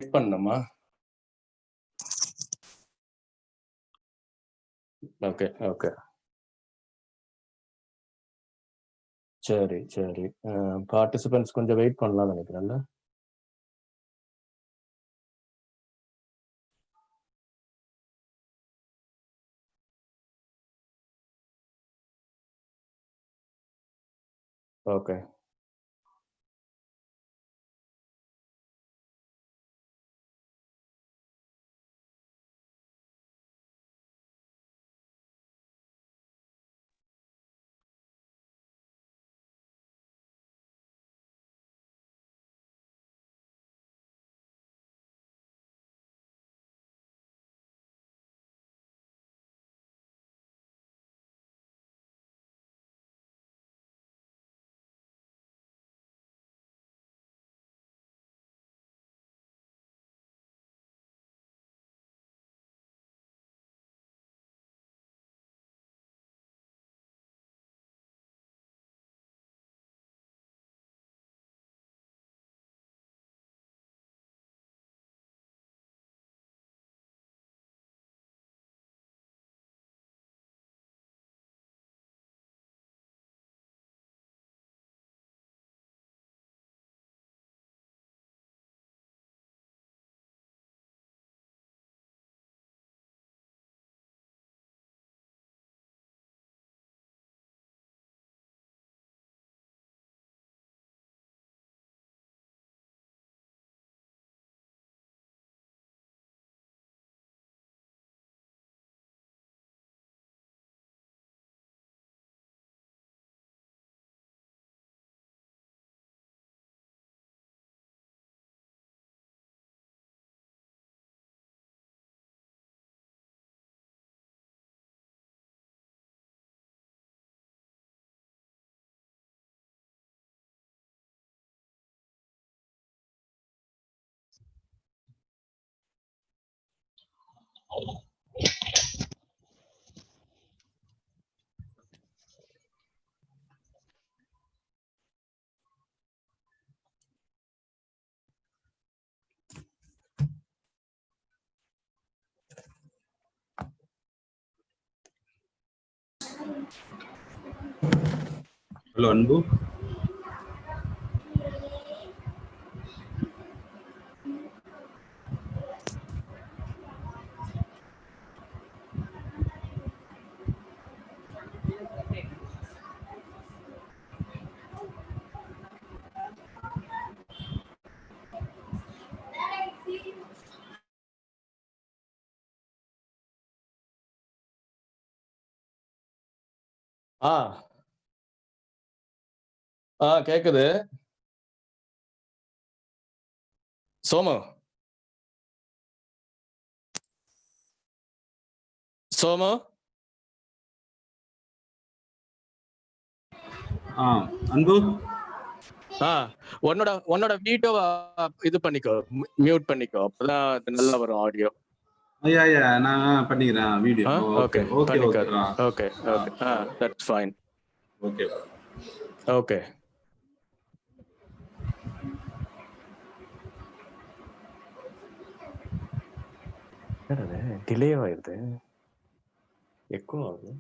Wait பண்ணணுமா? Okay, okay. சரி, சரி. பார்ட்டிசிபென்ட்ஸ் கொஞ்சம் வெயிட் பண்ணலாம்னு நெனைக்கிறேன்ல? ஓகே. ஹலோ அன்பு. ஆ. கேக்குது. சோமு. சோமு. அன்பு. உன்னோட வீடியோவ இது பண்ணிக்கோ. மியூட் பண்ணிக்கோ. அப்பதான் நல்லா வரும் ஆடியோ. ஐயா நான் பண்ணிக்கிறேன் வீடியோ. ஓகே. ஓகே பண்ணிக்கோ. Okay. Okay. That's fine. Okay. Okay. என்னது டிலே ஆயிடுது. எக்கோ ஆகுது.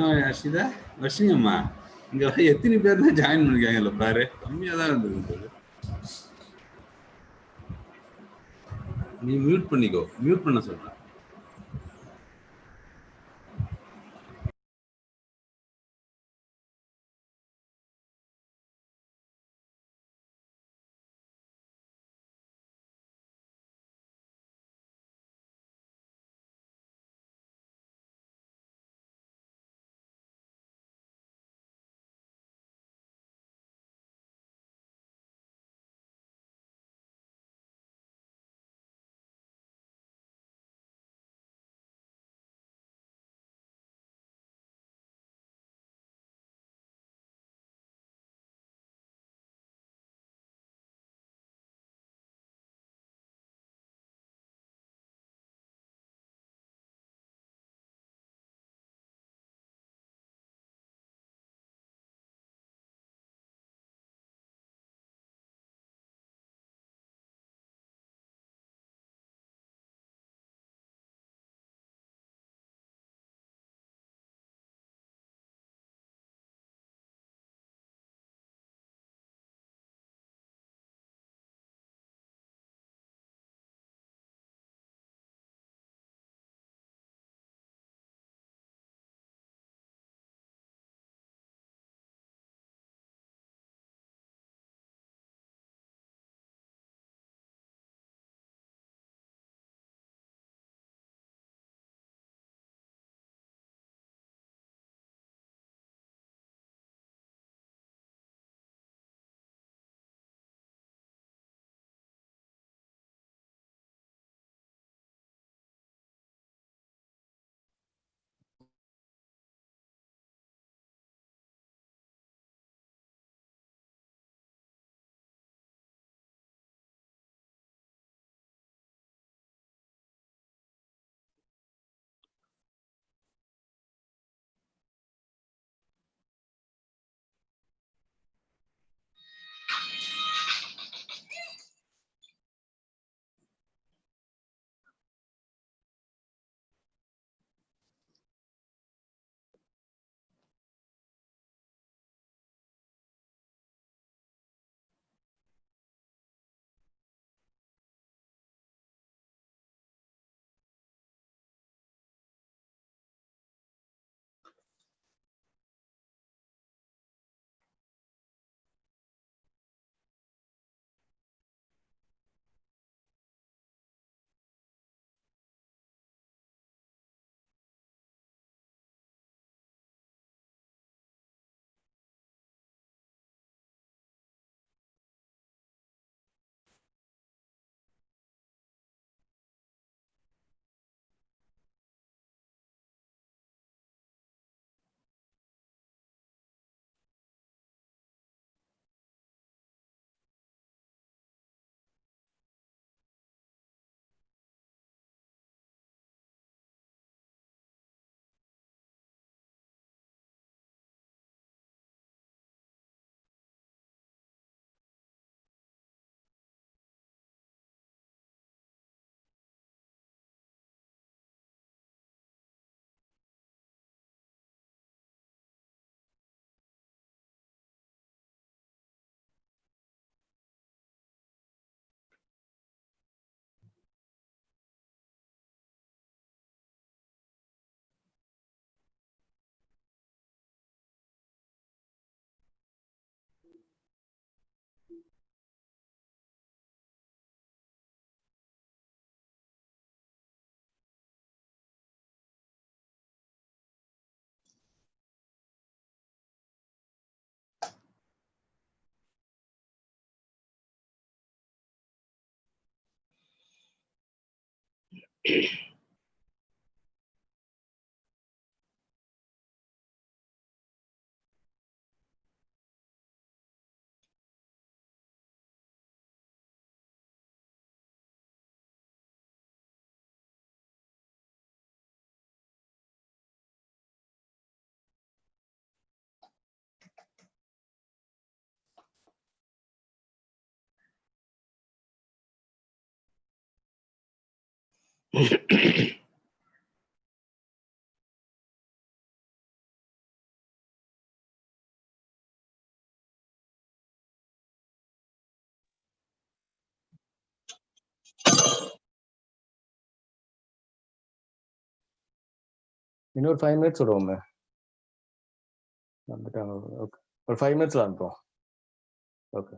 ஏன் அர்ஷிதா வர்ஷிங்கம்மா இங்க எத்தனை பேர் தான் ஜாயின் பண்ணிருக்காங்கல்ல பாரு, கம்மியா தான் இருந்தது. நீ மியூட் பண்ணிக்கோ. மியூட் பண்ண சொல்றேன். இன்னொரு 5 minutes விடுவோமே. வந்துட்டாங்க. ஓகே. ஒரு 5 minutesல அனுப்புவோம். Okay.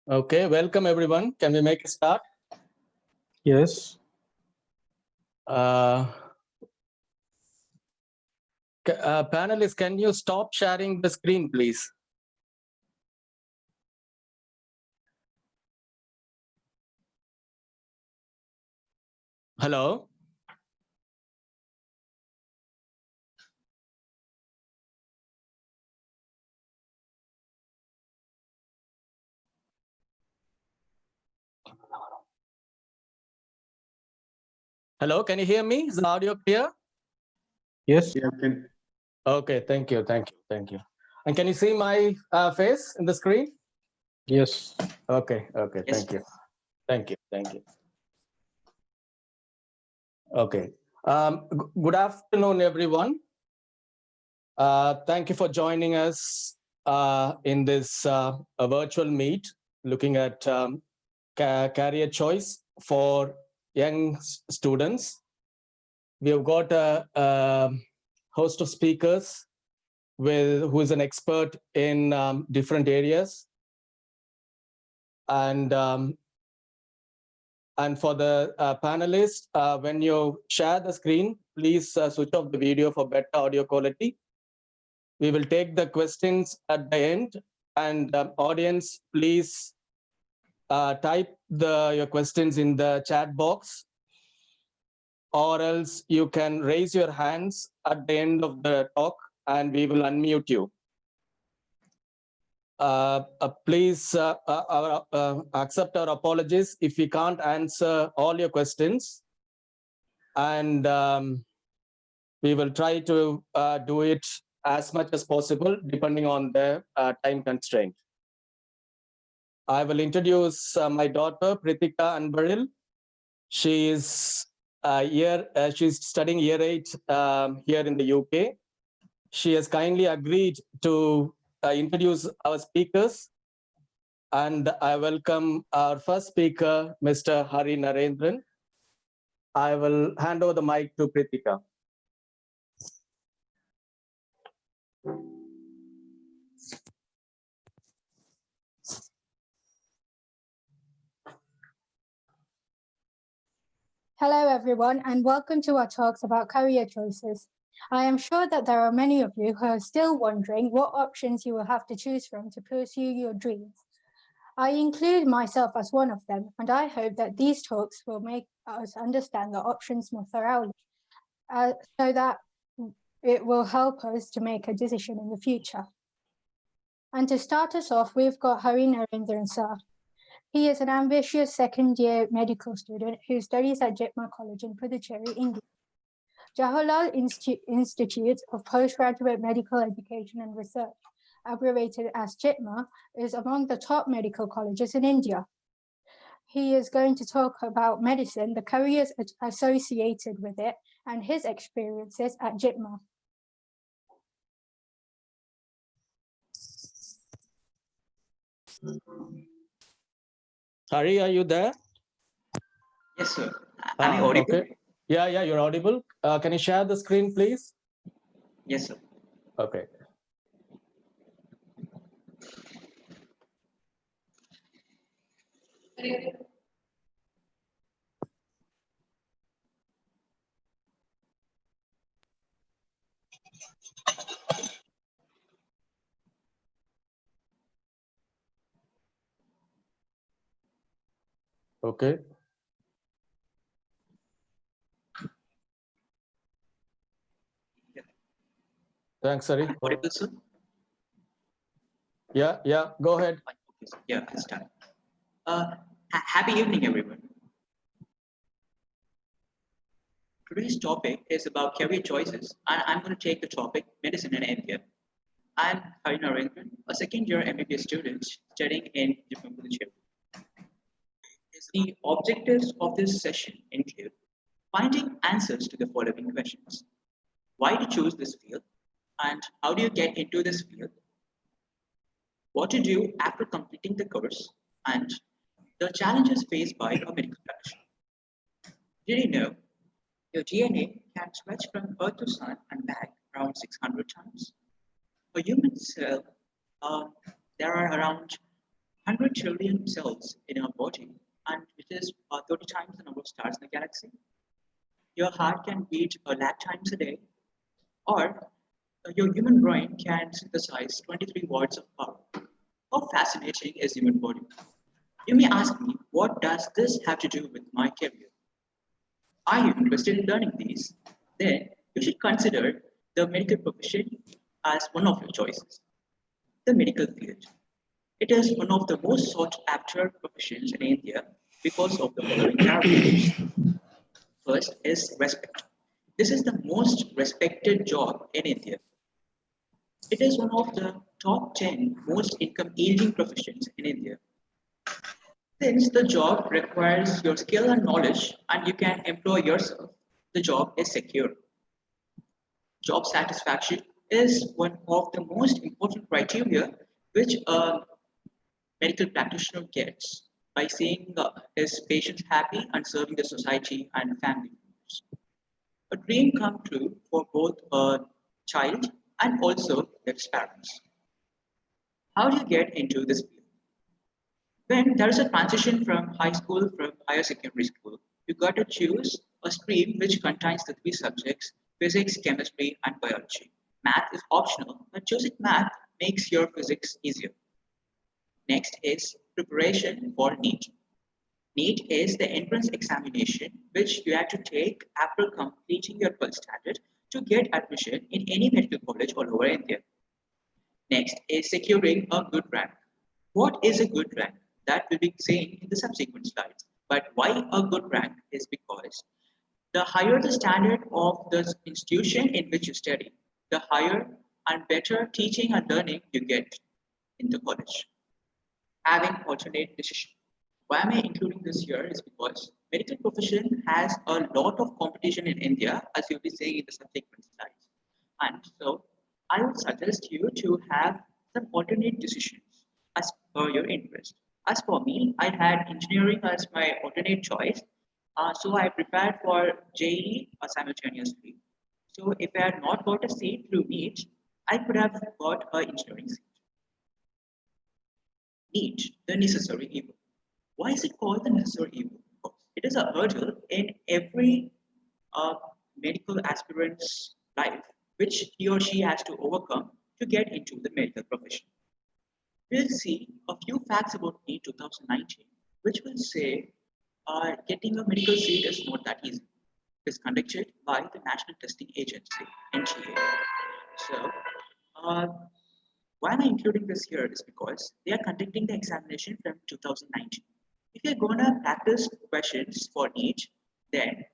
Okay, welcome everyone. Can we make a start? Yes. Panelists, can you stop sharing the screen, please? Hello? Hello, can you hear me? Is the audio clear? Yes. Yeah, Okay, thank you. And can you see my face in the screen? Yes. Okay, Yes. thank you. Okay, good afternoon, everyone. Thank you for joining us in this virtual meet, looking at career choice for young students. We have got a host of speakers who is an expert in different areas, and for the panelists, when you share the screen, please switch off the video for better audio quality. We will take the questions at the end, And audience, please type your questions in the chat box, or else you can raise your hands at the end of the talk and we will unmute you. Please accept our apologies if we can't answer all your questions, and we will try to do it as much as possible depending on the time constraint. I will introduce my daughter Prithika Anbaril. She is she's studying year 8 here in the UK. She has kindly agreed to introduce our speakers, and I welcome our first speaker, Mr. Hari Narendran. I will hand over the mic to Prithika. Hello, everyone, and welcome to our talks about career choices. I am sure that there are many of you who are still wondering what options you will have to choose from to pursue your dreams. I include myself as one of them, and I hope that these talks will make us understand the options more thoroughly, so that it will help us to make a decision in the future. And to start us off, we've got Hari Narendran sir. He is an ambitious second-year medical student who studies at Jitma College in Puducherry, India. Jawaharlal Institute of Postgraduate Medical Education and Research, abbreviated as JITMA, is among the top medical colleges in India. He is going to talk about medicine, the careers associated with it, and his experiences at JITMA. Hari, are you there? Yes, sir. Am I audible? Okay. Yeah, you're audible. Can you share the screen, please? Yes, sir. Okay. Okay. Thanks, Hari. Audible, sir? Yeah, go ahead. Yeah, I'll start. Happy evening, everyone. Today's topic is about career choices, and I'm going to take the topic medicine in India. I'm Hari Narendran, a second-year MBBS student studying in Puducherry. The objectives of this session include finding answers to the following questions: why to choose this field, and how do you get into this field? What to do after completing the course, and the challenges faced by a medical practitioner. Did you know your DNA can stretch from Earth to Sun and back around 600 times? A human cell, there are around 100 trillion cells in our body, and which is 30 times the number of stars in the galaxy. Your heart can beat 1 lakh times a day, or your human brain can synthesize 23 watts of power. How fascinating is the human body? You may ask me, what does this have to do with my career? Are you interested in learning these? Then you should consider the medical profession as one of your choices. The medical field. It is one of the most sought after professions in India because of the following characteristics. First is respect. This is the most respected job in India. It is one of the top 10 most income yielding professions in India. Since the job requires your skill and knowledge and you can employ yourself, the job is secure. Job satisfaction is one of the most important criteria which a medical practitioner gets by seeing his patients happy and serving the society and family members. A dream come true for both a child and also its parents. How do you get into this field? When there is a transition from high school from higher secondary school, you got to choose a stream which contains the 3 subjects: physics, chemistry, and biology. Math is optional, but choosing math makes your physics easier. Next is preparation for NEET. NEET is the entrance examination which you have to take after completing your first standard to get admission in any medical college all over India. Next is securing a good rank. What is a good rank? That will be seen in the subsequent slides. But why a good rank is because the higher the standard of the institution in which you study, the higher and better teaching and learning you get in the college. Having alternate decision. Why am I including this here is because medical profession has a lot of competition in India, as you'll be seeing in the subsequent slides. And so I would suggest you to have some alternate decisions as per your interest. As for me, I had engineering as my alternate choice. So I prepared for JEE simultaneously. So if I had not got a seat through NEET, I could have got an engineering seat. NEET, the necessary evil. Why is it called the necessary evil? Because it is a hurdle in every uh, medical aspirant's life, which he or she has to overcome to get into the medical profession. We'll see a few facts about NEET 2019, which will say getting a medical seat is not that easy. It is conducted by the National Testing Agency, NTA. So, uh, why am I including this here is because they are conducting the examination from 2019. If you're going to practice questions for NEET, then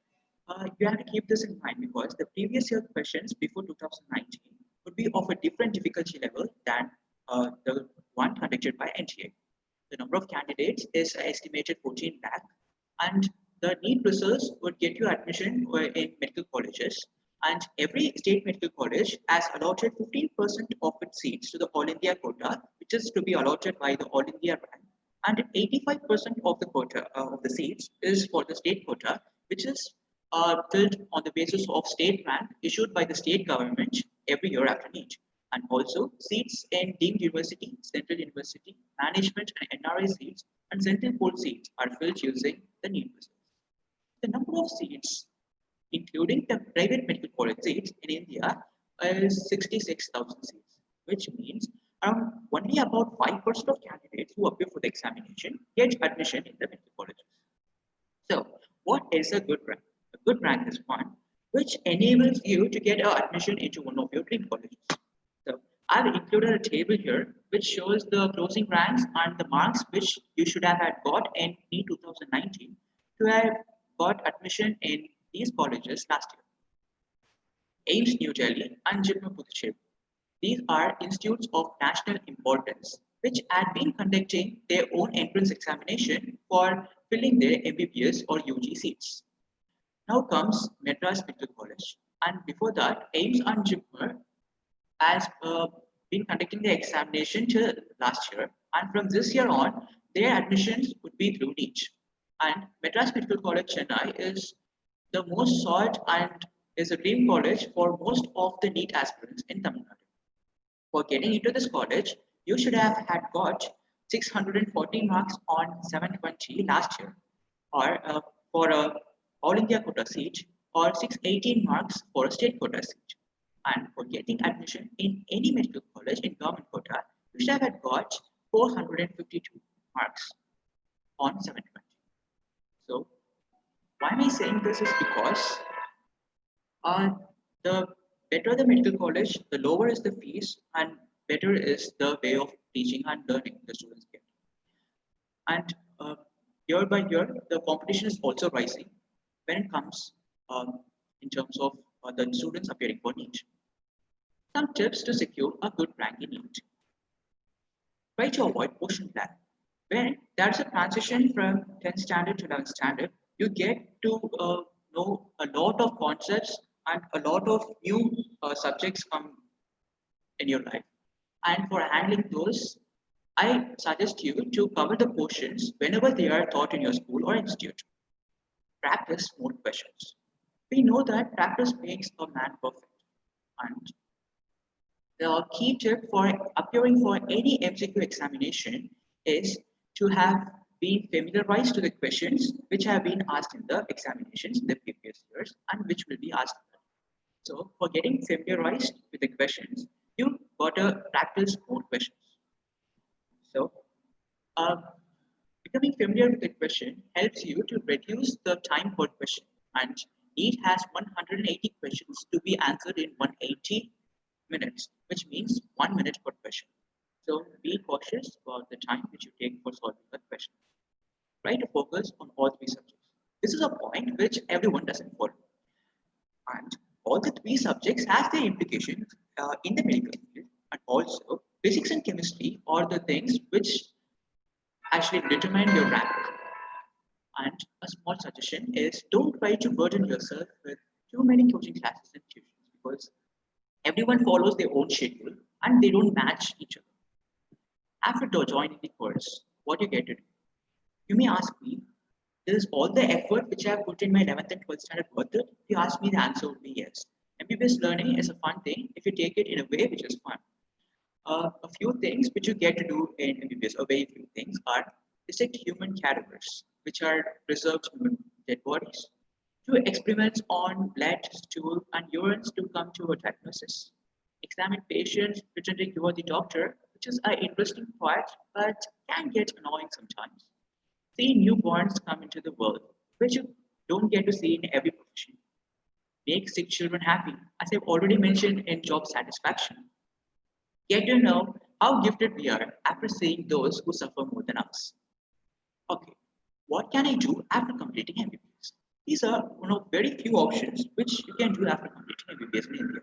you have to keep this in mind because the previous year questions before 2019 would be of a different difficulty level than the one conducted by NTA. The number of candidates is estimated 14 lakh, and the NEET results would get you admission in medical colleges. And every state medical college has allotted 15% of its seats to the All India quota, which is to be allotted by the All India rank. And 85% of the quota of the seats is for the state quota, which is filled on the basis of state rank issued by the state government every year after NEET. And also seats in deemed university, central university, management and NRI seats, and central poll seats are filled using the NEET results. The number of seats, including the private medical college seats in India, is 66,000 seats, which means only about 5% of candidates who appear for the examination get admission in the medical colleges. So, what is a good rank? A good rank is one which enables you to get admission into one of your dream colleges. So, I've included a table here which shows the closing ranks and the marks which you should have had got in NEET 2019 to have got admission in these colleges last year. AIMS New Delhi and JIPMER Puducherry. These are institutes of national importance which had been conducting their own entrance examination for filling their MBBS or UG seats. Now comes Madras Medical College, and before that, AIMS and JIPMER has been conducting the examination till last year, and from this year on, their admissions would be through NEET. And Madras Medical College Chennai is the most sought and is a dream college for most of the NEET aspirants in Tamil Nadu. For getting into this college, you should have had got 640 marks on 720 last year, or for a All India quota seat, or 618 marks for a state quota seat. And for getting admission in any medical college in government quota, you should have had got 452 marks on 720. So, why am I saying this is because the better the medical college, the lower is the fees, and better is the way of teaching and learning the students get. And year by year, the competition is also rising when it comes in terms of the students appearing for NEET. Some tips to secure a good rank in NEET. Try to avoid portion plan. When there's a transition from 10th standard to 11th standard, you get to know a lot of concepts and a lot of new subjects come in your life. And for handling those, I suggest you to cover the portions whenever they are taught in your school or institute. Practice more questions. We know that practice makes a man perfect. And the key tip for appearing for any MCQ examination is to have been familiarized to the questions which have been asked in the examinations in the previous years and which will be asked. So for getting familiarized with the questions, you got to practice more questions. So Becoming familiar with the question helps you to reduce the time per question, and NEET has 180 questions to be answered in 180 minutes, which means 1 minute per question. So be cautious about the time which you take for solving the question. Try to focus on all three subjects. This is a point which everyone doesn't follow. And all the three subjects have their implications in the medical field, and also physics and chemistry are the things which actually determine your rank. And a small suggestion is don't try to burden yourself with too many coaching classes and tuitions because everyone follows their own schedule and they don't match each other. After joining the course, what you get to do? You may ask me, is all the effort which I have put in my 11th and 12th standard worth it? If you ask me, the answer would be yes. MBBS learning is a fun thing if you take it in a way which is fun. A few things which you get to do in MBBS, or very few things, are dissect human cadavers, which are preserved human dead bodies, do experiments on blood, stool, and urines to come to a diagnosis, examine patients pretending you are the doctor, which is an interesting part but can get annoying sometimes. See newborns come into the world, which you don't get to see in every profession. Make sick children happy, as I've already mentioned in job satisfaction. Get to know how gifted we are after seeing those who suffer more than us. Okay, what can I do after completing MBBS? These are one of very few options which you can do after completing MBBS in India.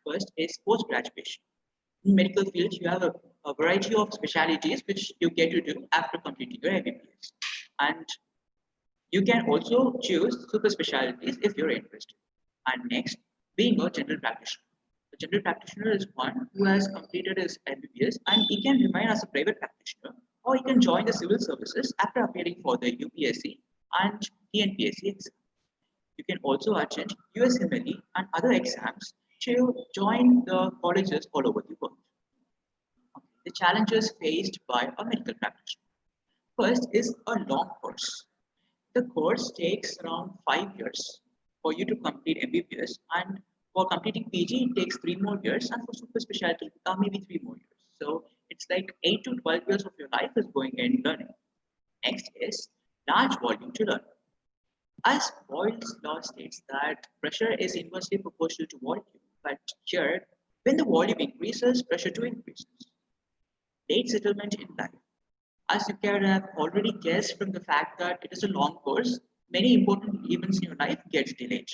First is post-graduation. In medical field, you have a variety of specialities which you get to do after completing your MBBS. And you can also choose super specialties if you're interested. And next, being a general practitioner. The general practitioner is one who has completed his MBBS and he can remain as a private practitioner or he can join the civil services after appearing for the UPSC and TNPSC exam. You can also attend USMLE and other exams to join the colleges all over the world. The challenges faced by a medical practitioner. First is a long course. The course takes around 5 years for you to complete MBBS, and for completing PG, it takes 3 more years, and for super specialty, maybe 3 more years. So it's like 8 to 12 years of your life is going in learning. Next is large volume to learn. As Boyle's law states that pressure is inversely proportional to volume, but here, when the volume increases, pressure too increases. Late settlement in life. As you can have already guessed from the fact that it is a long course, many important events in your life get delayed.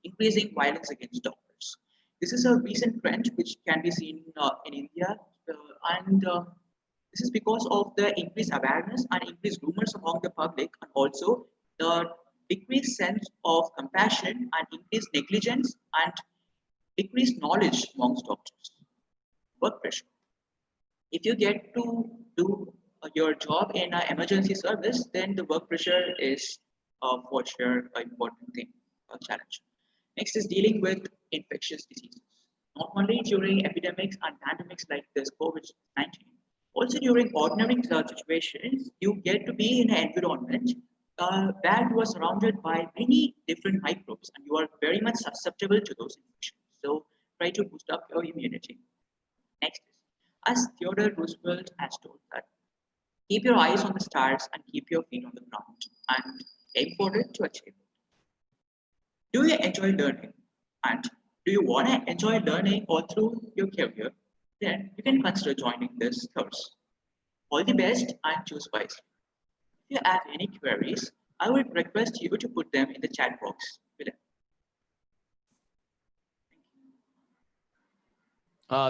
Increasing violence against doctors. This is a recent trend which can be seen in India, and this is because of the increased awareness and increased rumors among the public, and also the decreased sense of compassion and increased negligence and decreased knowledge amongst doctors. Work pressure. If you get to do your job in an emergency service, then the work pressure is for sure an important thing, a challenge. Next is dealing with infectious diseases. Not only during epidemics and pandemics like this COVID-19, also during ordinary situations, you get to be in an environment where you are surrounded by many different microbes and you are very much susceptible to those infections. So try to boost up your immunity. Next is, as Theodore Roosevelt has told that, keep your eyes on the stars and keep your feet on the ground and aim for it to achieve it. Do you enjoy learning? And do you want to enjoy learning all through your career? Then you can consider joining this course. All the best and choose wisely. If you have any queries, I would request you to put them in the chat box below.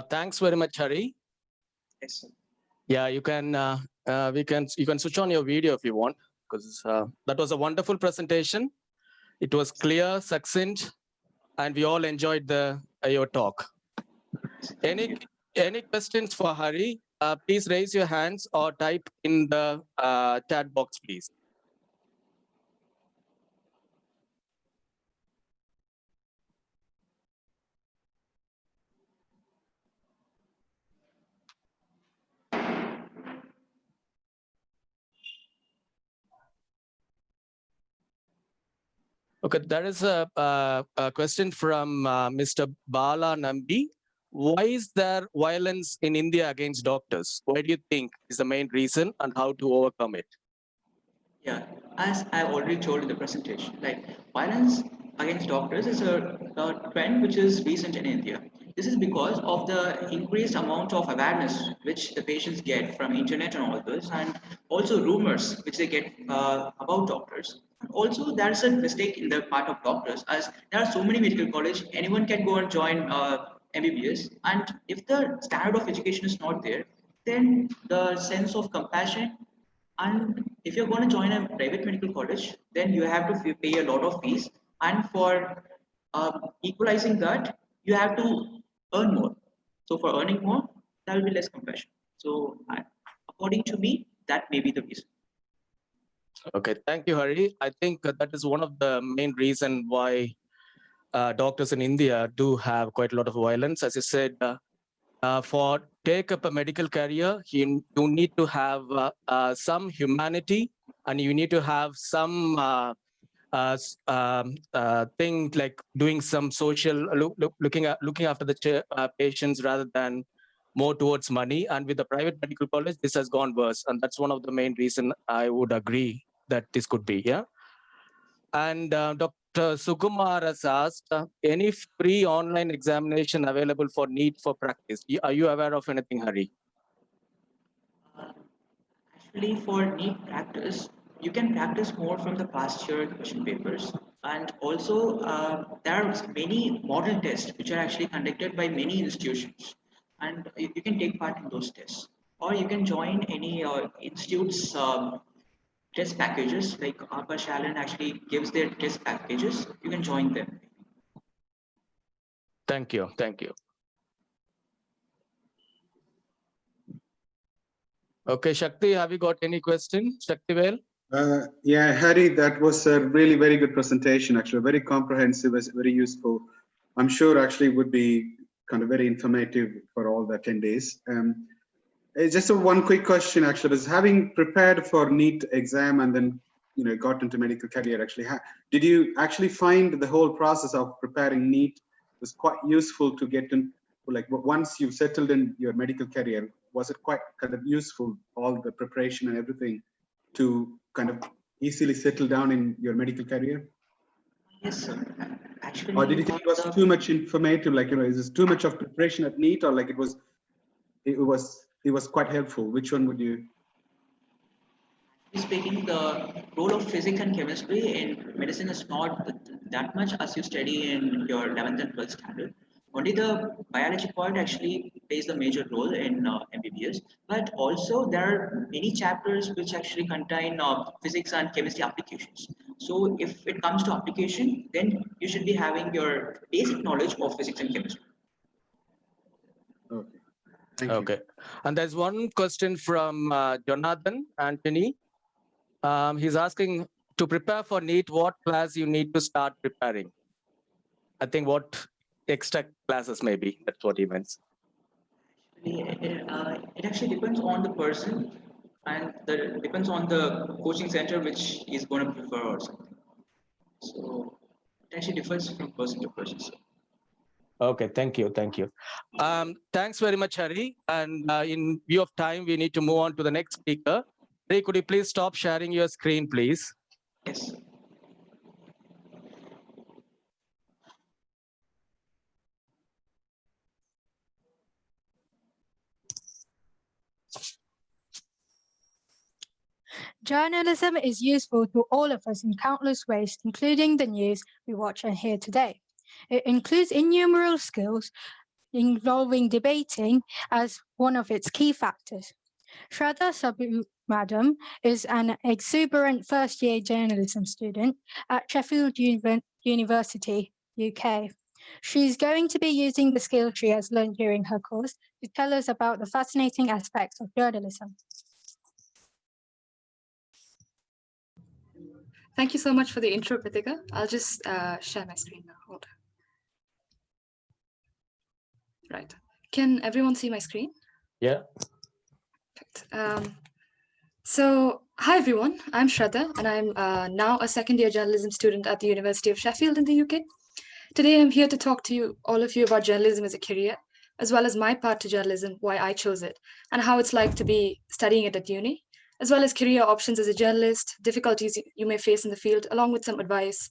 Thanks very much, Hari. Yes, sir. Yeah, you can you can switch on your video if you want, because that was a wonderful presentation. It was clear, succinct, and we all enjoyed your talk. Any questions for Hari? Please raise your hands or type in the chat box, please. Okay, there is a question from Mr. Bala Nambi. why is there violence in India against doctors? Why do you think is the main reason and how to overcome it? Yeah, as I already told in the presentation, like violence against doctors is a trend which is recent in India. This is because of the increased amount of awareness which the patients get from internet and all this, and also rumors which they get about doctors. And also, there's a mistake in the part of doctors, as there are so many medical college, anyone can go and join MBBS, and if the standard of education is not there, then the sense of compassion, and if you're going to join a private medical college, then you have to pay a lot of fees. And for equalizing that, you have to earn more. So for earning more, there will be less compassion. So according to me, that may be the reason. Okay, thank you, Hari. I think that is one of the main reason why doctors in India do have quite a lot of violence. As you said, for take up a medical career, you need to have some humanity, and you need to have some thing like doing some social looking after the patients rather than more towards money. And with the private medical college, this has gone worse, and that's one of the main reason I would agree that this could be. Yeah. And Dr. Sukumar has asked, any free online examination available for NEET for practice? Are you aware of anything, Hari? Actually, for NEET practice, you can practice more from the past year question papers. And also, there are many model tests which are actually conducted by many institutions. And you can take part in those tests. Or you can join any institute's test packages, like Arpa Shalin actually gives their test packages. You can join them. Thank you. Thank you. Okay, Shakti, have you got any question? Shakti Vel? Yeah, Harry, that was a really very good presentation, actually, very comprehensive, very useful. I'm sure actually would be kind of very informative for all the attendees. Just one quick question, actually, is having prepared for NEET exam and then, got into medical career, actually, did you actually find the whole process of preparing NEET was quite useful to get in, like once you've settled in your medical career, was it quite kind of useful, all the preparation and everything, to kind of easily settle down in your medical career? Yes, sir. Actually, or did you think it was too much informative, like, is this too much of preparation at NEET, or like it was quite helpful? Which one would you? Speaking, the role of physics and chemistry in medicine is not that much as you study in your 11th and 12th standard. Only the biology part actually plays the major role in MBBS, but also there are many chapters which actually contain physics and chemistry applications. So if it comes to application, then you should be having your basic knowledge of physics and chemistry. Okay. Thank you. Okay. And there's one question from Jonathan Anthony. He's asking, to prepare for NEET, what class you need to start preparing? I think what extra classes maybe, that's what he meant. It actually depends on the person, and depends on the coaching center which is going to prefer or something. So it actually differs from person to person. So. Okay, thank you. Thank you. Thanks very much, Hari. And in view of time, we need to move on to the next speaker. Hari, could you please stop sharing your screen, please? Yes. Journalism is useful to all of us in countless ways, including the news we watch and hear today. It includes innumerable skills involving debating as one of its key factors. Shraddha Sabu Madam is an exuberant first-year journalism student at Sheffield University, UK. She's going to be using the skills she has learned during her course to tell us about the fascinating aspects of journalism. Thank you so much for the intro, Pritika. I'll just share my screen now. Hold on. Right. Can everyone see my screen? Yeah. Perfect. So, hi everyone. I'm Shraddha, and I'm now a second-year journalism student at the University of Sheffield in the UK. Today, I'm here to talk to all of you about journalism as a career, as well as my path to journalism, why I chose it, and how it's like to be studying it at uni, as well as career options as a journalist, difficulties you may face in the field, along with some advice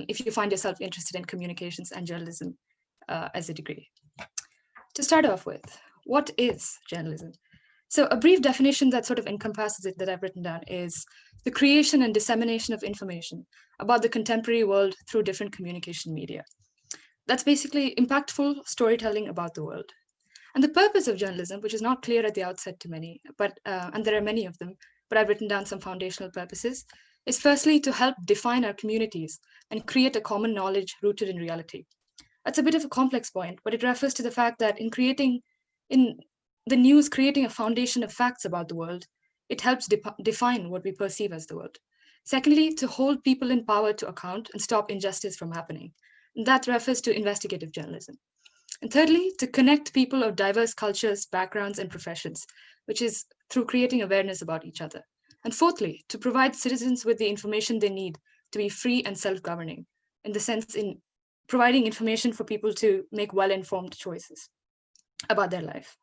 if you find yourself interested in communications and journalism as a degree. To start off with, what is journalism? So a brief definition that sort of encompasses it that I've written down is the creation and dissemination of information about the contemporary world through different communication media. That's basically impactful storytelling about the world. And the purpose of journalism, which is not clear at the outset to many, but and there are many of them, but I've written down some foundational purposes, is firstly to help define our communities and create a common knowledge rooted in reality. That's a bit of a complex point, but it refers to the fact that in the news creating a foundation of facts about the world, it helps define what we perceive as the world. Secondly, to hold people in power to account and stop injustice from happening. And that refers to investigative journalism. And thirdly, to connect people of diverse cultures, backgrounds, and professions, which is through creating awareness about each other. And fourthly, to provide citizens with the information they need to be free and self-governing, in the sense in providing information for people to make well-informed choices about their life.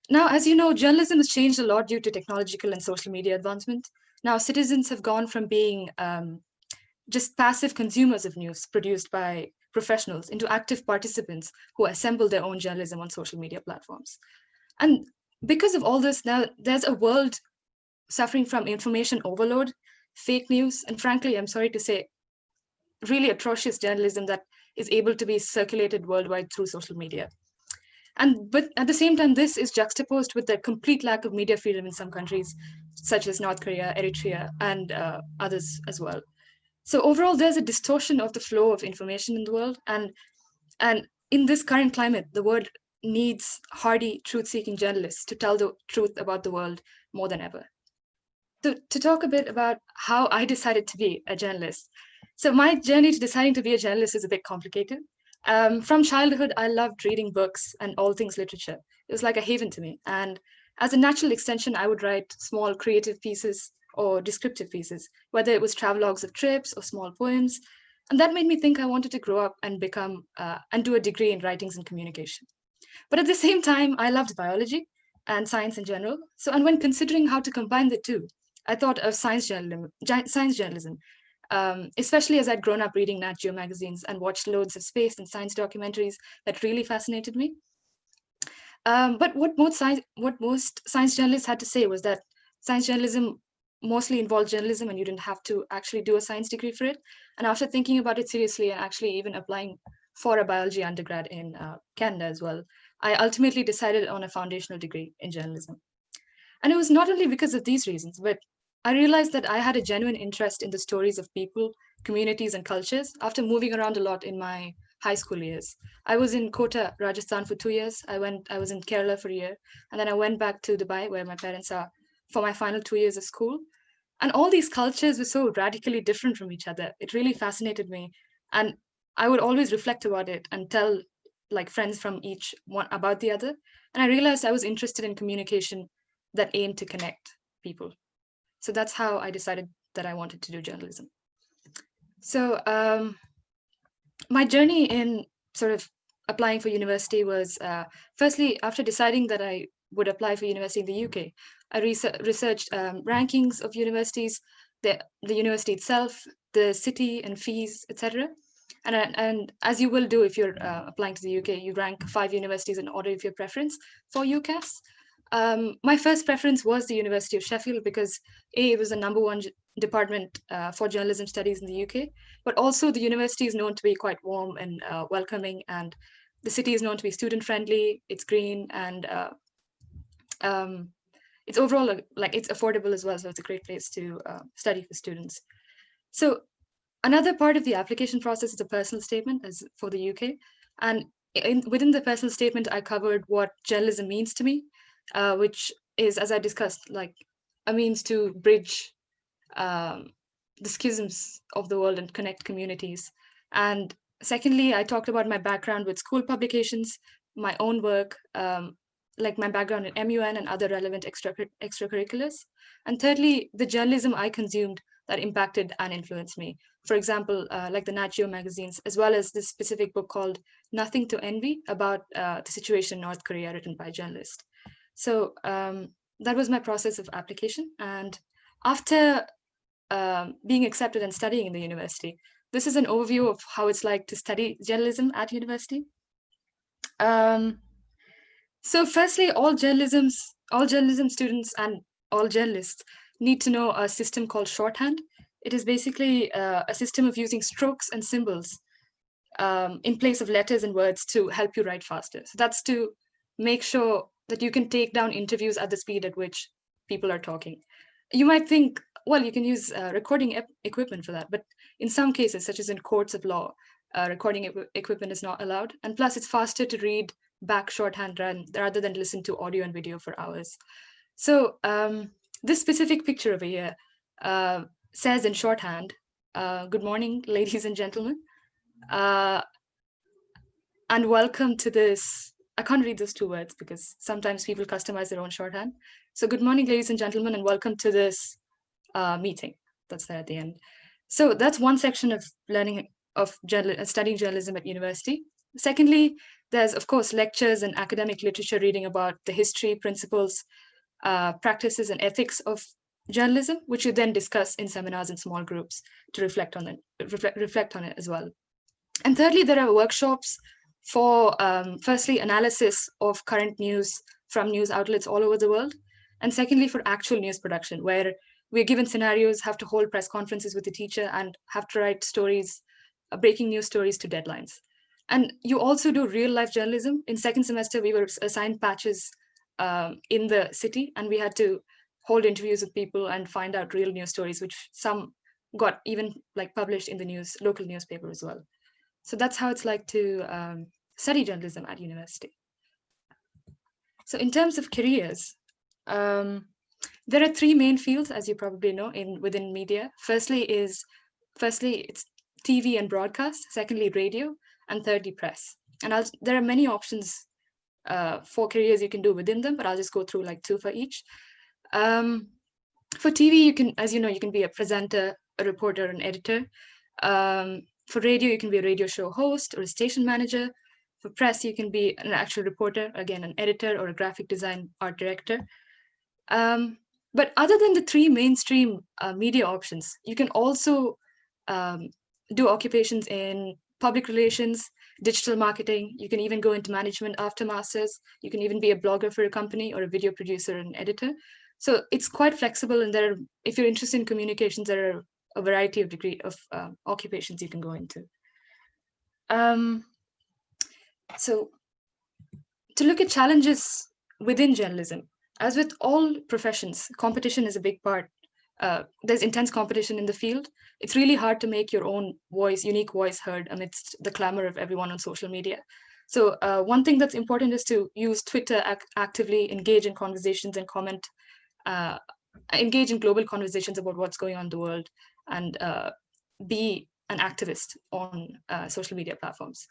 Now, as you know, journalism has changed a lot due to technological and social media advancement. Now, citizens have gone from being just passive consumers of news produced by professionals into active participants who assemble their own journalism on social media platforms. And because of all this, now there's a world suffering from information overload, fake news, and frankly, I'm sorry to say, really atrocious journalism that is able to be circulated worldwide through social media. But at the same time, this is juxtaposed with the complete lack of media freedom in some countries, such as North Korea, Eritrea, and others as well. So overall, there's a distortion of the flow of information in the world. And in this current climate, the world needs hardy, truth-seeking journalists to tell the truth about the world more than ever. So to talk a bit about how I decided to be a journalist. So my journey to deciding to be a journalist is a bit complicated. From childhood, I loved reading books and all things literature. It was like a haven to me. And as a natural extension, I would write small creative pieces or descriptive pieces, whether it was travelogues of trips or small poems. And that made me think I wanted to grow up and become and do a degree in writings and communication. But at the same time, I loved biology and science in general. So, and when considering how to combine the two, I thought of science journalism, especially as I'd grown up reading Nat Geo magazines and watched loads of space and science documentaries that really fascinated me. But what most science journalists had to say was that science journalism mostly involved journalism and you didn't have to actually do a science degree for it. And after thinking about it seriously and actually even applying for a biology undergrad in Canada as well, I ultimately decided on a foundational degree in journalism. And it was not only because of these reasons, but I realized that I had a genuine interest in the stories of people, communities, and cultures after moving around a lot in my high school years. I was in Kota, Rajasthan for 2 years. I was in Kerala for a year, and then I went back to Dubai, where my parents are, for my final 2 years of school. And all these cultures were so radically different from each other. It really fascinated me. And I would always reflect about it and tell like friends from each one about the other. And I realized I was interested in communication that aimed to connect people. So that's how I decided that I wanted to do journalism. So my journey in sort of applying for university was firstly, after deciding that I would apply for university in the UK, I researched rankings of universities, the university itself, the city and fees, etc. And as you will do if you're applying to the UK, you rank 5 universities in order of your preference for UCAS. My first preference was the University of Sheffield because it was the #1 department for journalism studies in the UK, but also the university is known to be quite warm and welcoming, and the city is known to be student friendly, it's green, and it's overall like it's affordable as well, so it's a great place to study for students. So another part of the application process is a personal statement as for the UK, and within the personal statement, I covered what journalism means to me, which is, as I discussed, like a means to bridge the schisms of the world and connect communities. And secondly, I talked about my background with school publications, my own work, like my background in MUN and other relevant extracurriculars. And thirdly, the journalism I consumed that impacted and influenced me. For example, like the Nat Geo magazines, as well as this specific book called Nothing to Envy about the situation in North Korea, written by a journalist. So that was my process of application. And after being accepted and studying in the university, this is an overview of how it's like to study journalism at university. So firstly, all journalism students and all journalists need to know a system called shorthand. It is basically a system of using strokes and symbols in place of letters and words to help you write faster. So that's to make sure that you can take down interviews at the speed at which people are talking. You might think, well, you can use recording equipment for that, but in some cases, such as in courts of law, recording equipment is not allowed. And plus, it's faster to read back shorthand rather than listen to audio and video for hours. So this specific picture over here says in shorthand, good morning, ladies and gentlemen, and welcome to this. I can't read those two words because sometimes people customize their own shorthand. So good morning, ladies and gentlemen, and welcome to this meeting. That's there at the end. So that's one section of learning of studying journalism at university. Secondly, there's of course lectures and academic literature reading about the history, principles, practices, and ethics of journalism, which you then discuss in seminars and small groups to reflect on it as well. And thirdly, there are workshops for firstly analysis of current news from news outlets all over the world, and secondly for actual news production, where we're given scenarios, have to hold press conferences with the teacher, and have to write stories, breaking news stories to deadlines. And you also do real life journalism. In second semester, we were assigned patches in the city, and we had to hold interviews with people and find out real news stories, which some got even like published in the local newspaper as well. So that's how it's like to study journalism at university. So in terms of careers, there are three main fields, as you probably know, within media. Firstly, it's TV and broadcast. Secondly, radio, and thirdly, press. And there are many options for careers you can do within them, but I'll just go through like two for each. For TV, you can, as you know, you can be a presenter, a reporter, an editor. For radio, you can be a radio show host or a station manager. For press, you can be an actual reporter, again, an editor or a graphic design art director. But other than the three mainstream media options, you can also do occupations in public relations, digital marketing. You can even go into management after masters. You can even be a blogger for a company or a video producer and editor. So it's quite flexible, and if you're interested in communications, there are a variety of occupations you can go into. So to look at challenges within journalism, as with all professions, competition is a big part. There's intense competition in the field. It's really hard to make your own unique voice heard amidst the clamor of everyone on social media. So one thing that's important is to use Twitter actively, engage in conversations and comment, engage in global conversations about what's going on in the world, and be an activist on social media platforms.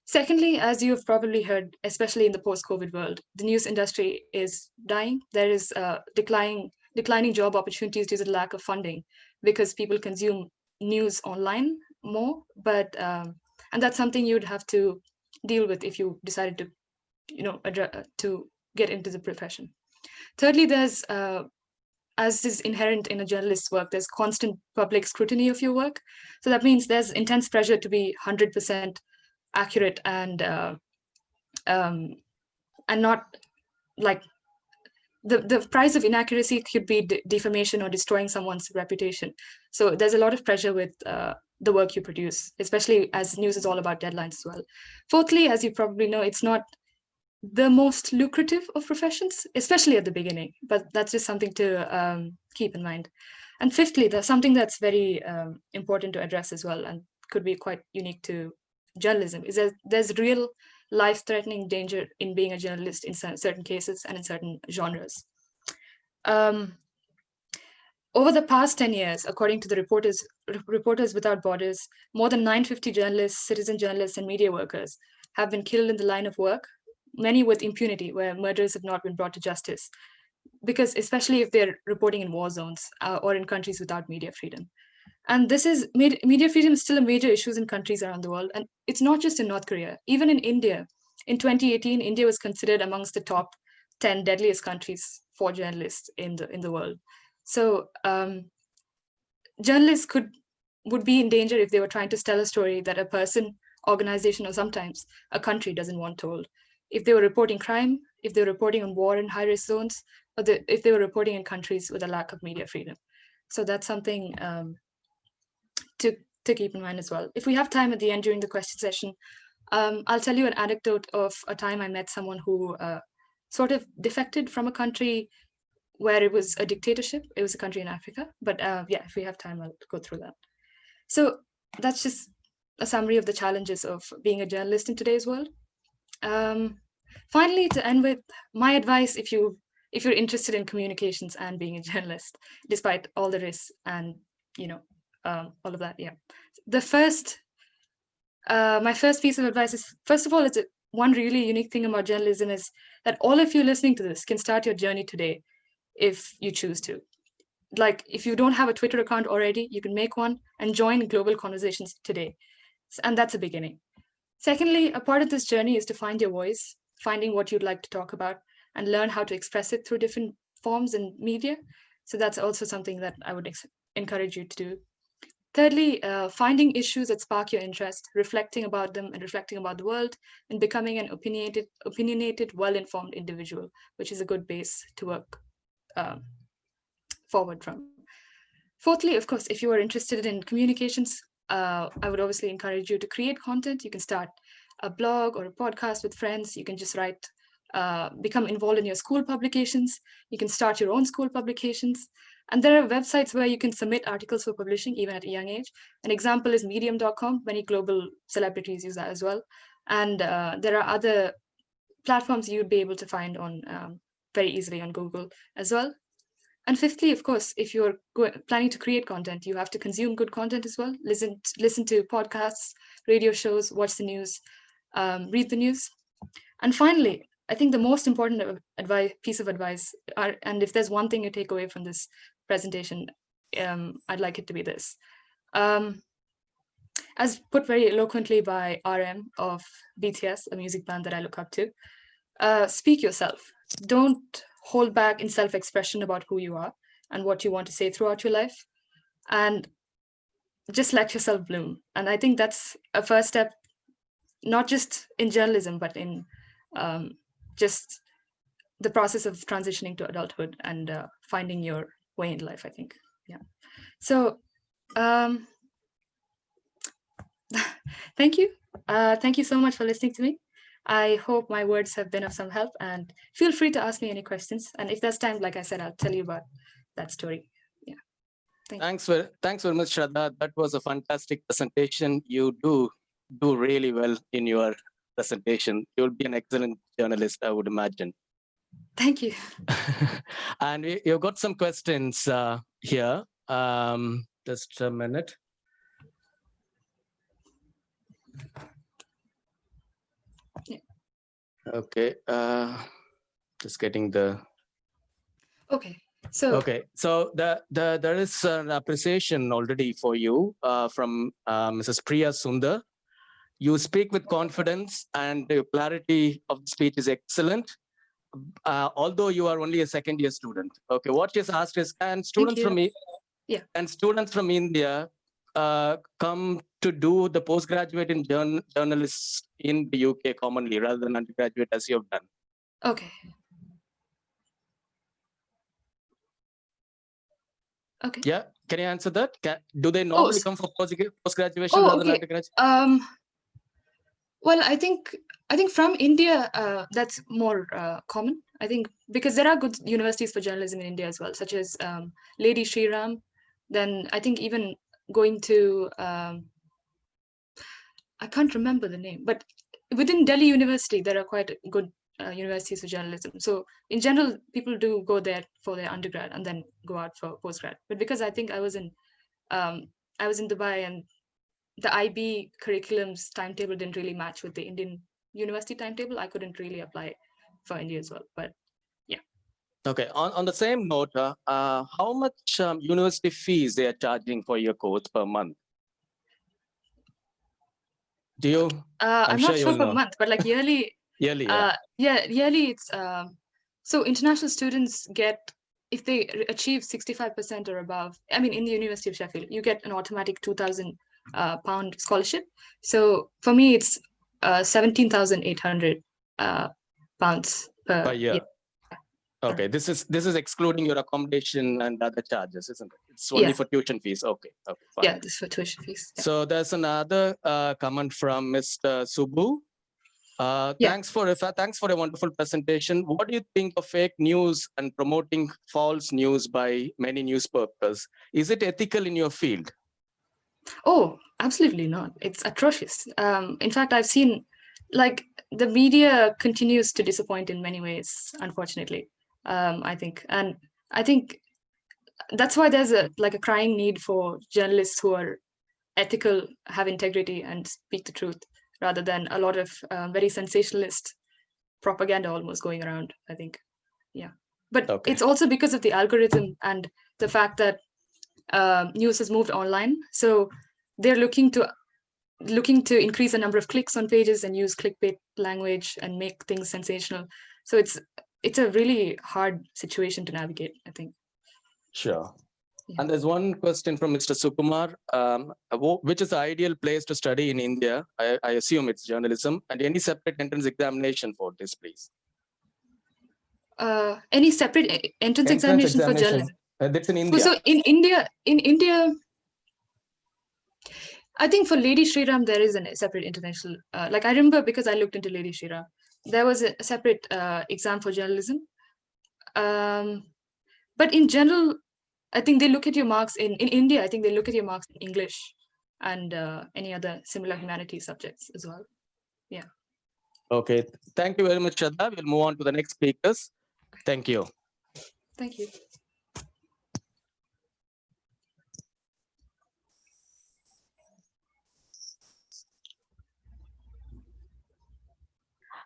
Secondly, as you've probably heard, especially in the post-COVID world, the news industry is dying. There is declining job opportunities due to the lack of funding because people consume news online more. But and that's something you'd have to deal with if you decided to, to get into the profession. Thirdly, there's as is inherent in a journalist's work, there's constant public scrutiny of your work. So that means there's intense pressure to be 100% accurate and not like the price of inaccuracy could be defamation or destroying someone's reputation. So there's a lot of pressure with the work you produce, especially as news is all about deadlines as well. Fourthly, as you probably know, it's not the most lucrative of professions, especially at the beginning, but that's just something to keep in mind. And fifthly, there's something that's very important to address as well, and could be quite unique to journalism, is that there's real life-threatening danger in being a journalist in certain cases and in certain genres. Over the past 10 years, according to the Reporters Without Borders, more than 950 journalists, citizen journalists, and media workers have been killed in the line of work, many with impunity, where murders have not been brought to justice. because especially if they're reporting in war zones or in countries without media freedom. And this is media freedom is still a major issue in countries around the world. And it's not just in North Korea, even in India. In 2018, India was considered amongst the top 10 deadliest countries for journalists in the world. So journalists would be in danger if they were trying to tell a story that a person, organization, or sometimes a country doesn't want told. If they were reporting crime, if they were reporting on war in high-risk zones, or if they were reporting in countries with a lack of media freedom. So that's something to keep in mind as well. If we have time at the end during the question session, I'll tell you an anecdote of a time I met someone who sort of defected from a country where it was a dictatorship. It was a country in Africa. But yeah, if we have time, I'll go through that. So that's just a summary of the challenges of being a journalist in today's world. Finally, to end with my advice, if you're interested in communications and being a journalist, despite all the risks and all of that, yeah. My first piece of advice is, first of all, it's one really unique thing about journalism is that all of you listening to this can start your journey today if you choose to. Like, if you don't have a Twitter account already, you can make one and join global conversations today. And that's a beginning. Secondly, a part of this journey is to find your voice, finding what you'd like to talk about, and learn how to express it through different forms and media. So that's also something that I would encourage you to do. Thirdly, finding issues that spark your interest, reflecting about them and reflecting about the world, and becoming an opinionated, well-informed individual, which is a good base to work forward from. Fourthly, of course, if you are interested in communications, I would obviously encourage you to create content. You can start a blog or a podcast with friends. You can just write, become involved in your school publications. You can start your own school publications. And there are websites where you can submit articles for publishing even at a young age. An example is medium.com. Many global celebrities use that as well. And there are other platforms you'd be able to find on very easily on Google as well. And fifthly, of course, if you're planning to create content, you have to consume good content as well. Listen to podcasts, radio shows, watch the news, read the news. And finally, I think the most important piece of advice, and if there's one thing you take away from this presentation, I'd like it to be this. As put very eloquently by RM of BTS, a music band that I look up to, speak yourself. Don't hold back in self-expression about who you are and what you want to say throughout your life, and just let yourself bloom. And I think that's a first step, not just in journalism, but in just the process of transitioning to adulthood and finding your way in life, I think. Yeah. So thank you. Thank you so much for listening to me. I hope my words have been of some help, and feel free to ask me any questions. And if there's time, like I said, I'll tell you about that story. Yeah. Thanks very much, Shraddha. That was a fantastic presentation. You do really well in your presentation. You'll be an excellent journalist, I would imagine. Thank you. And you've got some questions here. Just a minute. Yeah. Okay. Just getting the. Okay. So there is an appreciation already for you from Mrs. Priya Sundar. You speak with confidence, and the clarity of the speech is excellent. Although you are only a second-year student. Okay, what she's asked is, can students from India come to do the postgraduate in journalists in the UK commonly rather than undergraduate as you have done? Okay. Okay. Yeah, can you answer that? Do they normally come for post-graduation rather than undergraduate? Well, I think from India, that's more common. I think because there are good universities for journalism in India as well, such as Lady Shriram. Then I think even going to, I can't remember the name, but within Delhi University, there are quite good universities for journalism. So in general, people do go there for their undergrad and then go out for postgrad. But because I think I was in Dubai, and the IB curriculum's timetable didn't really match with the Indian university timetable, I couldn't really apply for India as well. But yeah. Okay. On the same note, how much university fees they are charging for your course per month? Do you? I'm sure not you sure will per know. month, but like yearly, Yearly, yeah. yearly it's so international students get, if they achieve 65% or above, I mean, in the University of Sheffield, you get an automatic £2,000 scholarship. So for me, it's 17,800 pounds Per year. year. Okay, this is excluding your accommodation and other charges, isn't it? It's only Yeah. for tuition fees. Okay, fine. Yeah, this is for tuition fees. Yeah. So there's another comment from Mr. Subbu. Yeah. Thanks for a wonderful presentation. What do you think of fake news and promoting false news by many newspapers? Is it ethical in your field? Oh, absolutely not. It's atrocious. In fact, I've seen like the media continues to disappoint in many ways, unfortunately. I think that's why there's a crying need for journalists who are ethical, have integrity, and speak the truth, rather than a lot of very sensationalist propaganda almost going around, I think. Yeah. But Okay. it's also because of the algorithm and the fact that news has moved online. So they're looking to increase the number of clicks on pages and use clickbait language and make things sensational. So it's a really hard situation to navigate, I think. Sure. Yeah. And there's one question from Mr. Sukumar. Which is the ideal place to study in India? I assume it's journalism. And any separate entrance examination for this, please? Any separate entrance examination for journalism? That's in India. So in India, I think for Lady Shriram, there is a separate international, I remember because I looked into Lady Shriram, there was a separate exam for journalism. But in general, I think they look at your marks in India, I think they look at your marks in English and any other similar humanities subjects as well. Yeah. Okay. Thank you very much, Shraddha. We'll move on to the next speakers. Thank you. Thank you.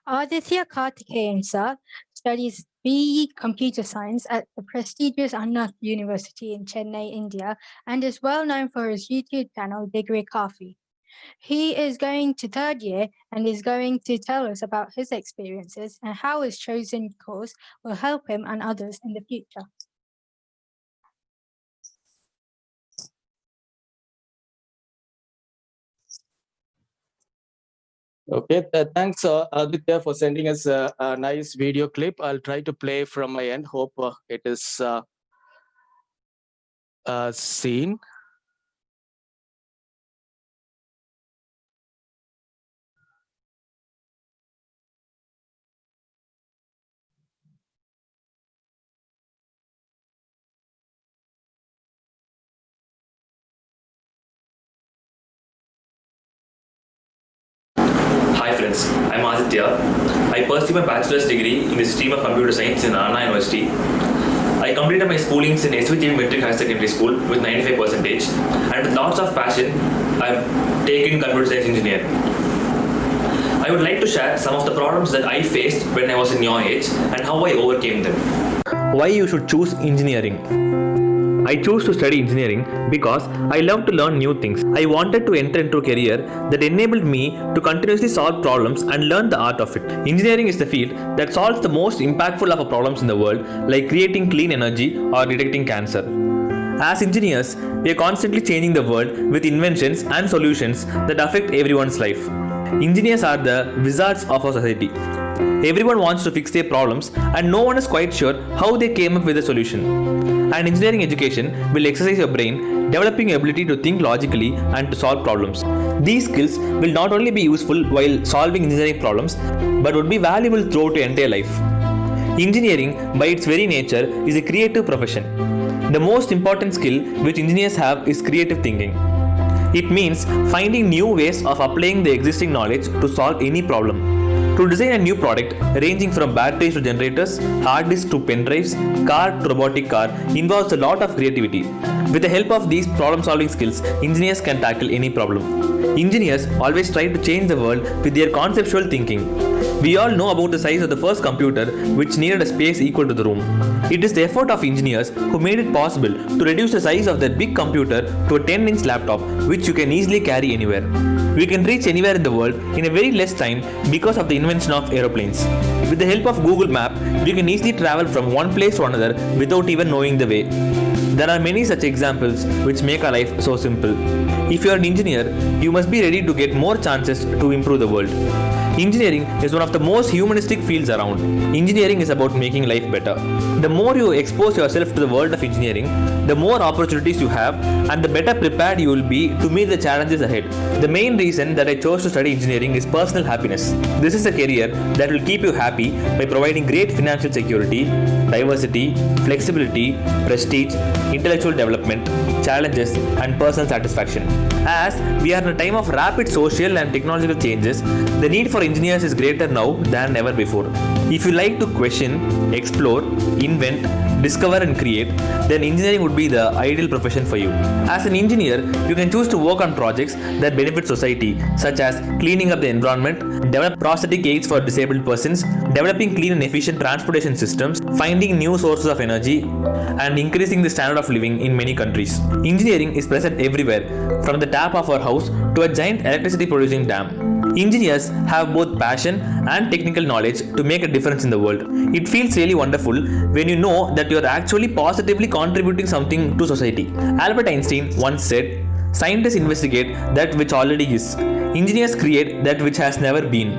Aditya Karthikeyan sir studies BE Computer Science at the prestigious Anna University in Chennai, India, and is well known for his YouTube channel, Degree Kafi. He is going to third year and is going to tell us about his experiences and how his chosen course will help him and others in the future. Okay, thanks Aditya for sending us a nice video clip. I'll try to play from my end. Hope it is seen. Hi friends, I'm Aditya. I pursued my bachelor's degree in the stream of computer science in Anna University. I completed my schoolings in SVJ Metric Higher Secondary School with 95%, and with lots of passion, I've taken computer science engineering. I would like to share some of the problems that I faced when I was in your age and how I overcame them. Why you should choose engineering? I chose to study engineering because I love to learn new things. I wanted to enter into a career that enabled me to continuously solve problems and learn the art of it. Engineering is the field that solves the most impactful of our problems in the world, like creating clean energy or detecting cancer. As engineers, we are constantly changing the world with inventions and solutions that affect everyone's life. Engineers are the wizards of our society. Everyone wants to fix their problems and no one is quite sure how they came up with a solution. And engineering education will exercise your brain, developing your ability to think logically and to solve problems. These skills will not only be useful while solving engineering problems, but would be valuable throughout your entire life. Engineering, by its very nature, is a creative profession. The most important skill which engineers have is creative thinking. It means finding new ways of applying the existing knowledge to solve any problem. To design a new product ranging from batteries to generators, hard disks to pen drives, car to robotic car involves a lot of creativity. With the help of these problem-solving skills, engineers can tackle any problem. Engineers always try to change the world with their conceptual thinking. We all know about the size of the first computer, which needed a space equal to the room. It is the effort of engineers who made it possible to reduce the size of that big computer to a 10-inch laptop, which you can easily carry anywhere. We can reach anywhere in the world in a very less time because of the invention of aeroplanes. With the help of Google Map, we can easily travel from one place to another without even knowing the way. There are many such examples which make our life so simple. If you are an engineer, you must be ready to get more chances to improve the world. Engineering is one of the most humanistic fields around. Engineering is about making life better. The more you expose yourself to the world of engineering, the more opportunities you have and the better prepared you will be to meet the challenges ahead. The main reason that I chose to study engineering is personal happiness. This is a career that will keep you happy by providing great financial security, diversity, flexibility, prestige, intellectual development, challenges, and personal satisfaction. As we are in a time of rapid social and technological changes, the need for engineers is greater now than ever before. If you like to question, explore, invent, discover and create, then engineering would be the ideal profession for you. As an engineer, you can choose to work on projects that benefit society, such as cleaning up the environment, develop prosthetic aids for disabled persons, developing clean and efficient transportation systems, finding new sources of energy, and increasing the standard of living in many countries. Engineering is present everywhere, from the tap of our house to a giant electricity producing dam. Engineers have both passion and technical knowledge to make a difference in the world. It feels really wonderful when you know that you are actually positively contributing something to society. Albert Einstein once said, "Scientists investigate that which already is. Engineers create that which has never been."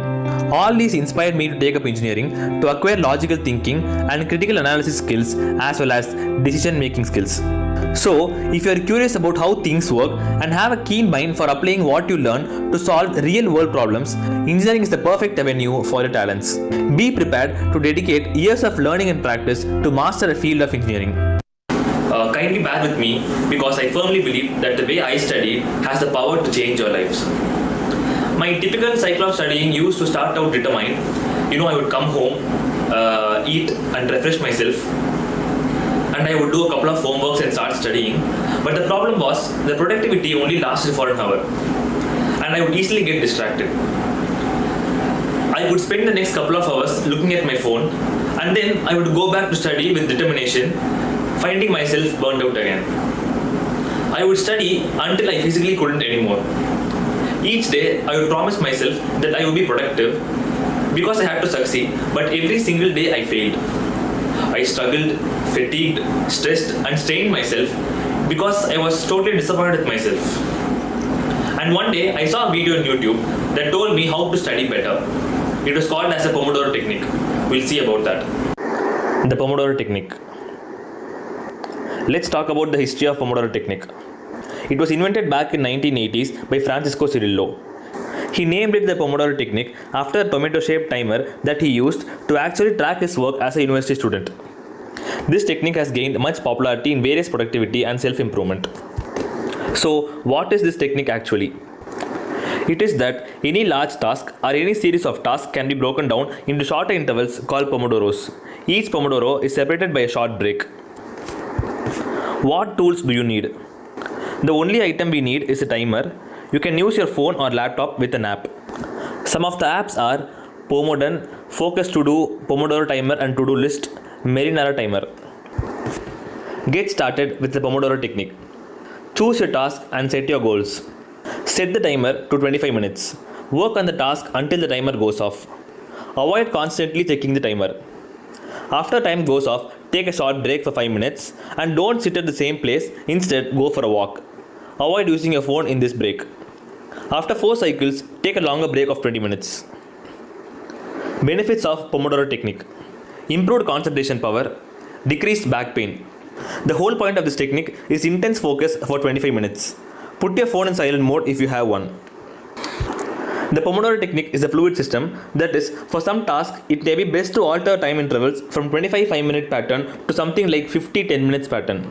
All these inspired me to take up engineering to acquire logical thinking and critical analysis skills as well as decision making skills. So, if you are curious about how things work and have a keen mind for applying what you learn to solve real world problems, engineering is the perfect avenue for your talents. Be prepared to dedicate years of learning and practice to master a field of engineering. Kindly bear with me because I firmly believe that the way I studied has the power to change your lives. My typical cycle of studying used to start out determined. I would come home, eat and refresh myself, and I would do a couple of homeworks and start studying. But the problem was the productivity only lasted for an hour and I would easily get distracted. I would spend the next couple of hours looking at my phone and then I would go back to study with determination, finding myself burned out again. I would study until I physically couldn't anymore. Each day I would promise myself that I would be productive because I had to succeed, but every single day I failed. I struggled, fatigued, stressed and strained myself because I was totally disappointed with myself. And one day I saw a video on YouTube that told me how to study better. It was called as a Pomodoro technique. We'll see about that. The Pomodoro technique. Let's talk about the history of Pomodoro technique. It was invented back in 1980s by Francisco Cirillo. He named it the Pomodoro technique after a tomato-shaped timer that he used to actually track his work as a university student. This technique has gained much popularity in various productivity and self-improvement. So, what is this technique actually? It is that any large task or any series of tasks can be broken down into shorter intervals called Pomodoros. Each Pomodoro is separated by a short break. What tools do you need? The only item we need is a timer. You can use your phone or laptop with an app. Some of the apps are Pomodoro, Focus To Do, Pomodoro Timer and To Do List, Marinara Timer. Get started with the Pomodoro technique. Choose your task and set your goals. Set the timer to 25 minutes. Work on the task until the timer goes off. Avoid constantly checking the timer. After time goes off, take a short break for 5 minutes and don't sit at the same place. Instead, go for a walk. Avoid using your phone in this break. After 4 cycles, take a longer break of 20 minutes. Benefits of Pomodoro technique. Improved concentration power, decreased back pain. The whole point of this technique is intense focus for 25 minutes. Put your phone in silent mode if you have one. The Pomodoro technique is a fluid system, that is, for some tasks, it may be best to alter time intervals from 25 5-minute pattern to something like 50 10 minutes pattern.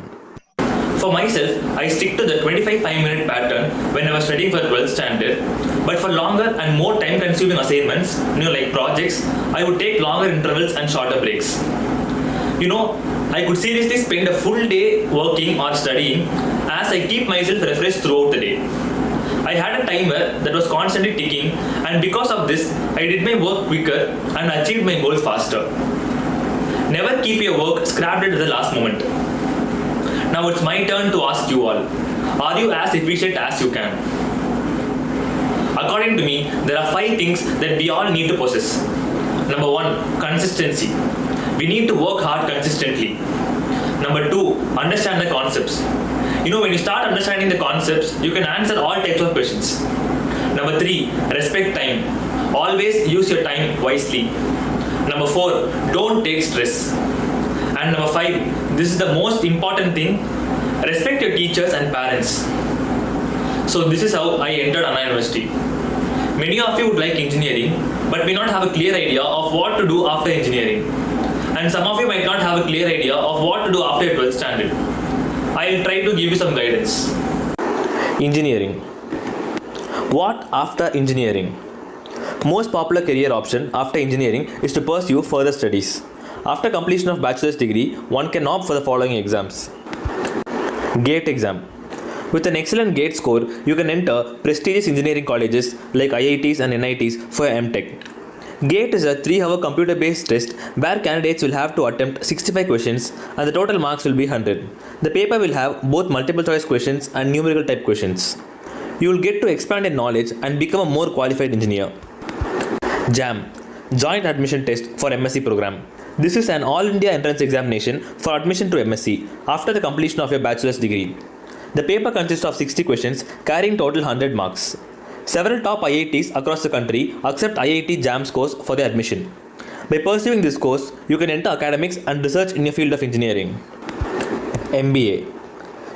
For myself, I stick to the 25 5-minute pattern when I was studying for 12th standard, but for longer and more time consuming assignments, like projects, I would take longer intervals and shorter breaks. I could seriously spend a full day working or studying as I keep myself refreshed throughout the day. I I had a timer that was constantly ticking, and because of this, I did my work quicker and achieved my goals faster. Never keep your work scrapped at the last moment. Now it's my turn to ask you all, are you as efficient as you can? According to me, there are 5 things that we all need to possess. Number 1, consistency. We need to work hard consistently. Number 2, understand the concepts. When you start understanding the concepts, you can answer all types of questions. Number 3, respect time. Always use your time wisely. Number 4, don't take stress. And number 5, this is the most important thing, respect your teachers and parents. So this is how I entered Anna University. Many of you would like engineering, but may not have a clear idea of what to do after engineering. And some of you might not have a clear idea of what to do after your 12th standard. I'll try to give you some guidance. Engineering. What after engineering? Most popular career option after engineering is to pursue further studies. After completion of bachelor's degree, one can opt for the following exams. GATE exam. With an excellent GATE score, you can enter prestigious engineering colleges like IITs and NITs for MTech. GATE is a 3-hour computer-based test where candidates will have to attempt 65 questions and the total marks will be 100. The paper will have both multiple choice questions and numerical type questions. You will get to expand your knowledge and become a more qualified engineer. JAM, Joint Admission Test for MSc program. This is an all-India entrance examination for admission to MSc after the completion of your bachelor's degree. The paper consists of 60 questions carrying total 100 marks. Several top IITs across the country accept IIT JAM scores for their admission. By pursuing this course, you can enter academics and research in your field of engineering. MBA.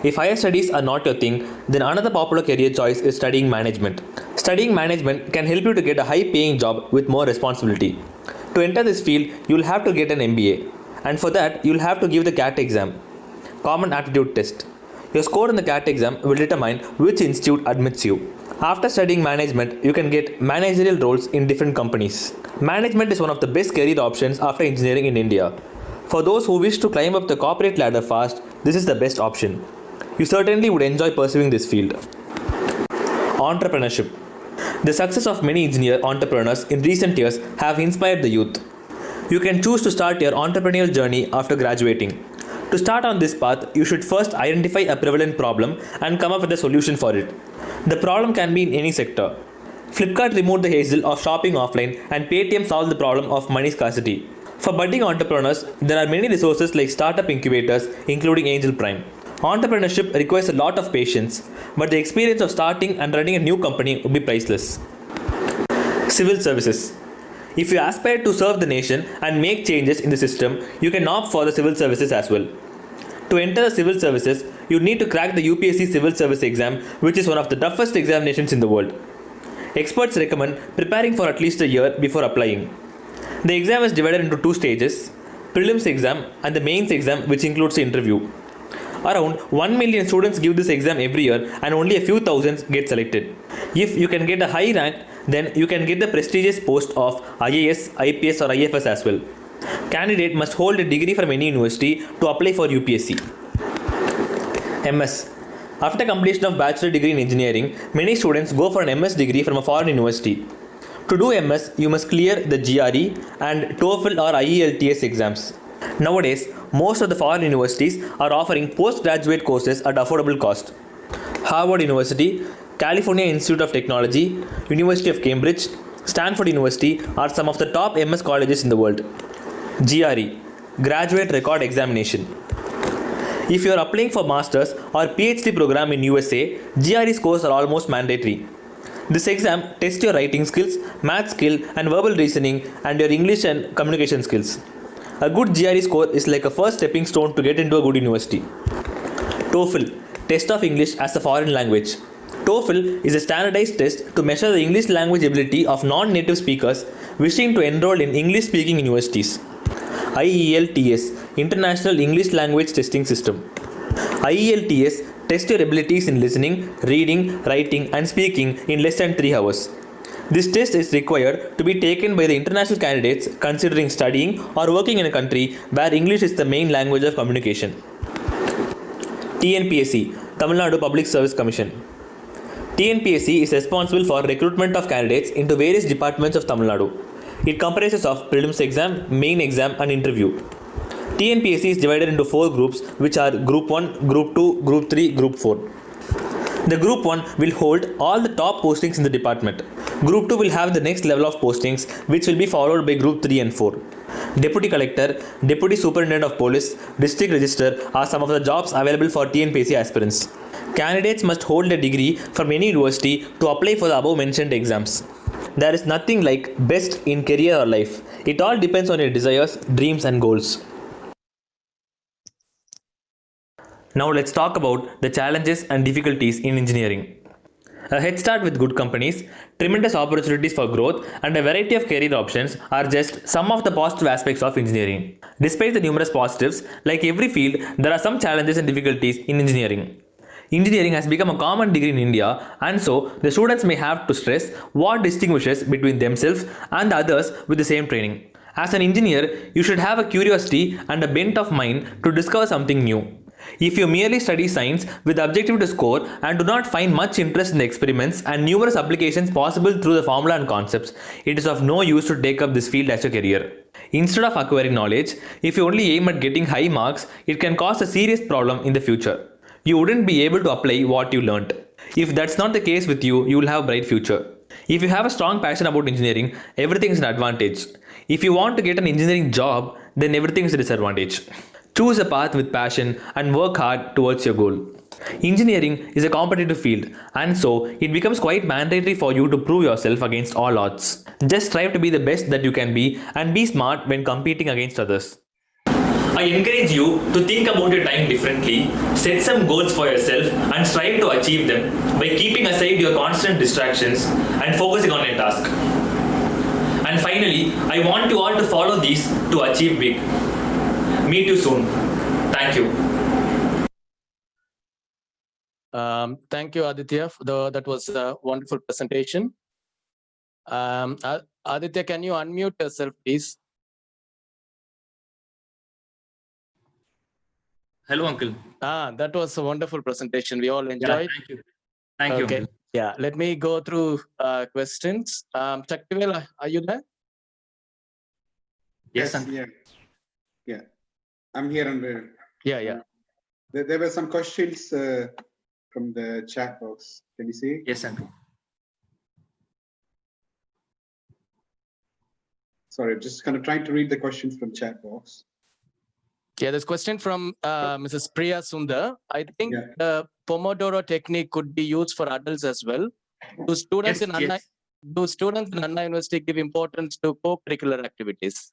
If higher studies are not your thing, then another popular career choice is studying management. Studying management can help you to get a high-paying job with more responsibility. To enter this field, you will have to get an MBA, and for that, you will have to give the CAT exam, Common Aptitude Test. Your score in the CAT exam will determine which institute admits you. After studying management, you can get managerial roles in different companies. Management is one of the best career options after engineering in India. For those who wish to climb up the corporate ladder fast, this is the best option. You certainly would enjoy pursuing this field. Entrepreneurship. The success of many engineer entrepreneurs in recent years have inspired the youth. You can choose to start your entrepreneurial journey after graduating. To start on this path, you should first identify a prevalent problem and come up with a solution for it. The problem can be in any sector. Flipkart removed the hassle of shopping offline and Paytm solved the problem of money scarcity. For budding entrepreneurs, there are many resources like startup incubators, including Angel Prime. Entrepreneurship requires a lot of patience, but the experience of starting and running a new company would be priceless. Civil services. If you aspire to serve the nation and make changes in the system, you can opt for the civil services as well. To enter the civil services, you need to crack the UPSC Civil Service exam, which is one of the toughest examinations in the world. Experts recommend preparing for at least a year before applying. The exam is divided into 2 stages, prelims exam and the mains exam, which includes the interview. Around 1 million students give this exam every year and only a few thousands get selected. If you can get a high rank, then you can get the prestigious post of IAS, IPS or IFS as well. Candidate must hold a degree from any university to apply for UPSC. MS. After completion of bachelor degree in engineering, many students go for an MS degree from a foreign university. To do MS, you must clear the GRE and TOEFL or IELTS exams. Nowadays, most of the foreign universities are offering postgraduate courses at affordable cost. Harvard University, California Institute of Technology, University of Cambridge, Stanford University are some of the top MS colleges in the world. GRE, Graduate Record Examination. If you are applying for Masters or PhD program in USA, GRE scores are almost mandatory. This exam tests your writing skills, math skill and verbal reasoning and your English and communication skills. A good GRE score is like a first stepping stone to get into a good university. TOEFL, Test of English as a Foreign Language. TOEFL is a standardized test to measure the English language ability of non-native speakers wishing to enroll in English-speaking universities. IELTS, International English Language Testing System. IELTS tests your abilities in listening, reading, writing and speaking in less than 3 hours. This test is required to be taken by the international candidates considering studying or working in a country where English is the main language of communication. TNPSC, Tamil Nadu Public Service Commission. TNPSC is responsible for recruitment of candidates into various departments of Tamil Nadu. It comprises of prelims exam, main exam and interview. TNPSC is divided into 4 groups, which are Group 1, Group 2, Group 3, Group 4. The Group 1 will hold all the top postings in the department. Group 2 will have the next level of postings, which will be followed by Group 3 and 4. Deputy Collector, Deputy Superintendent of Police, District Register are some of the jobs available for TNPSC aspirants. Candidates must hold a degree from any university to apply for the above mentioned exams. There is nothing like best in career or life. It all depends on your desires, dreams and goals. Now let's talk about the challenges and difficulties in engineering. A head start with good companies, tremendous opportunities for growth, and a variety of career options are just some of the positive aspects of engineering. Despite the numerous positives, like every field, there are some challenges and difficulties in engineering. Engineering has become a common degree in India, and so the students may have to stress what distinguishes between themselves and the others with the same training. As an engineer, you should have a curiosity and a bent of mind to discover something new. If you merely study science with the objective to score and do not find much interest in the experiments and numerous applications possible through the formula and concepts, it is of no use to take up this field as your career. Instead of acquiring knowledge, if you only aim at getting high marks, it can cause a serious problem in the future. You wouldn't be able to apply what you learnt. If that's not the case with you, you will have a bright future. If you have a strong passion about engineering, everything is an advantage. If you want to get an engineering job, then everything is a disadvantage. Choose a path with passion and work hard towards your goal. Engineering is a competitive field, and so it becomes quite mandatory for you to prove yourself against all odds. Just strive to be the best that you can be and be smart when competing against others. I encourage you to think about your time differently, set some goals for yourself and strive to achieve them by keeping aside your constant distractions and focusing on your task. And finally, I want you all to follow these to achieve big. Meet you soon. Thank you. Thank you, Aditya. That was a wonderful presentation. Aditya, can you unmute yourself, please? Hello, Uncle. That was a wonderful presentation. We all enjoyed. Thank you. Thank you, Okay. Uncle. Yeah, let me go through questions. Shaktivel, are you there? Yes, Uncle. Yeah. I'm here under. Yeah. There were some questions from the chat box. Can you see? Yes, Uncle. Sorry, just kind of trying to read the questions from chat box. Yeah, this question from Mrs. Priya Sundar. I think the Pomodoro technique could be used for adults as well. Do students in Anna University give importance to co-curricular activities?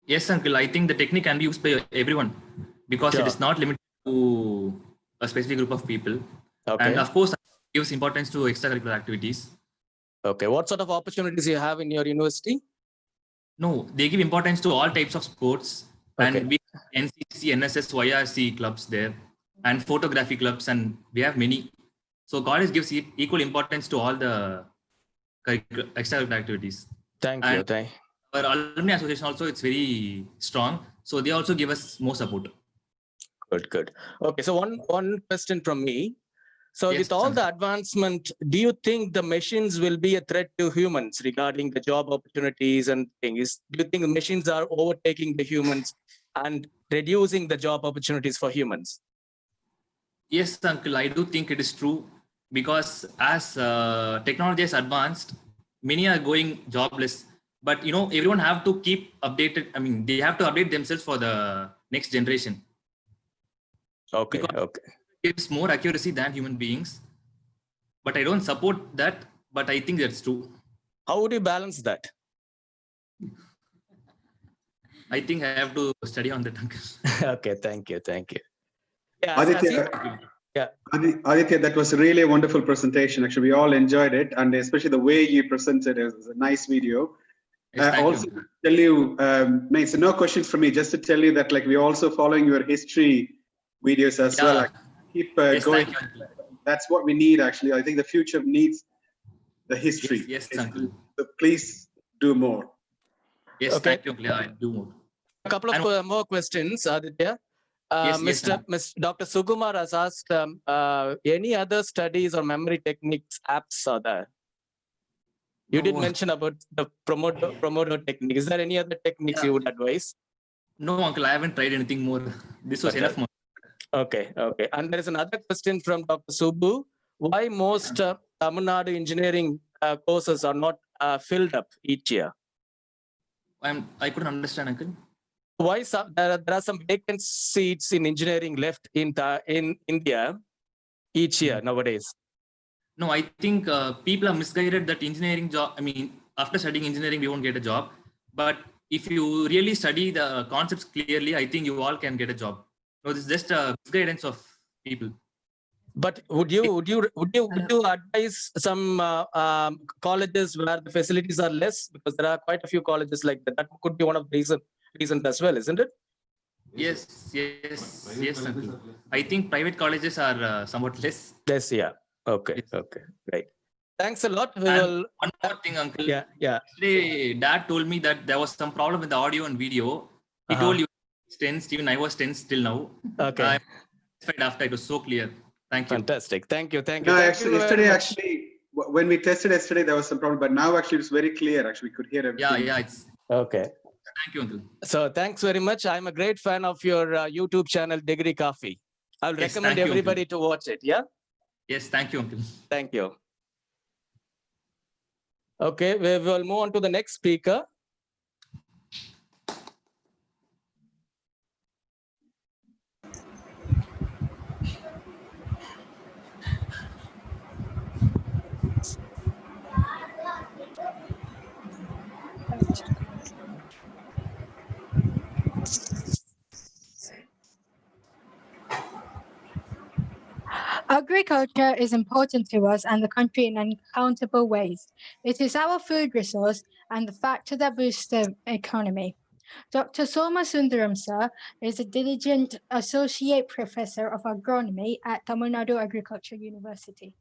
Yes, Uncle. I think the technique can be used by everyone because it is not limited to a specific group of people. Okay. And of course, it gives importance to extracurricular activities. Okay. What sort of opportunities you have in your university? No, they give importance to all types of sports. Okay. And we have NCC, NSS, YRC clubs there and photography clubs, and we have many. So college gives equal importance to all the extracurricular activities. Thank you. Our alumni association also, it's very strong. So they also give us more support. Good. Okay, so one question from me. So Yes, with all the advancement, do you think the machines will be a threat to humans regarding the job opportunities and things? Do you think the machines are overtaking the humans and reducing the job opportunities for humans? Yes, Uncle, I do think it is true because as technology has advanced, many are going jobless. But everyone have to keep updated. I mean, they have to update themselves for the next generation. Okay. It's more accuracy than human beings. But I don't support that. But I think that's true. How would you balance that? I think I have to study on that, Uncle. Okay, thank you. Yeah, Aditya, that was really a wonderful presentation. Actually, we all enjoyed it, and especially the way you presented it was a nice video. Yes, also, tell you, so no questions from me. Just to tell you that, we're also following your history videos as well. Keep going. That's what we need. Actually, I think the future needs the history. Yes, Uncle. So please do more. Yes, okay. Thank you, Uncle. I do more. A couple of more questions, Aditya. Dr. Sukumar has asked, any other studies or memory techniques apps are there? You did mention about the Pomodoro technique. Is there any other techniques you would advise? No, uncle, I haven't tried anything more. This was enough. Okay. And there is another question from Dr. Subbu. Why most Tamil Nadu engineering courses are not filled up each year? I couldn't understand, uncle. Why there are some vacant seats in engineering left in India each year nowadays? No, I think people are misguided that engineering job, after studying engineering, we won't get a job. But if you really study the concepts clearly, I think you all can get a job. No, this is just a misguidance of people. But would you advise some colleges where the facilities are less? Because there are quite a few colleges like that. That could be one of the reasons as well, isn't it? Yes. Uncle. I think private colleges are somewhat less. Yes, yeah. Okay, right. Thanks a lot. One more thing, uncle. Yeah. Yesterday, Dad told me that there was some problem with the audio and video. He told you tense. Even I was tense till now. Okay. I'm satisfied after. It was so clear. Thank you. Fantastic. Thank you. No, actually, when we tested yesterday, there was some problem, but now actually it's very clear. Actually, we could hear everything. Yeah. It's okay. Thank you, uncle. So thanks very much. I'm a great fan of your YouTube channel, Degree Coffee. I'll recommend everybody to watch it. Yeah. Yes, thank you, uncle. Thank you. Okay, we will move on to the next speaker. Agriculture is important to us and the country in uncountable ways. It is our food resource and the factor that boosts the economy. Dr. Soma Sundaram sir is a diligent associate professor of agronomy at Tamil Nadu Agriculture University.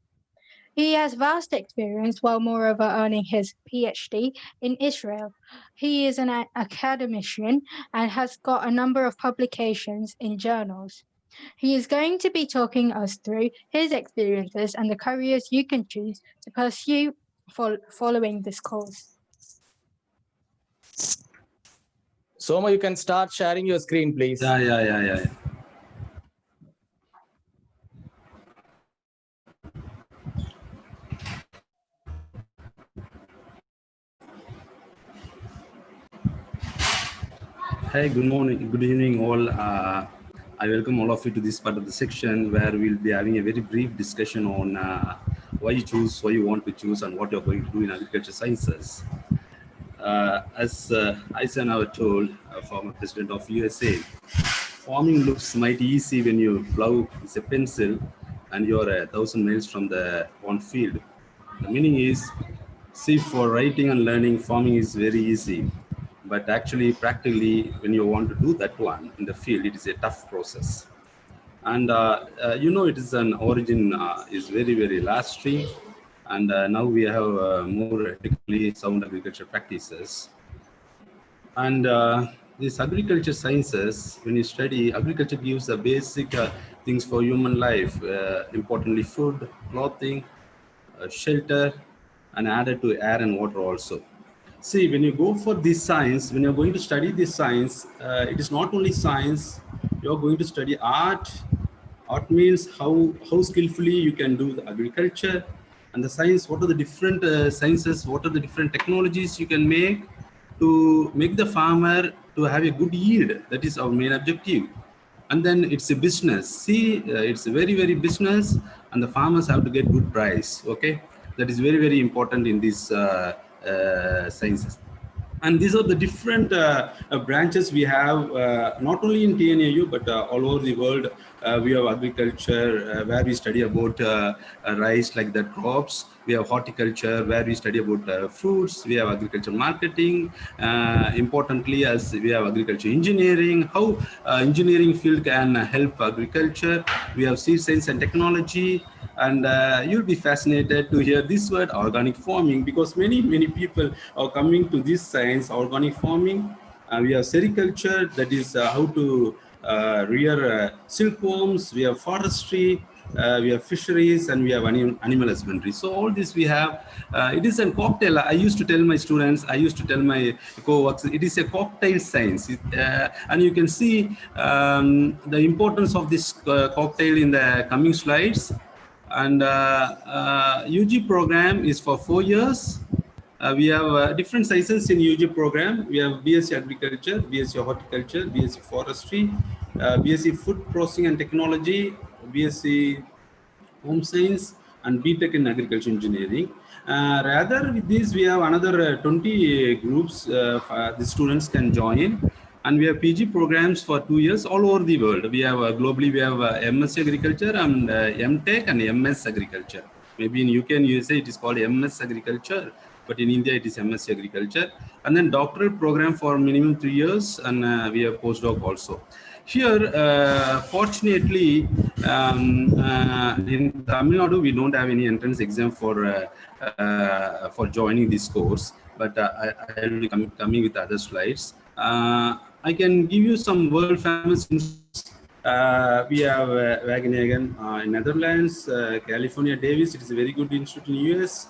He has vast experience while moreover earning his PhD in Israel. He is an academician and has got a number of publications in journals. He is going to be talking us through his experiences and the careers you can choose to pursue following this course. Soma, you can start sharing your screen, please. Yeah. Hi, good morning, good evening all. I welcome all of you to this part of the section where we'll be having a very brief discussion on why you choose, why you want to choose, and what you're going to do in agriculture sciences. As Eisenhower told, former president of USA, farming looks mighty easy when you plow with a pencil and you're 1,000 miles from the field. The meaning is, see, for writing and learning, farming is very easy. But actually, practically, when you want to do that one in the field, it is a tough process. And it is an origin is very, very last stream. And now we have more technically sound agriculture practices. And these agriculture sciences, when you study, agriculture gives the basic things for human life, importantly food, clothing, shelter, and added to air and water also. See, when you go for this science, when you're going to study this science, it is not only science, you're going to study art. Art means how skillfully you can do the agriculture, and the science, what are the different sciences, what are the different technologies you can make to make the farmer to have a good yield. That is our main objective. And then it's a business. See, it's a very, very business, and the farmers have to get good price. Okay, that is very, very important in these sciences. And these are the different branches we have, not only in TNAU, but all over the world. We have agriculture, where we study about rice, like the crops. We have horticulture, where we study about fruits. We have agriculture marketing. Importantly, as we have agriculture engineering, how engineering field can help agriculture. We have seed science and technology. And you'll be fascinated to hear this word, organic farming, because many people are coming to this science, organic farming. We have sericulture, that is how to rear silkworms, we have forestry, we have fisheries, and we have animal husbandry. So all this we have. It is a cocktail. I used to tell my students, I used to tell my co-workers, it is a cocktail science. And you can see the importance of this cocktail in the coming slides. And UG program is for 4 years. We have different sizes in UG program. We have BSc Agriculture, BSc Horticulture, BSc Forestry, BSc Food Processing and Technology, BSc Home Science, and BTech in Agriculture Engineering. Rather with this, we have another 20 groups the students can join. And we have PG programs for 2 years all over the world. We have globally, we have MSc Agriculture and MTech and MS Agriculture. Maybe in UK and USA it is called MS Agriculture, but in India it is MSc Agriculture. And then doctoral program for minimum 3 years, and we have postdoc also. Here, fortunately, in Tamil Nadu, we don't have any entrance exam for joining this course, but I will be coming with other slides. I can give you some world famous institutes. We have Wageningen in Netherlands, California Davis, it is a very good institute in US,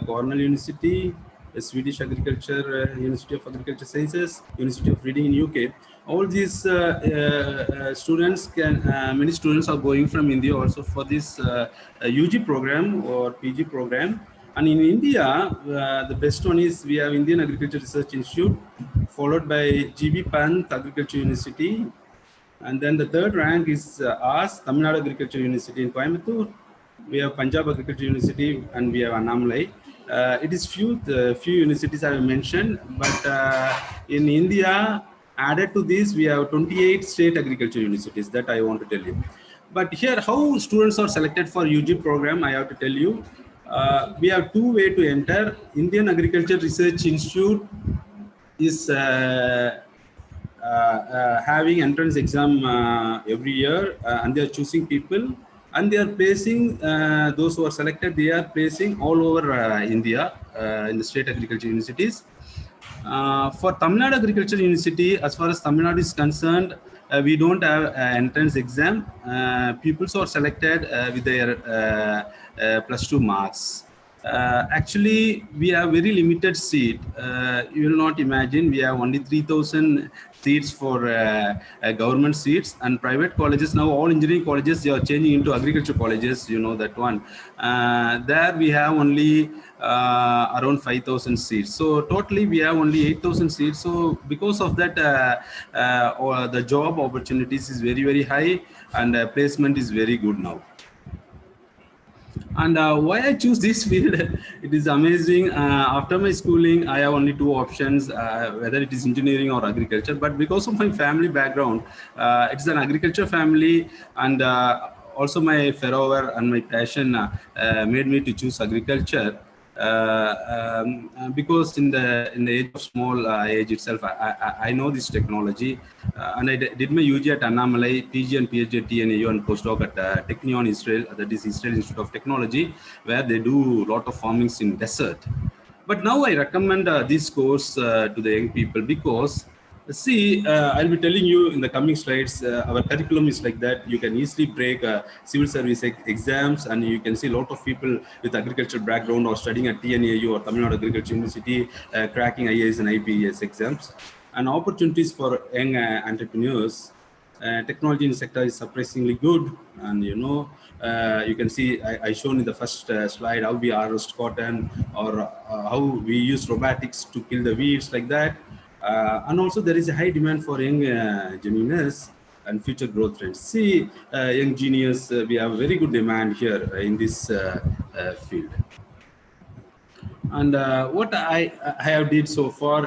Cornell University, Swedish Agriculture, University of Agriculture Sciences, University of Reading in UK. All these students many students are going from India also for this UG program or PG program. And in India, the best one is we have Indian Agriculture Research Institute, followed by GB Pant Agriculture University. And then the third rank is ours, Tamil Nadu Agriculture University in Coimbatore. We have Punjab Agriculture University, and we have Annamalai. It is few universities I have mentioned, but in India, added to this, we have 28 state agriculture universities that I want to tell you. But here, how students are selected for UG program, I have to tell you. We have two ways to enter. Indian Agriculture Research Institute is having entrance exam every year, and they are choosing people, and they are placing those who are selected. They are placing all over India in the state agriculture universities. For Tamil Nadu Agriculture University, as far as Tamil Nadu is concerned, we don't have entrance exam. Pupils are selected with their +2 marks. Actually, we have very limited seat. You will not imagine, we have only 3,000 seats for government seats, and private colleges. Now all engineering colleges, they are changing into agriculture colleges, you know that one. There we have only around 5,000 seats. So totally we have only 8,000 seats. So because of that, the job opportunities is very, very high, and placement is very good now. And why I choose this field, it is amazing. After my schooling, I have only two options, whether it is engineering or agriculture. But because of my family background, it's an agriculture family, and also my fervor and my passion made me to choose agriculture. Because in the age of small age itself, I know this technology, and I did my UG at Annamalai, PG and PhD at TNAU, and postdoc at Technion Israel, that is Israel Institute of Technology, where they do a lot of farmings in desert. But now I recommend this course to the young people, because see, I'll be telling you in the coming slides, our curriculum is like that. You can easily break civil service exams, and you can see a lot of people with agricultural background or studying at TNAU or Tamil Nadu Agriculture University, cracking IAS and IPS exams. And opportunities for young entrepreneurs. Technology in the sector is surprisingly good, and you know, you can see I shown in the first slide how we harvest cotton, or how we use robotics to kill the weeds, like that. And also there is a high demand for young genius and future growth trends. See, young genius, we have very good demand here in this field. And what I have did so far,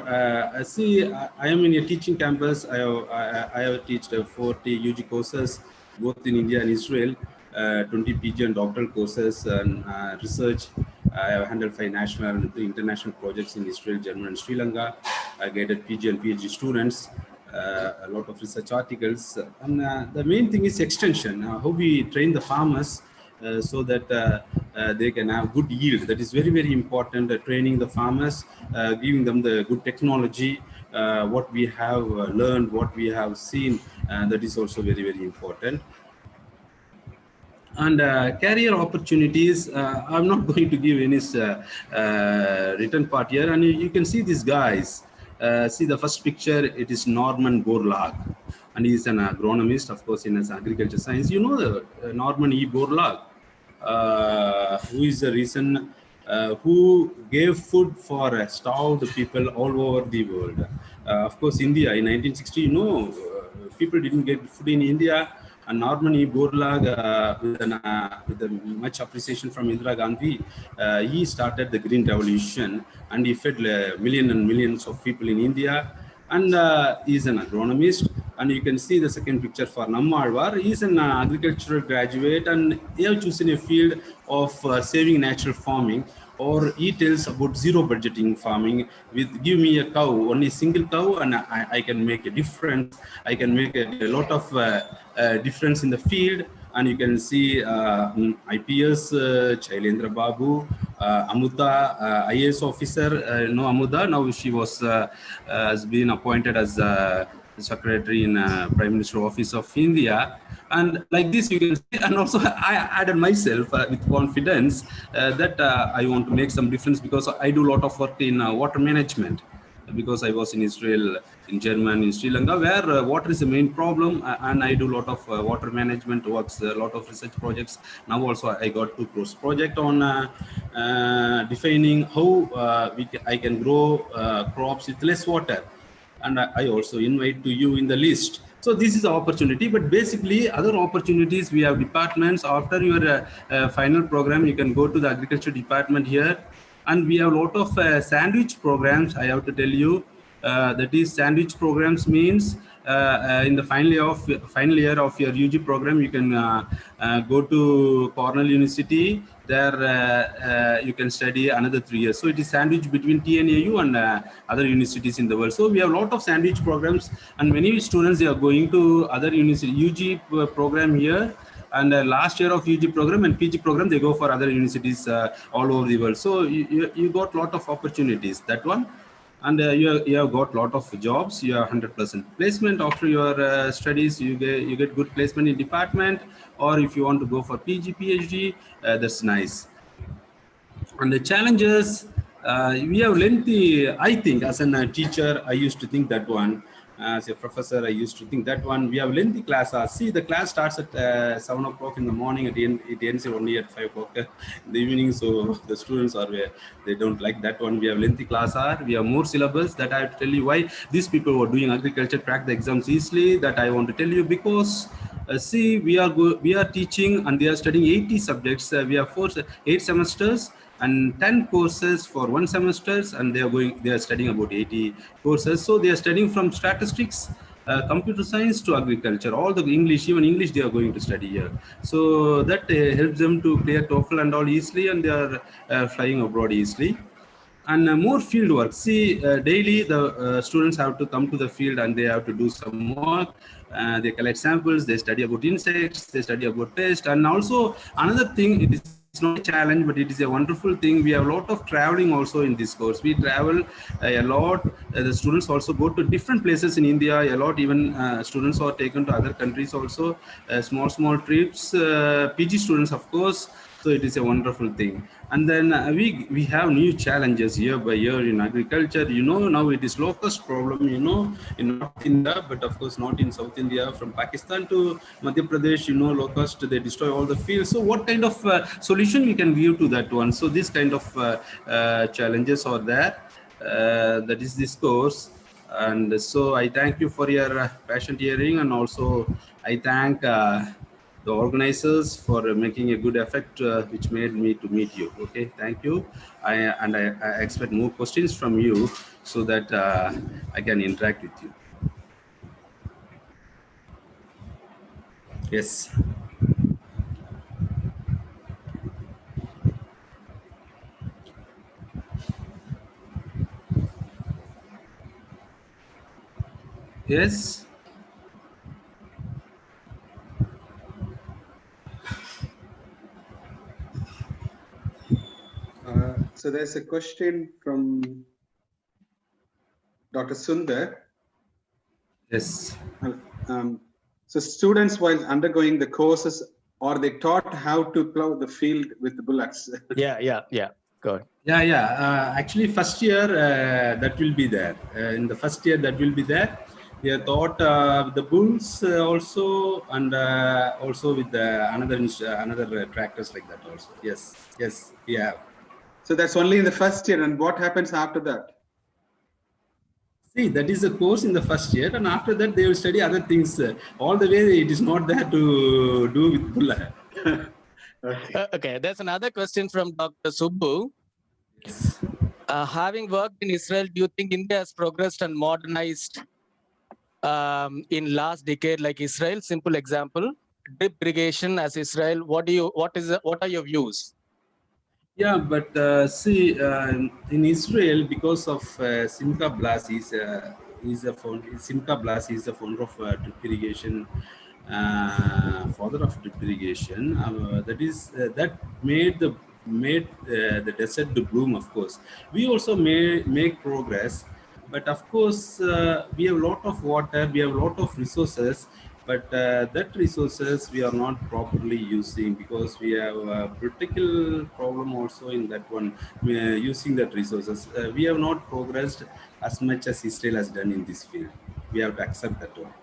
see, I am in a teaching campus. I have taught 40 UG courses, both in India and Israel, 20 PG and doctoral courses, and research. I have handled 5 national and 3 international projects in Israel, Germany, and Sri Lanka. I guided PG and PhD students, a lot of research articles. And the main thing is extension, how we train the farmers so that they can have good yield. That is very, very important. Training the farmers, giving them the good technology, what we have learned, what we have seen, that is also very, very important. And career opportunities, I'm not going to give any written part here. And you can see these guys. See the first picture, it is Norman Borlaug. And he's an agronomist, of course, in his agriculture science. You know the Norman E. Borlaug, who is the reason who gave food for starved people all over the world. Of course, India in 1960, you know, people didn't get food in India. And Norman E. Borlaug, with much appreciation from Indira Gandhi, he started the Green Revolution, and he fed millions and millions of people in India. And he's an agronomist. And you can see the second picture for Nammalvar. He's an agricultural graduate, and he has chosen a field of saving natural farming. Or he tells about zero budgeting farming with give me a cow, only single cow, and I can make a difference. I can make a lot of difference in the field. And you can see IPS, Chailendra Babu, Amuda, IAS officer, no Amuda, now she was has been appointed as secretary in Prime Minister Office of India. And like this you can see, and also I added myself with confidence that I want to make some difference, because I do a lot of work in water management, because I was in Israel, in Germany, in Sri Lanka, where water is the main problem, and I do a lot of water management works, a lot of research projects. Now also I got two project on defining how I can grow crops with less water. And I also invite to you in the list. So this is the opportunity, but basically other opportunities, we have departments. After your final program, you can go to the agriculture department here. And we have a lot of sandwich programs, I have to tell you. That is, sandwich programs means in the final year of your UG program, you can go to Cornell University. There you can study another 3 years. So it is sandwich between TNAU and other universities in the world. So we have a lot of sandwich programs, and many students, they are going to other university UG program here. And last year of UG program and PG program, they go for other universities all over the world. So you got a lot of opportunities, that one. And you have got a lot of jobs. You have 100% placement after your studies. You get good placement in department, or if you want to go for PG, PhD, that's nice. And the challenges, we have lengthy, I think, as a teacher, I used to think that one. As a professor, I used to think that one. We have lengthy class hours. See, the class starts at 7 o'clock in the morning. It ends only at 5 o'clock in the evening. So the students are, they don't like that one. We have lengthy class hour. We have more syllabus. That I have to tell you why these people who are doing agriculture crack the exams easily. That I want to tell you, because see, we are teaching and they are studying 80 subjects. We have 8 semesters and 10 courses for 1 semester, and they are studying about 80 courses. So they are studying from statistics, computer science to agriculture, all the English, even English they are going to study here. So that helps them to clear TOEFL and all easily, and they are flying abroad easily. And more field work. See, daily the students have to come to the field and they have to do some work. They collect samples, they study about insects, they study about pests. And also another thing, it is not a challenge, but it is a wonderful thing. We have a lot of traveling also in this course. We travel a lot. The students also go to different places in India a lot. Even students are taken to other countries also. Small trips. PG students, of course. So it is a wonderful thing. And then we have new challenges year by year in agriculture. You know, now it is locust problem, you know, in North India, but of course not in South India. From Pakistan to Madhya Pradesh, you know, locust, they destroy all the fields. So what kind of solution we can give to that one? So this kind of challenges are there. That is this course. And so I thank you for your patient hearing, and also I thank the organizers for making a good effort, which made me to meet you. Okay, thank you. I expect more questions from you so that I can interact with you. Yes. Yes. So there's a question from Dr. Sundar. Yes. So students, while undergoing the courses, are they taught how to plow the field with the bullocks? Yeah. Good. Yeah. Actually, first year that will be there. In the first year that will be there. We are taught the bulls also, and also with the another tractors like that also. Yes, we have. So that's only in the first year. And what happens after that? See, that is a course in the first year, and after that they will study other things. All the way, it is not there to do with bulla. Okay. Okay, there's another question from Dr. Subbu. Yes. Having worked in Israel, do you think India has progressed and modernized in last decade like Israel? Simple example, drip irrigation as Israel. What are your views? Yeah, but see, in Israel, because of Simcha Blas Simcha Blas is the founder of drip irrigation, father of drip irrigation. That made the desert to bloom. Of course, we also may make progress, but of course, we have a lot of water, we have a lot of resources, but that resources we are not properly using because we have a critical problem also in that one, using that resources. We have not progressed as much as Israel has done in this field. We have to accept that one.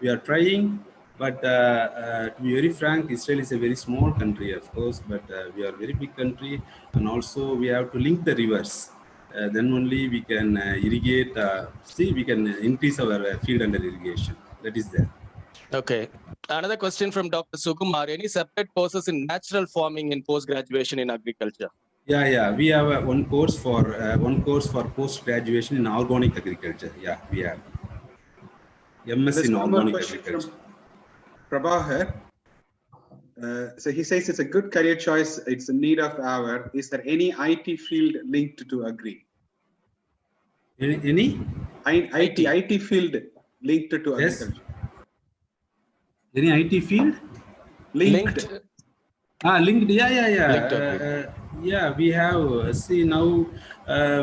We are trying, but to be very frank, Israel is a very small country, of course, but we are a very big country, and also we have to link the rivers. Then only we can irrigate. We can increase our field under irrigation. That is there. Okay. Another question from Dr. Sukumar. Any separate courses in natural farming in post-graduation in agriculture? Yeah. We have one course for post graduation in organic agriculture. Yeah, we have MS There's in one more organic question agriculture. from Prabhakar. So he says it's a good career choice. It's a need of hour. Is there any IT field linked to agri? Any? IT field linked to Yes. agriculture? Any IT field? Linked. Linked. Yeah. Linked to agri. Yeah, we have. See now,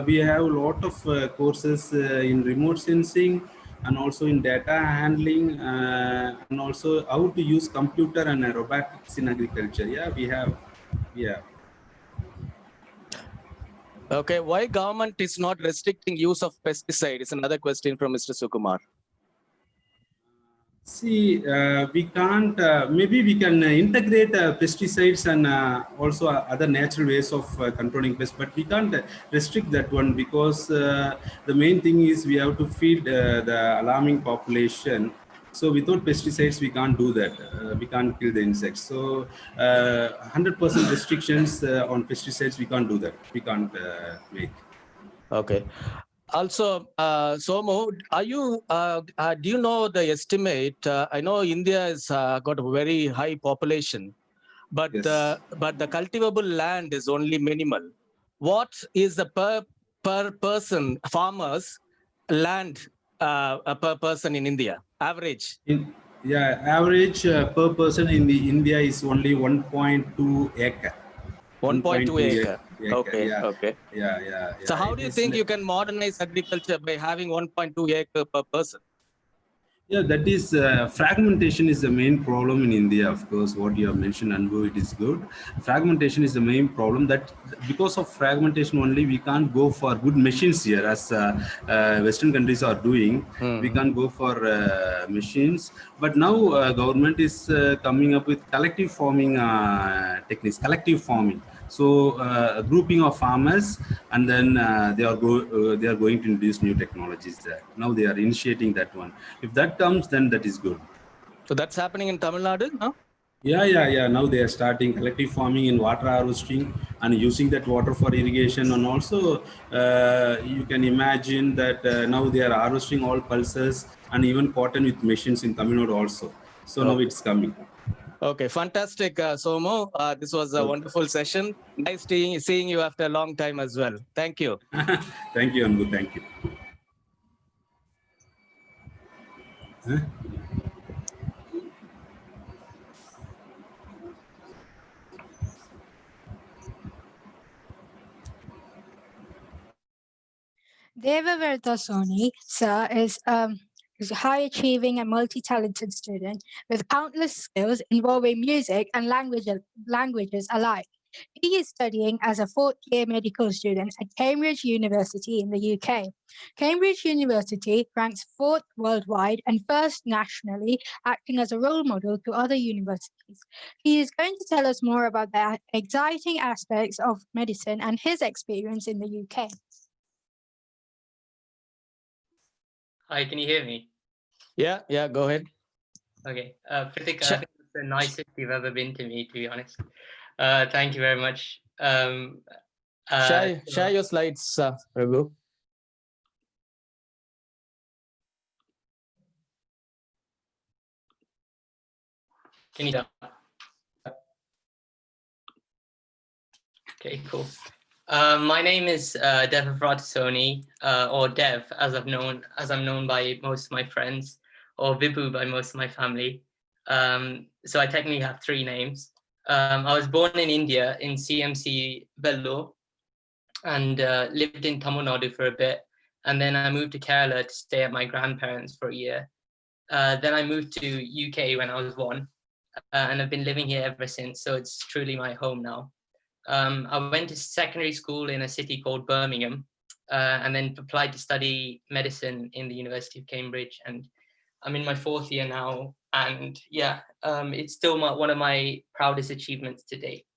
we have a lot of courses in remote sensing and also in data handling and also how to use computer and robotics in agriculture. Yeah, we have. Yeah. Okay. Why government is not restricting use of pesticide is another question from Mr. Sukumar. See, we can't. Maybe we can integrate pesticides and also other natural ways of controlling pests, but we can't restrict that one because the main thing is we have to feed the alarming population. So without pesticides, we can't do that. We can't kill the insects. So 100% restrictions on pesticides, we can't do that. We can't make. Okay. Also, Somo, do you know the estimate? I know India has got a very high population, but Yes. The cultivable land is only minimal. What is the per person farmers land per person in India average? Average per person in the India is only 1.2 acre. 1.2 acre. Okay. Yeah. Okay. Yeah. So how do you think you can modernize agriculture by having 1.2 acre per person? Yeah, that is fragmentation is the main problem in India. Of course, what you have mentioned, Anbu, it is good. Fragmentation is the main problem. That because of fragmentation only, we can't go for good machines here, as Western countries are doing. We can't go for machines. But now government is coming up with collective farming techniques. Collective farming. So a grouping of farmers, and then they are going to introduce new technologies there. Now they are initiating that one. If that comes, then that is good. So that's happening in Tamil Nadu, no? Yeah. Now they are starting collective farming in water harvesting and using that water for irrigation. And also, you can imagine that now they are harvesting all pulses and even cotton with machines in Tamil Nadu also. So now it's coming. Okay, fantastic, Somo. This was a wonderful session. Nice seeing you after a long time as well. Thank you. Thank you, Anbu. Thank you. Huh? Deva Verdasoni, sir, is a high-achieving and multi-talented student with countless skills involving music and languages alike. He is studying as a fourth-year medical student at Cambridge University in the UK. Cambridge University ranks fourth worldwide and first nationally, acting as a role model to other universities. He is going to tell us more about the exciting aspects of medicine and his experience in the UK. Hi, can you hear me? Yeah, go ahead. Okay. Pritik, I think it's the nicest you've ever been to me, to be honest. Thank you very much. Share your slides, Raghu. Can you? Okay, cool. My name is Dev Vratasoni, or Dev, as I'm known by most of my friends, or Vibhu by most of my family. So I technically have three names. I was born in India in CMC Vellore, and lived in Tamil Nadu for a bit, and then I moved to Kerala to stay at my grandparents for a year. Then I moved to UK when I was 1, and I've been living here ever since. So it's truly my home now. I went to secondary school in a city called Birmingham, and then applied to study medicine in the University of Cambridge. And I'm in my 4th year now. And yeah, it's still one of my proudest achievements to date.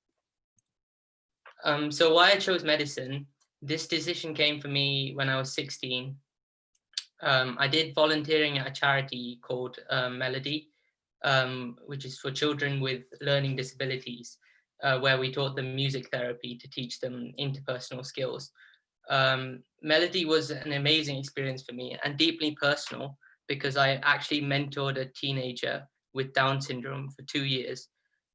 So why I chose medicine, this decision came for me when I was 16. I did volunteering at a charity called Melody, which is for children with learning disabilities, where we taught them music therapy to teach them interpersonal skills. Melody was an amazing experience for me and deeply personal, because I actually mentored a teenager with Down syndrome for 2 years,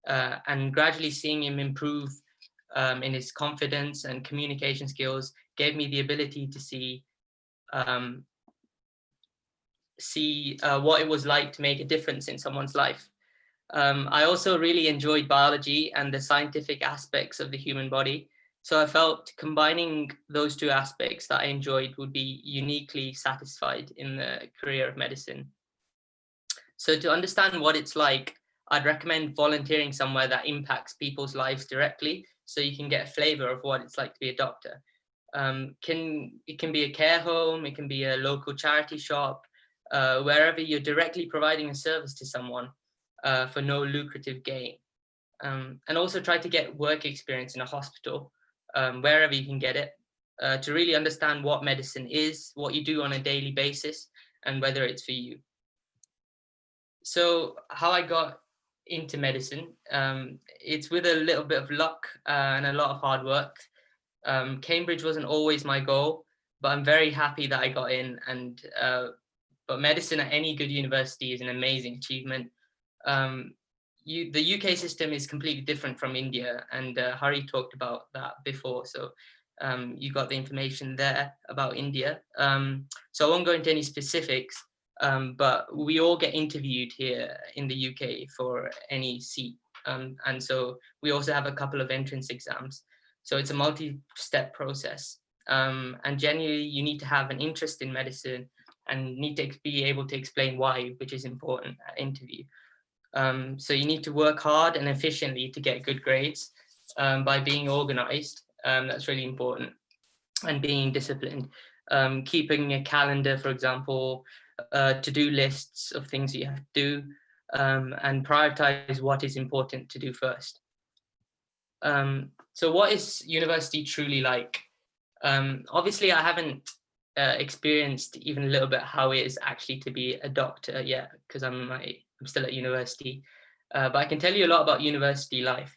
and gradually seeing him improve in his confidence and communication skills gave me the ability to see what it was like to make a difference in someone's life. I also really enjoyed biology and the scientific aspects of the human body. So I felt combining those two aspects that I enjoyed would be uniquely satisfied in the career of medicine. So to understand what it's like, I'd recommend volunteering somewhere that impacts people's lives directly, so you can get a flavor of what it's like to be a doctor. It can be a care home, it can be a local charity shop, wherever you're directly providing a service to someone for no lucrative gain. And also try to get work experience in a hospital, wherever you can get it, to really understand what medicine is, what you do on a daily basis, and whether it's for you. So how I got into medicine, it's with a little bit of luck and a lot of hard work. Cambridge wasn't always my goal, but I'm very happy that I got in. And but medicine at any good university is an amazing achievement. The UK system is completely different from India, and Hari talked about that before. So you got the information there about India. So I won't go into any specifics, but we all get interviewed here in the UK for any seat. And so we also have a couple of entrance exams. So it's a multi-step process. And generally, you need to have an interest in medicine and need to be able to explain why, which is important at interview. So you need to work hard and efficiently to get good grades by being organized. That's really important. And being disciplined. Keeping a calendar, for example, to-do lists of things you have to do, and prioritize what is important to do first. So what is university truly like? Obviously, I haven't experienced even a little bit how it is actually to be a doctor yet, because I'm still at university. But I can tell you a lot about university life.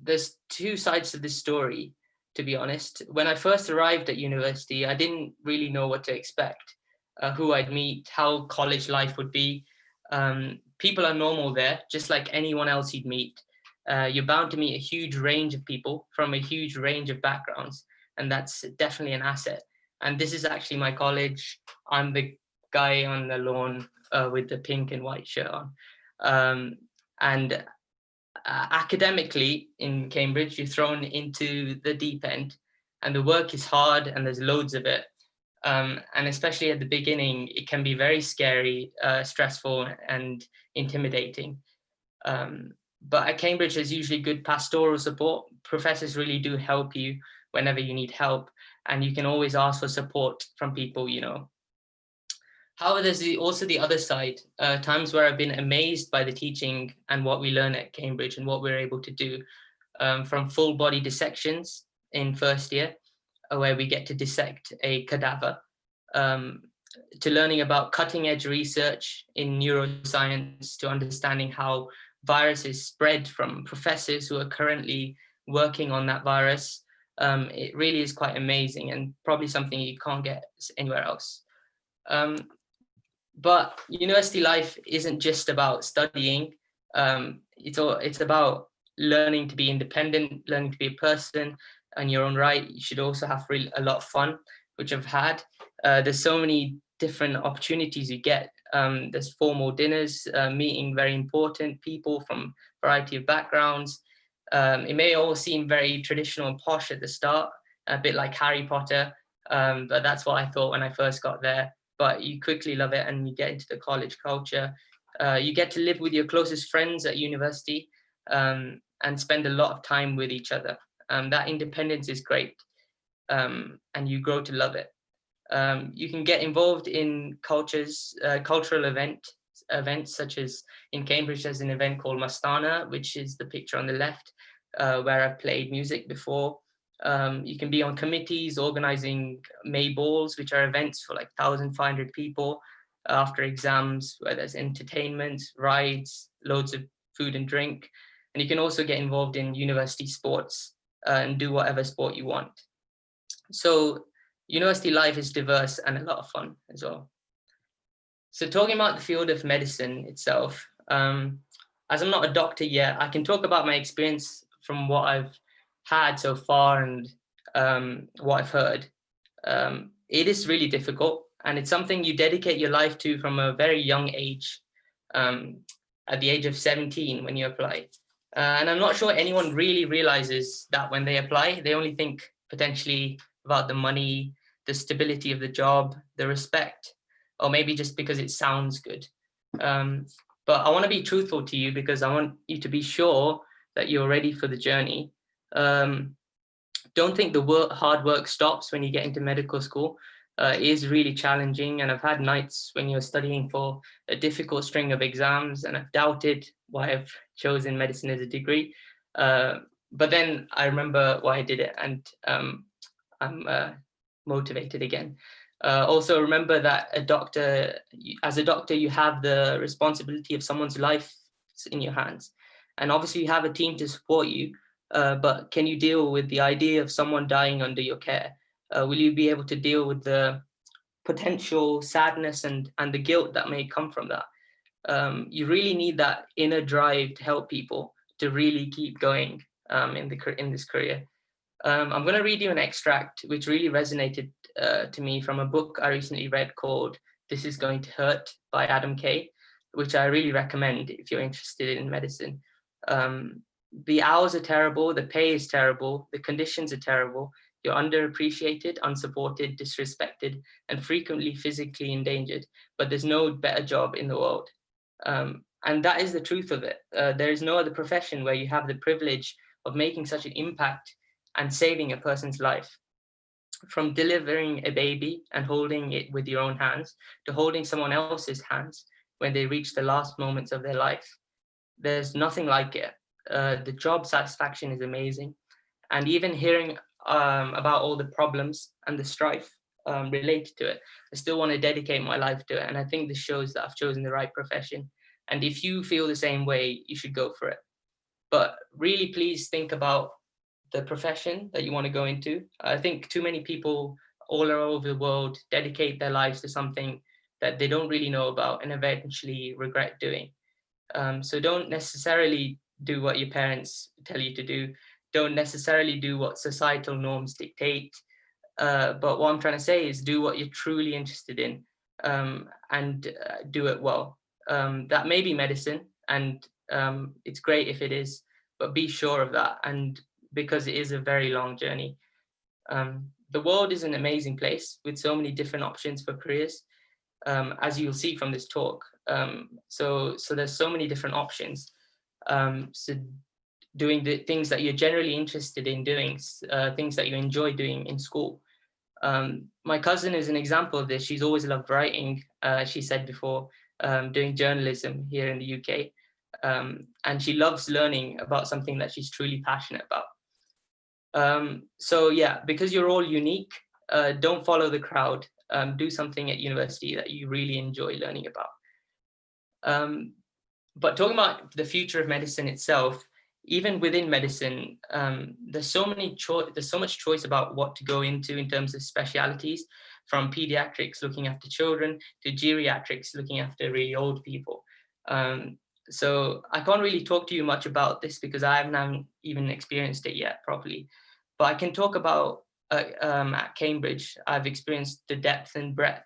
There's two sides to this story, to be honest. When I first arrived at university, I didn't really know what to expect, who I'd meet, how college life would be. People are normal there, just like anyone else you'd meet. You're bound to meet a huge range of people from a huge range of backgrounds, and that's definitely an asset. And this is actually my college. I'm the guy on the lawn with the pink and white shirt on. And academically in Cambridge, you're thrown into the deep end, and the work is hard and there's loads of it. And especially at the beginning, it can be very scary, stressful, and intimidating. But at Cambridge, there's usually good pastoral support. Professors really do help you whenever you need help, and you can always ask for support from people you know. However, there's also the other side, times where I've been amazed by the teaching and what we learn at Cambridge and what we're able to do, from full body dissections in first year, where we get to dissect a cadaver, to learning about cutting edge research in neuroscience, to understanding how viruses spread from professors who are currently working on that virus. It really is quite amazing and probably something you can't get anywhere else. But university life isn't just about studying. It's about learning to be independent, learning to be a person in your own right. You should also have a lot of fun, which I've had. There's so many different opportunities you get. There's formal dinners, meeting very important people from a variety of backgrounds. It may all seem very traditional and posh at the start, a bit like Harry Potter, but that's what I thought when I first got there. But you quickly love it and you get into the college culture. You get to live with your closest friends at university, and spend a lot of time with each other. That independence is great, and you grow to love it. You can get involved in cultural events, such as in Cambridge, there's an event called Mastana, which is the picture on the left, where I've played music before. You can be on committees organizing May balls, which are events for like 1,500 people after exams, where there's entertainment, rides, loads of food and drink. And you can also get involved in university sports and do whatever sport you want. So university life is diverse and a lot of fun as well. So talking about the field of medicine itself, as I'm not a doctor yet, I can talk about my experience from what I've had so far and what I've heard. It is really difficult, and it's something you dedicate your life to from a very young age, at the age of 17 when you apply. And I'm not sure anyone really realizes that when they apply. They only think potentially about the money, the stability of the job, the respect, or maybe just because it sounds good. But I want to be truthful to you because I want you to be sure that you're ready for the journey. Don't think the hard work stops when you get into medical school. It is really challenging, and I've had nights when you're studying for a difficult string of exams, and I've doubted why I've chosen medicine as a degree. But then I remember why I did it, and I'm motivated again. Also remember that as a doctor, you have the responsibility of someone's life in your hands. And obviously you have a team to support you, but can you deal with the idea of someone dying under your care? Will you be able to deal with the potential sadness and the guilt that may come from that? You really need that inner drive to help people to really keep going in this career. I'm going to read you an extract which really resonated to me from a book I recently read called This Is Going to Hurt by Adam Kay, which I really recommend if you're interested in medicine. The hours are terrible, the pay is terrible, the conditions are terrible, you're underappreciated, unsupported, disrespected, and frequently physically endangered, but there's no better job in the world. And that is the truth of it. There is no other profession where you have the privilege of making such an impact and saving a person's life. From delivering a baby and holding it with your own hands to holding someone else's hands when they reach the last moments of their life. There's nothing like it. The job satisfaction is amazing. And even hearing about all the problems and the strife related to it, I still want to dedicate my life to it. And I think this shows that I've chosen the right profession. And if you feel the same way, you should go for it. But really, please think about the profession that you want to go into. I think too many people all over the world dedicate their lives to something that they don't really know about and eventually regret doing. So don't necessarily do what your parents tell you to do. Don't necessarily do what societal norms dictate. But what I'm trying to say is do what you're truly interested in, and do it well. That may be medicine, and it's great if it is, but be sure of that. And because it is a very long journey. The world is an amazing place with so many different options for careers, as you'll see from this talk. So there's so many different options. So doing the things that you're generally interested in doing, things that you enjoy doing in school. My cousin is an example of this. She's always loved writing, she said before, doing journalism here in the UK. And she loves learning about something that she's truly passionate about. So yeah, because you're all unique, don't follow the crowd. Do something at university that you really enjoy learning about. But talking about the future of medicine itself, even within medicine, there's so much choice about what to go into in terms of specialities, from pediatrics looking after children to geriatrics looking after really old people. So I can't really talk to you much about this because I haven't even experienced it yet properly. But I can talk about at Cambridge, I've experienced the depth and breadth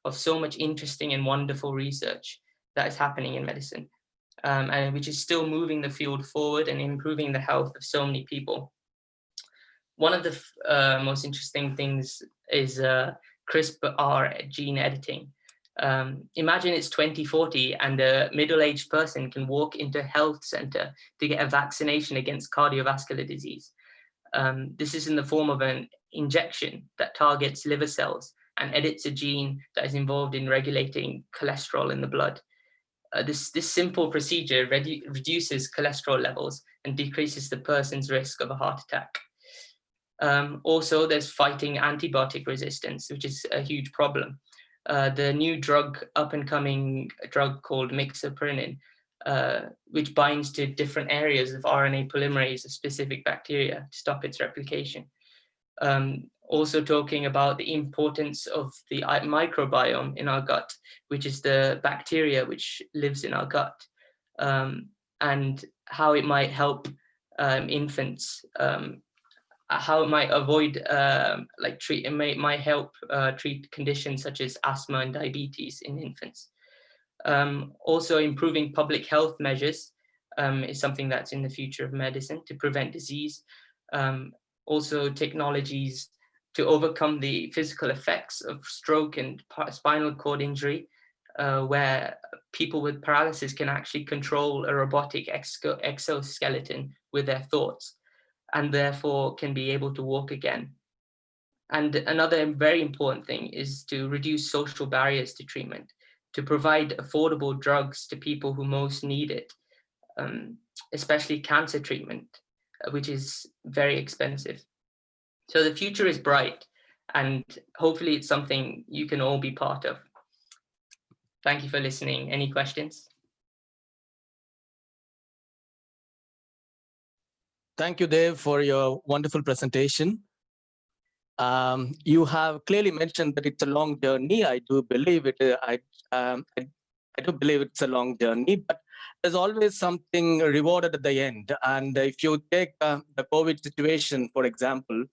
of so much interesting and wonderful research that is happening in medicine. And which is still moving the field forward and improving the health of so many people. One of the most interesting things is CRISPR gene editing. Imagine it's 2040 and a middle-aged person can walk into a health center to get a vaccination against cardiovascular disease. This is in the form of an injection that targets liver cells and edits a gene that is involved in regulating cholesterol in the blood. This simple procedure reduces cholesterol levels and decreases the person's risk of a heart attack. Also, there's fighting antibiotic resistance, which is a huge problem. The new up-and-coming drug called mixaprinin, which binds to different areas of RNA polymerase of specific bacteria to stop its replication. Also talking about the importance of the microbiome in our gut, which is the bacteria which lives in our gut, and how it might help infants, how it might avoid, might help treat conditions such as asthma and diabetes in infants. Also improving public health measures is something that's in the future of medicine to prevent disease. Also technologies to overcome the physical effects of stroke and spinal cord injury, where people with paralysis can actually control a robotic exoskeleton with their thoughts and therefore can be able to walk again. And another very important thing is to reduce social barriers to treatment, to provide affordable drugs to people who most need it, especially cancer treatment, which is very expensive. So the future is bright, and hopefully it's something you can all be part of. Thank you for listening. Any questions? Thank you, Dave, for your wonderful presentation. You have clearly mentioned that it's a long journey. I do believe it. I do believe it's a long journey, but there's always something rewarded at the end. And if you take the COVID situation, for example,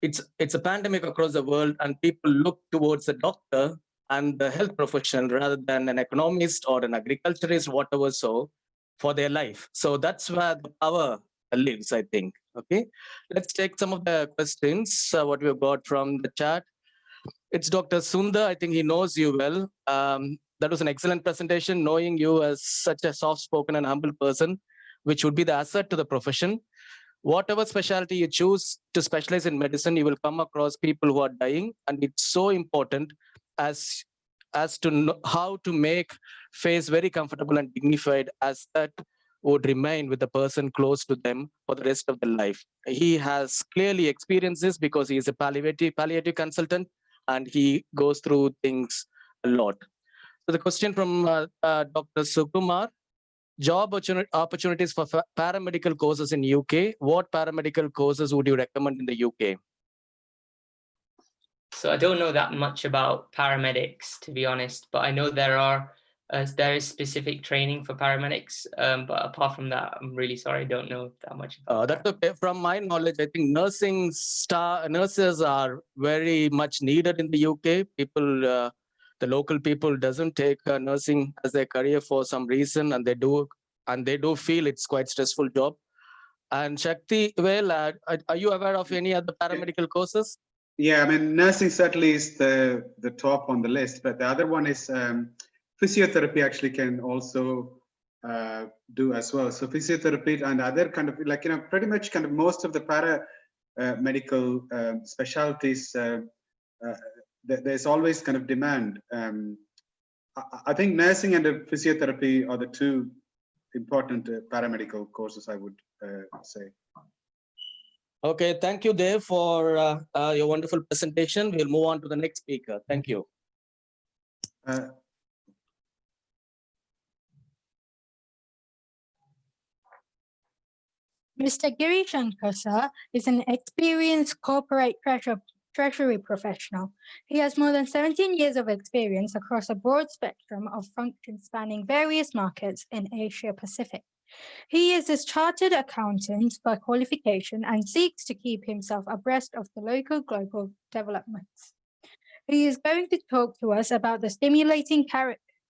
it's a pandemic across the world, and people look towards the doctor and the health professional rather than an economist or an agriculturist, whatever, so for their life. So that's where the power lives, I think. Okay, let's take some of the questions, what we've got from the chat. It's Dr. Sundar. I think he knows you well. That was an excellent presentation, knowing you as such a soft-spoken and humble person, which would be the asset to the profession. Whatever specialty you choose to specialize in medicine, you will come across people who are dying, and it's so important as to know how to make face very comfortable and dignified, as that would remain with the person close to them for the rest of their life. He has clearly experienced this because he is a palliative consultant, and he goes through things a lot. So the question from Dr. Sukumar: job opportunities for paramedical courses in UK. What paramedical courses would you recommend in the UK? So I don't know that much about paramedics, to be honest, but I know there is specific training for paramedics. But apart from that, I'm really sorry, I don't know that much. That's okay. From my knowledge, I think nurses are very much needed in the UK. People, the local people doesn't take nursing as their career for some reason, and they do feel it's quite stressful job. And Shakti, well, are you aware of any other paramedical courses? Yeah, I mean, nursing certainly is the top on the list, but the other one is physiotherapy actually can also do as well. So physiotherapy and other kind of like, pretty much kind of most of the medical specialties, there's always kind of demand. I think nursing and physiotherapy are the two important paramedical courses, I would say. Okay, thank you, Dave, for your wonderful presentation. We'll move on to the next speaker. Thank you. Mr. Giri Shankar sir is an experienced corporate treasury professional. He has more than 17 years of experience across a broad spectrum of functions spanning various markets in Asia Pacific. He is a chartered accountant by qualification and seeks to keep himself abreast of the local global developments. He is going to talk to us about the stimulating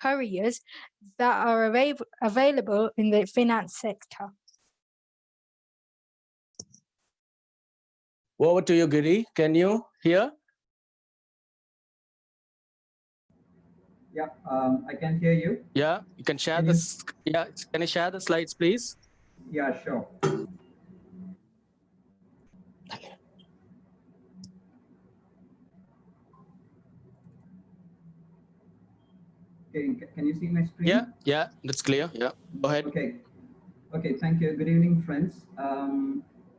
careers that are available in the finance sector. Over to you, Giri. Can you hear? Yeah, I can hear you. Yeah, you can share this. Yeah, can you share the slides, please? Yeah, sure. Okay, can you see my screen? Yeah, that's clear. Yeah, go ahead. Okay, thank you. Good evening, friends.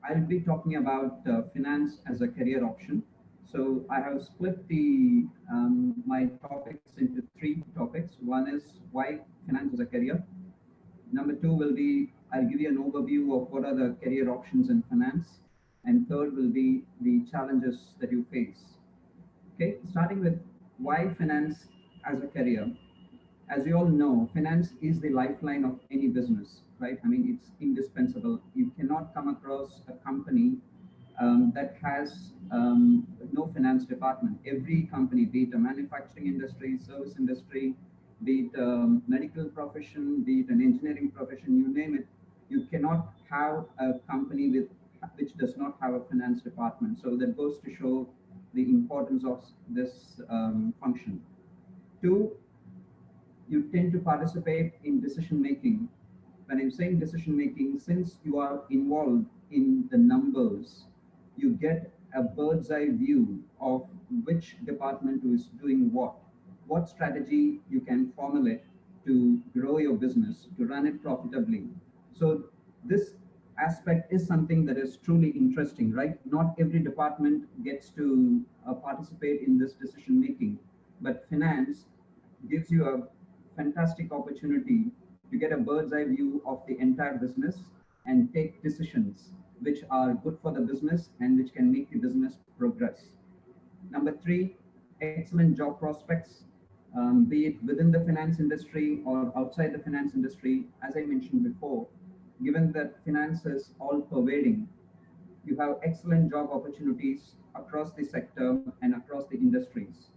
I'll be talking about finance as a career option. So I have split my topics into 3 topics. One is why finance as a career. Number 2 will be, I'll give you an overview of what are the career options in finance. And third will be the challenges that you face. Okay, starting with why finance as a career. As you all know, finance is the lifeline of any business, right? I mean, it's indispensable. You cannot come across a company that has no finance department. Every company, be it a manufacturing industry, service industry, be it a medical profession, be it an engineering profession, you name it, you cannot have a company which does not have a finance department. So that goes to show the importance of this function. 2, you tend to participate in decision making. When I'm saying decision making, since you are involved in the numbers, you get a bird's eye view of which department is doing what strategy you can formulate to grow your business, to run it profitably. So this aspect is something that is truly interesting, right? Not every department gets to participate in this decision making, but finance gives you a fantastic opportunity to get a bird's eye view of the entire business and take decisions which are good for the business and which can make the business progress. Number 3, excellent job prospects, be it within the finance industry or outside the finance industry. As I mentioned before, given that finance is all pervading, you have excellent job opportunities across the sector and across the industries.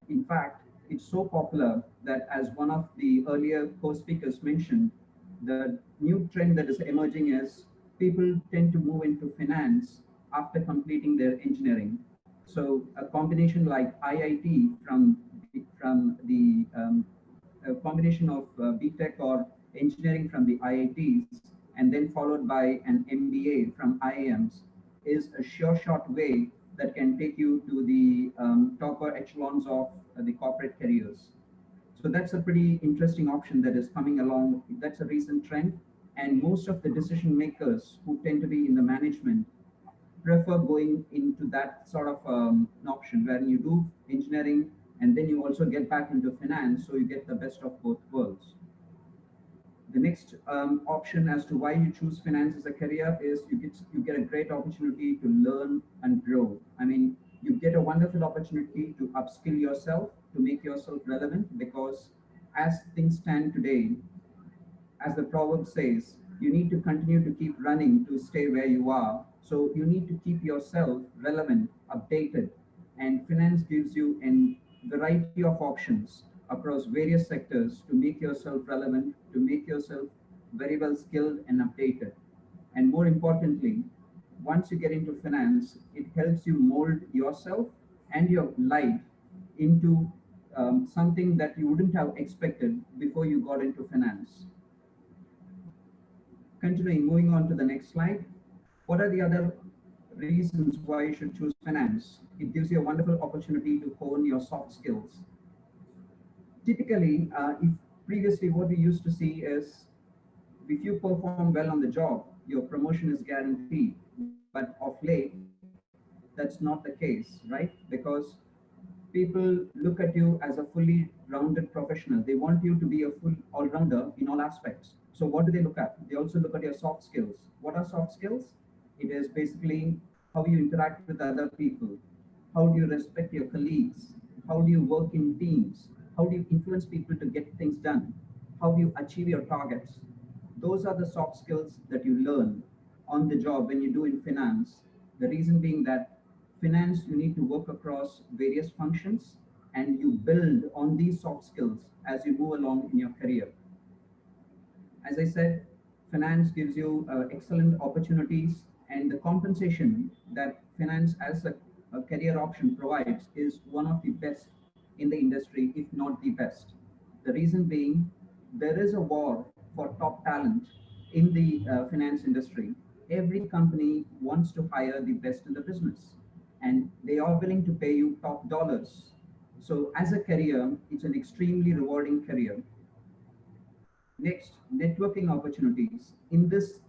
In fact, it's so popular that, as one of the earlier co-speakers mentioned, the new trend that is emerging is people tend to move into finance after completing their engineering. So a combination like IIT from the a combination of BTech or engineering from the IITs and then followed by an MBA from IIMs is a sure shot way that can take you to the topper echelons of the corporate careers. So that's a pretty interesting option that is coming along. That's a recent trend. And most of the decision makers who tend to be in the management prefer going into that sort of an option where you do engineering and then you also get back into finance, so you get the best of both worlds. The next option as to why you choose finance as a career is you get a great opportunity to learn and grow. I mean, you get a wonderful opportunity to upskill yourself, to make yourself relevant, because as things stand today, as the proverb says, you need to continue to keep running to stay where you are. So you need to keep yourself relevant, updated, and finance gives you a variety of options across various sectors to make yourself relevant, to make yourself very well skilled and updated. And more importantly, once you get into finance, it helps you mold yourself and your life into something that you wouldn't have expected before you got into finance. Continuing, moving on to the next slide. What are the other reasons why you should choose finance? It gives you a wonderful opportunity to hone your soft skills. Typically, if previously what we used to see is if you perform well on the job, your promotion is guaranteed. But of late, that's not the case, right? Because people look at you as a fully rounded professional. They want you to be a full all-rounder in all aspects. So what do they look at? They also look at your soft skills. What are soft skills? It is basically how you interact with other people. How do you respect your colleagues? How do you work in teams? How do you influence people to get things done? How do you achieve your targets? Those are the soft skills that you learn on the job when you do in finance. The reason being that finance, you need to work across various functions and you build on these soft skills as you move along in your career. As I said, finance gives you excellent opportunities, and the compensation that finance as a career option provides is one of the best in the industry, if not the best. The reason being, there is a war for top talent in the finance industry. Every company wants to hire the best in the business, and they are willing to pay you top dollars. So as a career, it's an extremely rewarding career. Next, networking opportunities. In this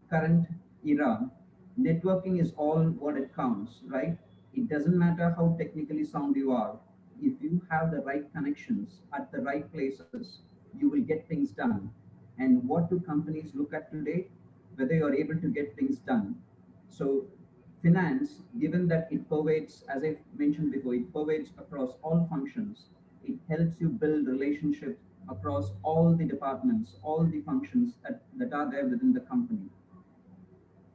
current era, networking is all what it counts, right? It doesn't matter how technically sound you are. If you have the right connections at the right places, you will get things done. And what do companies look at today? Whether you're able to get things done. So finance, given that it pervades, as I mentioned before, it pervades across all functions. It helps you build relationships across all the departments, all the functions that are there within the company.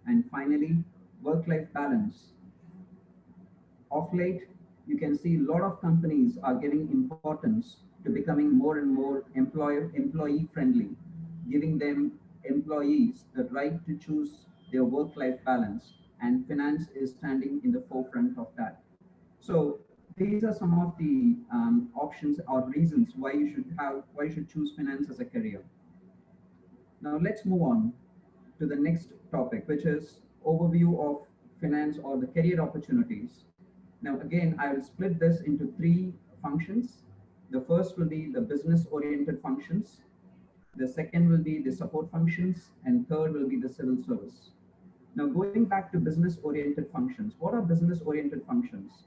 And finally, work-life balance. Of late, you can see a lot of companies are giving importance to becoming more and more employee friendly, giving them employees the right to choose their work-life balance, and finance is standing in the forefront of that. So these are some of the options or reasons why you should choose finance as a career. Now let's move on to the next topic, which is overview of finance or the career opportunities. Now, again, I will split this into three functions. The first will be the business-oriented functions. The second will be the support functions, and third will be the civil service. Now, going back to business-oriented functions, what are business-oriented functions?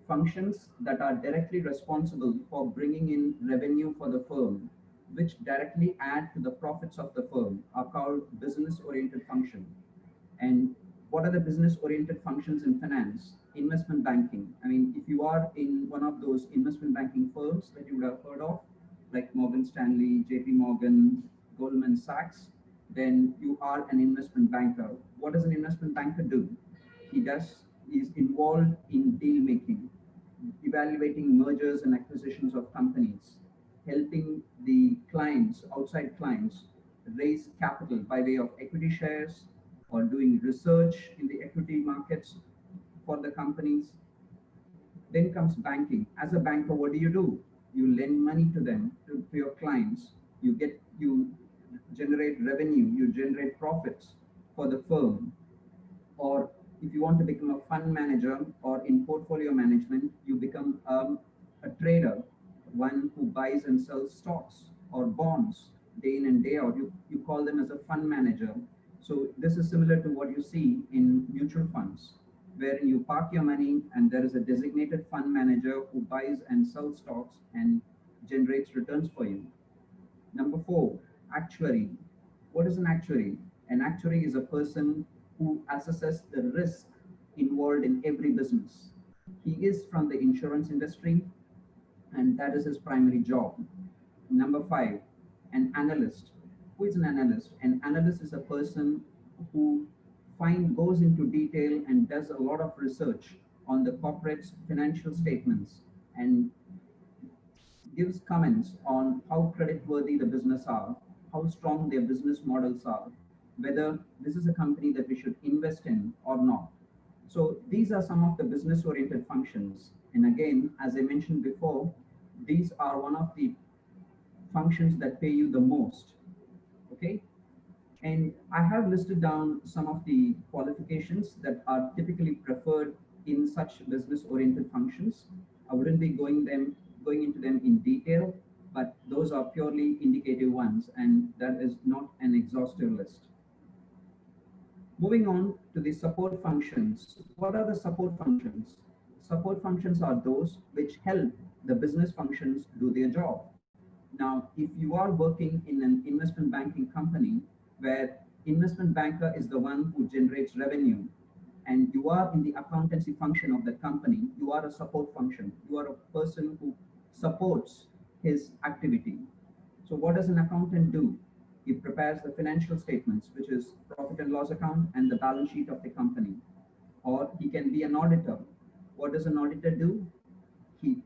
Functions that are directly responsible for bringing in revenue for the firm, which directly add to the profits of the firm, are called business-oriented function. And what are the business-oriented functions in finance? Investment banking. I mean, if you are in one of those investment banking firms that you would have heard of, like Morgan Stanley, JP Morgan, Goldman Sachs, then you are an investment banker. What does an investment banker do? He's involved in deal making, evaluating mergers and acquisitions of companies, helping the clients, outside clients, raise capital by way of equity shares or doing research in the equity markets for the companies. Then comes banking. As a banker, what do? You lend money to them, to your clients. You generate revenue, you generate profits for the firm. Or if you want to become a fund manager or in portfolio management, you become a trader, one who buys and sells stocks or bonds day in and day out. You call them as a fund manager. So this is similar to what you see in mutual funds, wherein you park your money and there is a designated fund manager who buys and sells stocks and generates returns for you. Number 4, actuary. What is an actuary? An actuary is a person who assesses the risk involved in every business. He is from the insurance industry, and that is his primary job. Number 5, an analyst. Who is an analyst? An analyst is a person who goes into detail and does a lot of research on the corporate's financial statements and gives comments on how creditworthy the business are, how strong their business models are, whether this is a company that we should invest in or not. So these are some of the business oriented functions. And again, as I mentioned before, these are one of the functions that pay you the most. Okay. And I have listed down some of the qualifications that are typically preferred in such business oriented functions. I wouldn't be going into them in detail, but those are purely indicative ones, and that is not an exhaustive list. Moving on to the support functions. What are the support functions? Support functions are those which help the business functions do their job. Now, if you are working in an investment banking company where investment banker is the one who generates revenue, and you are in the accountancy function of the company, you are a support function. You are a person who supports his activity. So what does an accountant do? He prepares the financial statements, which is profit and loss account and the balance sheet of the company. Or he can be an auditor. What does an auditor do? He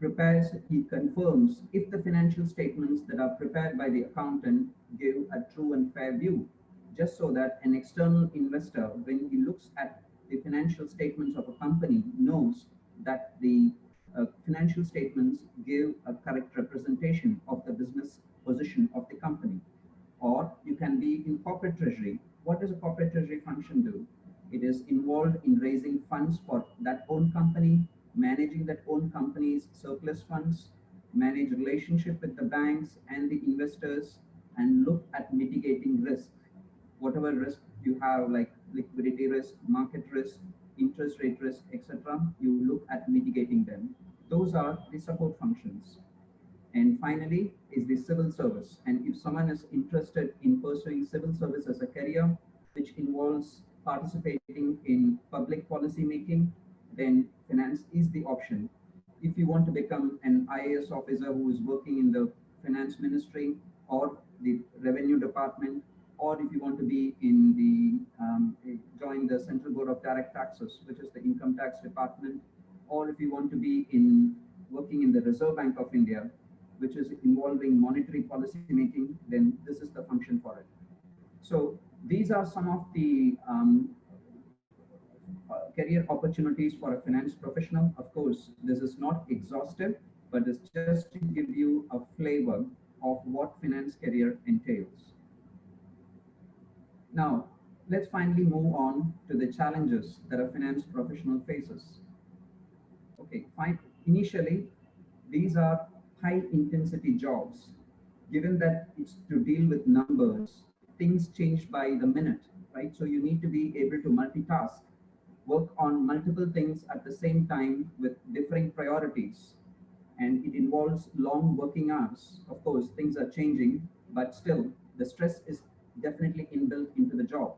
confirms if the financial statements that are prepared by the accountant give a true and fair view, just so that an external investor, when he looks at the financial statements of a company, knows that the financial statements give a correct representation of the business position of the company. Or you can be in corporate treasury. What does a corporate treasury function do? It is involved in raising funds for that own company, managing that own company's surplus funds, manage relationship with the banks and the investors, and look at mitigating risk. Whatever risk you have, like liquidity risk, market risk, interest rate risk, etc., you look at mitigating them. Those are the support functions. And finally is the civil service. And if someone is interested in pursuing civil service as a career, which involves participating in public policy making, then finance is the option. If you want to become an IAS officer who is working in the finance ministry or the revenue department, or if you want to be in the join the Central Board of Direct Taxes, which is the income tax department, or if you want to be working in the Reserve Bank of India, which is involving monetary policy making, then this is the function for it. So these are some of the career opportunities for a finance professional. Of course, this is not exhaustive, but it's just to give you a flavor of what finance career entails. Now, let's finally move on to the challenges that a finance professional faces. Okay, fine. Initially, these are high intensity jobs. Given that it's to deal with numbers, things change by the minute, right? So you need to be able to multitask, work on multiple things at the same time with differing priorities. And it involves long working hours. Of course, things are changing, but still the stress is definitely inbuilt into the job.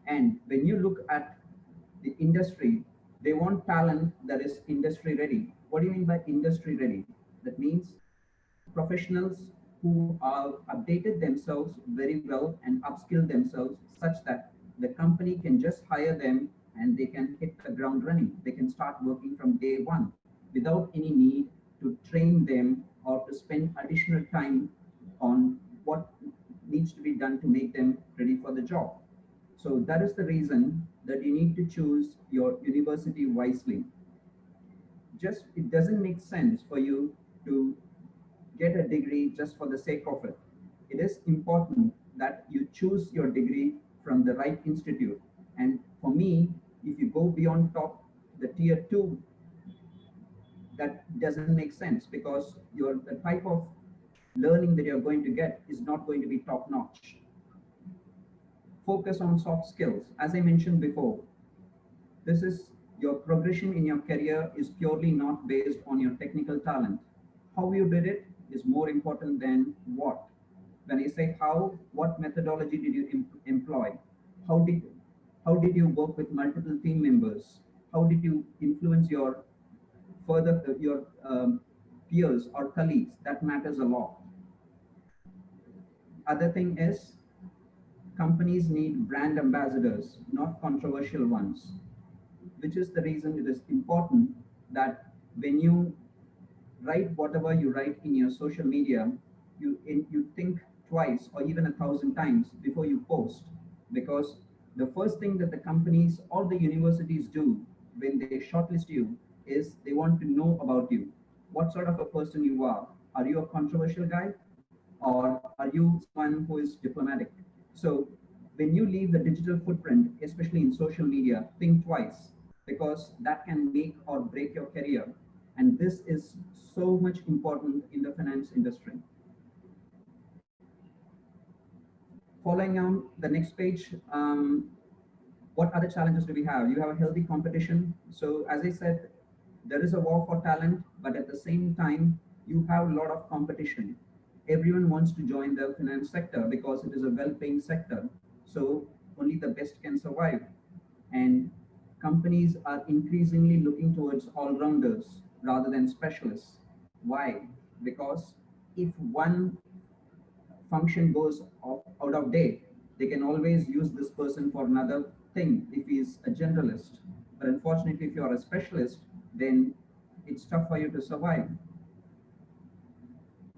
And when you look at the industry, they want talent that is industry ready. What do you mean by industry ready? That means professionals who have updated themselves very well and upskilled themselves such that the company can just hire them and they can hit the ground running. They can start working from day one without any need to train them or to spend additional time on what needs to be done to make them ready for the job. So that is the reason that you need to choose your university wisely. Just, it doesn't make sense for you to get a degree just for the sake of it. It is important that you choose your degree from the right institute. And for me, if you go beyond top, the tier 2, that doesn't make sense because the type of learning that you're going to get is not going to be top notch. Focus on soft skills. As I mentioned before, this is your progression in your career is purely not based on your technical talent. How you did it is more important than what. When I say how, what methodology did you employ? How did you work with multiple team members? How did you influence your peers or colleagues? That matters a lot. Other thing is, companies need brand ambassadors, not controversial ones, which is the reason it is important that when you write whatever you write in your social media, you think twice or even 1,000 times before you post, because the first thing that the companies or the universities do when they shortlist you is they want to know about you, what sort of a person you are. Are you a controversial guy, or are you someone who is diplomatic? So when you leave the digital footprint, especially in social media, think twice, because that can make or break your career. And this is so much important in the finance industry. Following on the next page, what other challenges do we have? You have a healthy competition. So as I said, there is a war for talent, but at the same time, you have a lot of competition. Everyone wants to join the finance sector because it is a well-paying sector. So only the best can survive. And companies are increasingly looking towards all-rounders rather than specialists. Why? Because if one function goes out of date, they can always use this person for another thing if he's a generalist. But unfortunately, if you are a specialist, then it's tough for you to survive.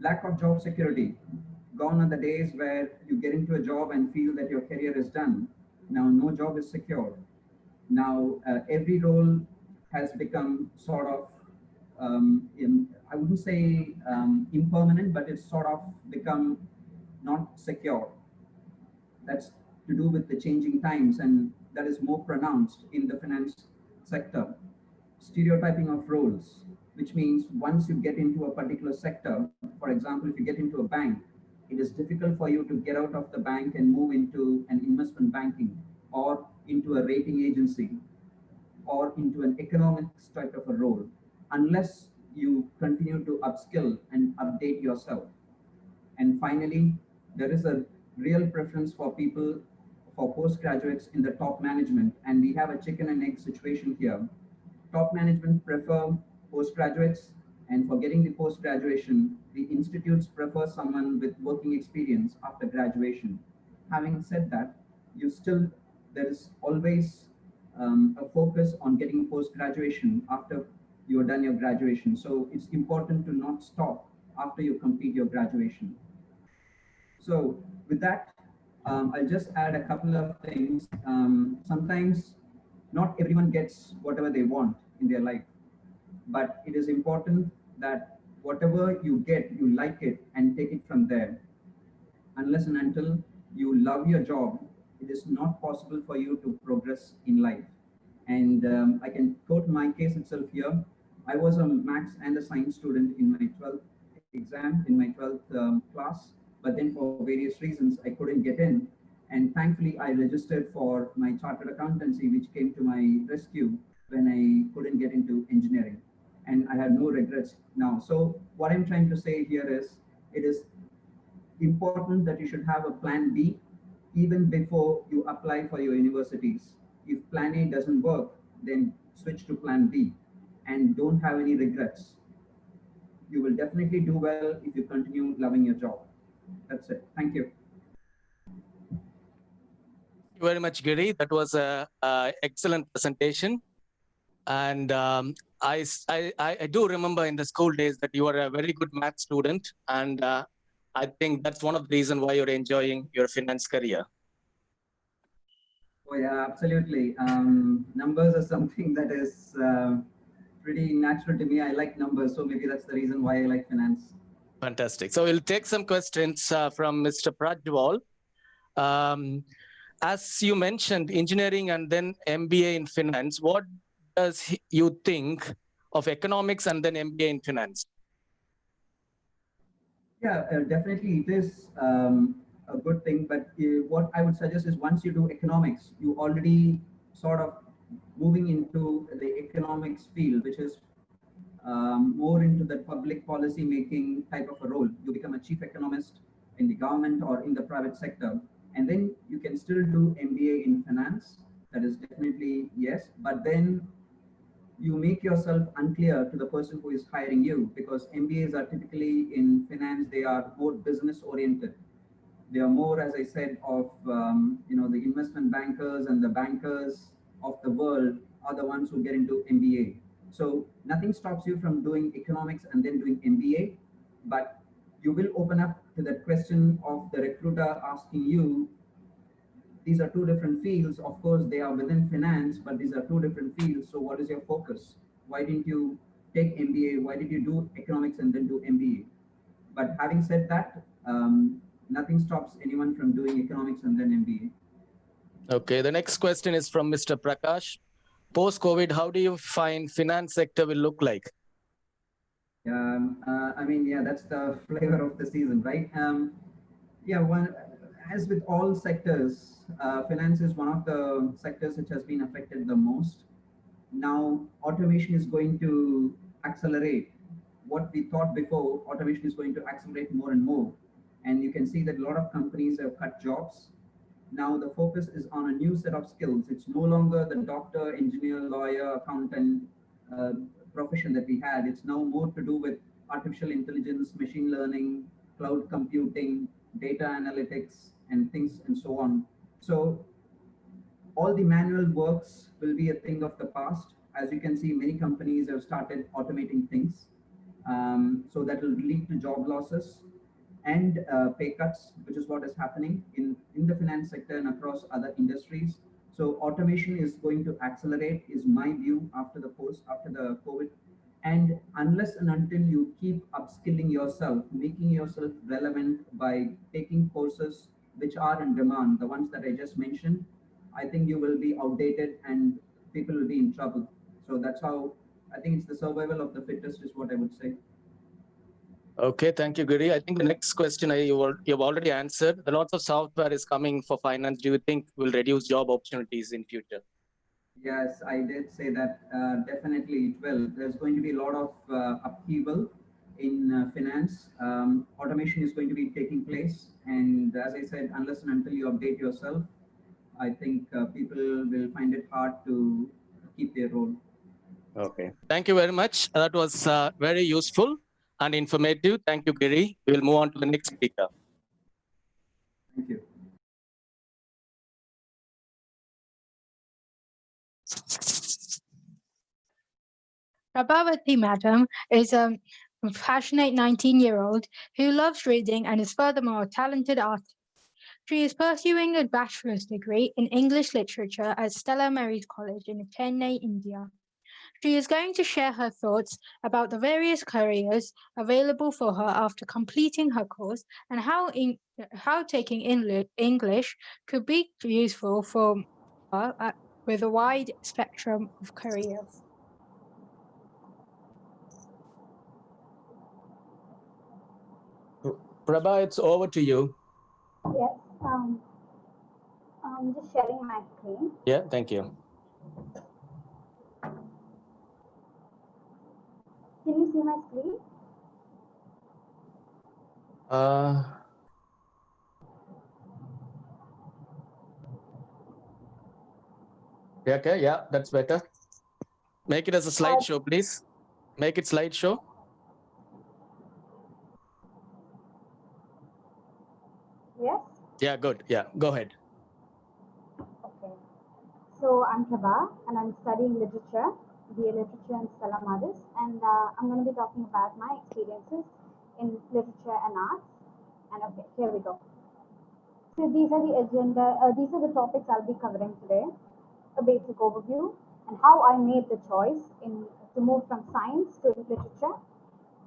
Lack of job security. Gone are the days where you get into a job and feel that your career is done. Now, no job is secure. Now, every role has become sort of, I wouldn't say impermanent, but it's sort of become not secure. That's to do with the changing times, and that is more pronounced in the finance sector. Stereotyping of roles, which means once you get into a particular sector, for example, if you get into a bank, it is difficult for you to get out of the bank and move into an investment banking or into a rating agency or into an economics type of a role unless you continue to upskill and update yourself. And finally, there is a real preference for people, for postgraduates in the top management, and we have a chicken and egg situation here. Top management prefer postgraduates, and for getting the post-graduation, the institutes prefer someone with working experience after graduation. Having said that, there is always a focus on getting post-graduation after you're done your graduation. So it's important to not stop after you complete your graduation. So with that, I'll just add a couple of things. Sometimes not everyone gets whatever they want in their life, but it is important that whatever you get, you like it and take it from there. Unless and until you love your job, it is not possible for you to progress in life. And I can quote my case itself here. I was a maths and a science student in my 12th exam, in my 12th class, but then for various reasons, I couldn't get in. And thankfully, I registered for my chartered accountancy, which came to my rescue when I couldn't get into engineering. And I had no regrets now. So what I'm trying to say here is, it is important that you should have a plan B even before you apply for your universities. If plan A doesn't work, then switch to plan B and don't have any regrets. You will definitely do well if you continue loving your job. That's it. Thank you. Thank you very much, Giri. That was a excellent presentation. And I do remember in the school days that you were a very good math student. And I think that's one of the reasons why you're enjoying your finance career. Oh yeah, absolutely. Numbers are something that is pretty natural to me. I like numbers, so maybe that's the reason why I like finance. Fantastic. So we'll take some questions from Mr. Prajwal. As you mentioned, engineering and then MBA in finance, what does you think of economics and then MBA in finance? Yeah, definitely it is a good thing, but what I would suggest is once you do economics, you already sort of moving into the economics field, which is more into the public policy making type of a role. You become a chief economist in the government or in the private sector, and then you can still do MBA in finance. That is definitely yes, but then you make yourself unclear to the person who is hiring you, because MBAs are typically in finance, they are more business oriented. They are more, as I said, of the investment bankers and the bankers of the world are the ones who get into MBA. So nothing stops you from doing economics and then doing MBA, but you will open up to that question of the recruiter asking you, these are two different fields. Of course, they are within finance, but these are two different fields. So what is your focus? Why didn't you take MBA? Why did you do economics and then do MBA? But having said that, nothing stops anyone from doing economics and then MBA. Okay, the next question is from Mr. Prakash. Post-COVID, how do you find finance sector will look like? I mean, yeah, that's the flavor of the season, right? As with all sectors, finance is one of the sectors which has been affected the most. Now, automation is going to accelerate. What we thought before, automation is going to accelerate more and more. And you can see that a lot of companies have cut jobs. Now the focus is on a new set of skills. It's no longer the doctor, engineer, lawyer, accountant profession that we had. It's now more to do with artificial intelligence, machine learning, cloud computing, data analytics, and things and so on. So all the manual works will be a thing of the past. As you can see, many companies have started automating things. So that will lead to job losses and pay cuts, which is what is happening in the finance sector and across other industries. So automation is going to accelerate, is my view, after the COVID. And unless and until you keep upskilling yourself, making yourself relevant by taking courses which are in demand, the ones that I just mentioned, I think you will be outdated and people will be in trouble. So that's how I think it's the survival of the fittest is what I would say. Okay, thank you, Giri. I think the next question you've already answered. The lots of software is coming for finance. Do you think will reduce job opportunities in future? Yes, I did say that. Definitely it will. There's going to be a lot of upheaval in finance. Automation is going to be taking place. And as I said, unless and until you update yourself, I think people will find it hard to keep their role. Okay. Thank you very much. That was very useful and informative. Thank you, Giri. We'll move on to the next speaker. Thank you. Prabhavati Madam is a passionate 19-year-old who loves reading and is furthermore a talented artist. She is pursuing a bachelor's degree in English literature at Stella Maris College in Chennai, India. She is going to share her thoughts about the various careers available for her after completing her course and how taking English could be useful for her with a wide spectrum of careers. Prabha, it's over to you. Yes, I'm just sharing my screen. Yeah, thank you. Can you see my screen? Yeah, okay, yeah, that's better. Make it as a slideshow, please. Make it slideshow. Yes? Yeah, good. Yeah, go ahead. Okay. So I'm Prabha and I'm studying literature, BA Literature in Stella Maris, and I'm going to be talking about my experiences in literature and arts. And okay, here we go. So these are the agenda, these are the topics I'll be covering today. A basic overview and how I made the choice to move from science to literature,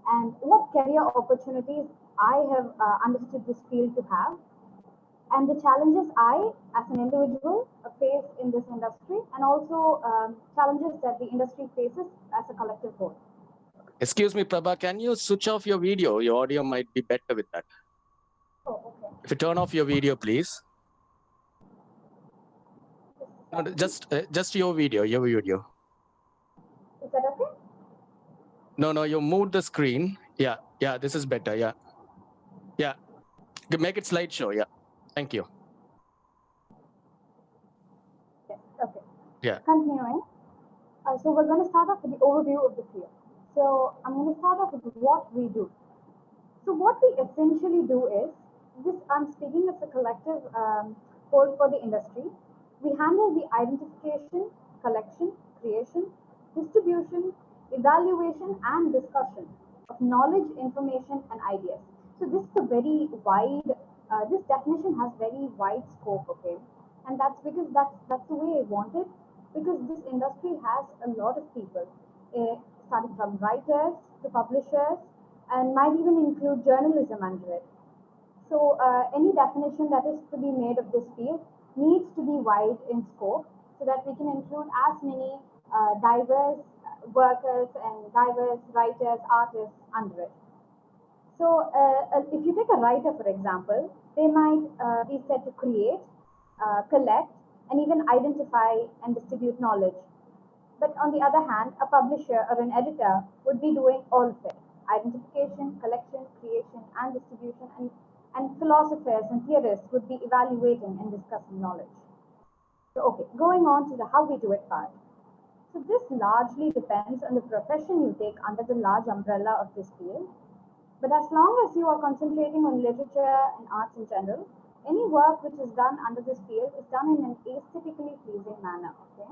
and what career opportunities I have understood this field to have, and the challenges I, as an individual, face in this industry, and also challenges that the industry faces as a collective whole. Excuse me, Prabha, can you switch off your video? Your audio might be better with that. Oh, okay. If you turn off your video, please. No, just your video, Is that okay? No, you moved the screen. Yeah, this is better. Yeah. Make it slideshow. Yeah, thank you. Yes, okay. Yeah. Continuing. So we're going to start off with the overview of the field. So I'm going to start off with what we do. So what we essentially do is, I'm speaking as a collective whole for the industry. We handle the identification, collection, creation, distribution, evaluation, and discussion of knowledge, information, and ideas. So this is a very wide, this definition has very wide scope, okay? And that's because that's the way I want it, because this industry has a lot of people, starting from writers to publishers, and might even include journalism under it. So any definition that is to be made of this field needs to be wide in scope so that we can include as many diverse workers and diverse writers, artists under it. So if you take a writer, for example, they might be said to create, collect, and even identify and distribute knowledge. But on the other hand, a publisher or an editor would be doing all of it: identification, collection, creation, and distribution, and philosophers and theorists would be evaluating and discussing knowledge. So, okay, going on to the how we do it part. So this largely depends on the profession you take under the large umbrella of this field. But as long as you are concentrating on literature and arts in general, any work which is done under this field is done in an aesthetically pleasing manner, okay?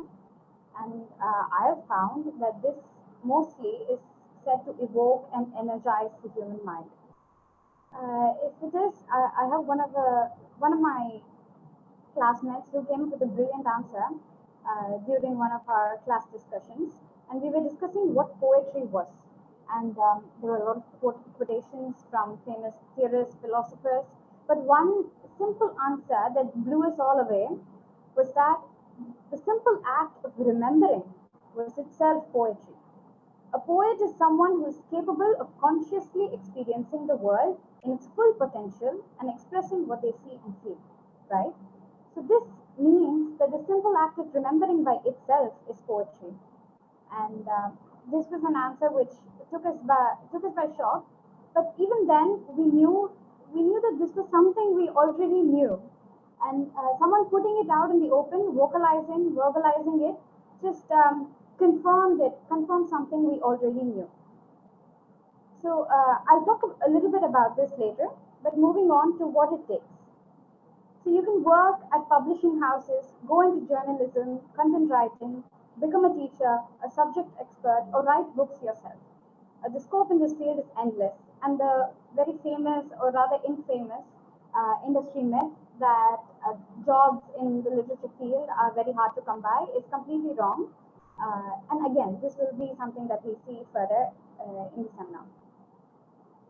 And I have found that this mostly is said to evoke and energize the human mind. If it is, I have one of my classmates who came up with a brilliant answer during one of our class discussions, and we were discussing what poetry was. And there were a lot of quotations from famous theorists, philosophers, but one simple answer that blew us all away was that the simple act of remembering was itself poetry. A poet is someone who is capable of consciously experiencing the world in its full potential and expressing what they see and feel, right? So this means that the simple act of remembering by itself is poetry. And this was an answer which took us by shock. But even then, we knew that this was something we already knew. And someone putting it out in the open, verbalizing it, just confirmed something we already knew. So I'll talk a little bit about this later, but moving on to what it takes. So you can work at publishing houses, go into journalism, content writing, become a teacher, a subject expert, or write books yourself. The scope in this field is endless, and the very famous, or rather infamous, industry myth that jobs in the literature field are very hard to come by is completely wrong. And again, this will be something that we see further in the seminar.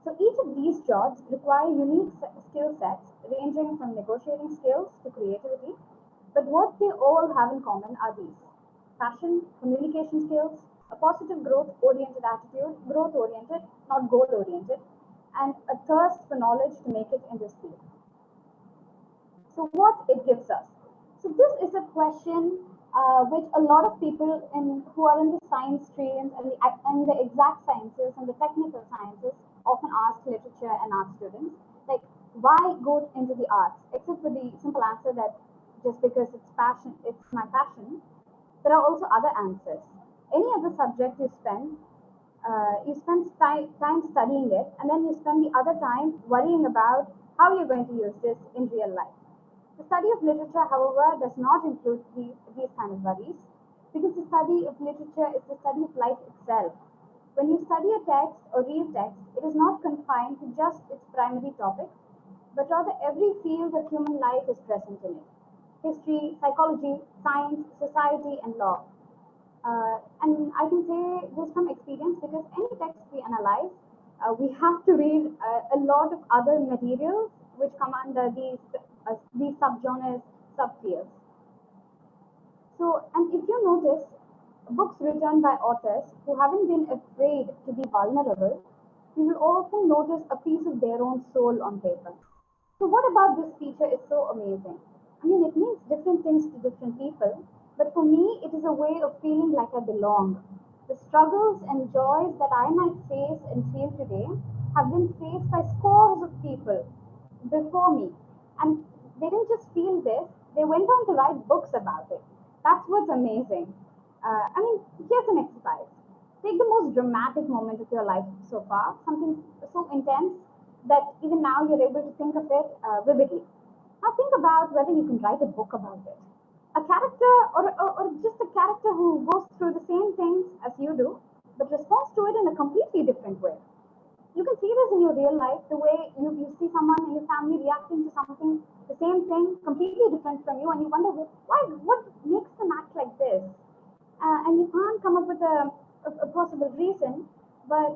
So each of these jobs require unique skill sets ranging from negotiating skills to creativity, but what they all have in common are these: passion, communication skills, a positive growth-oriented attitude, growth-oriented, not goal-oriented, and a thirst for knowledge to make it in this field. So what it gives us? So this is a question which a lot of people who are in the science streams and the exact sciences and the technical sciences often ask literature and art students, like, why go into the arts? Except for the simple answer that just because it's my passion. There are also other answers. Any other subject you spend time studying it, and then you spend the other time worrying about how you're going to use this in real life. The study of literature, however, does not include these kind of worries, because the study of literature is the study of life itself. When you study a text or read text, it is not confined to just its primary topic, but rather every field of human life is present in it: history, psychology, science, society, and law. And I can say this from experience, because any text we analyze, we have to read a lot of other materials which come under these subgenres, subfields. So, and if you notice, books written by authors who haven't been afraid to be vulnerable, you will often notice a piece of their own soul on paper. So what about this feature is so amazing? I mean, it means different things to different people, but for me, it is a way of feeling like I belong. The struggles and joys that I might face and feel today have been faced by scores of people before me. And they didn't just feel this, they went on to write books about it. That's what's amazing. I mean, here's an exercise. Take the most dramatic moment of your life so far, something so intense that even now you're able to think of it vividly. Now think about whether you can write a book about it. A character or just a character who goes through the same things as you do, but responds to it in a completely different way. You can see this in your your real life, the way you see someone in your family reacting to something, the same thing, completely different from you, and you wonder what makes them act like this, and you can't come up with a possible reason. But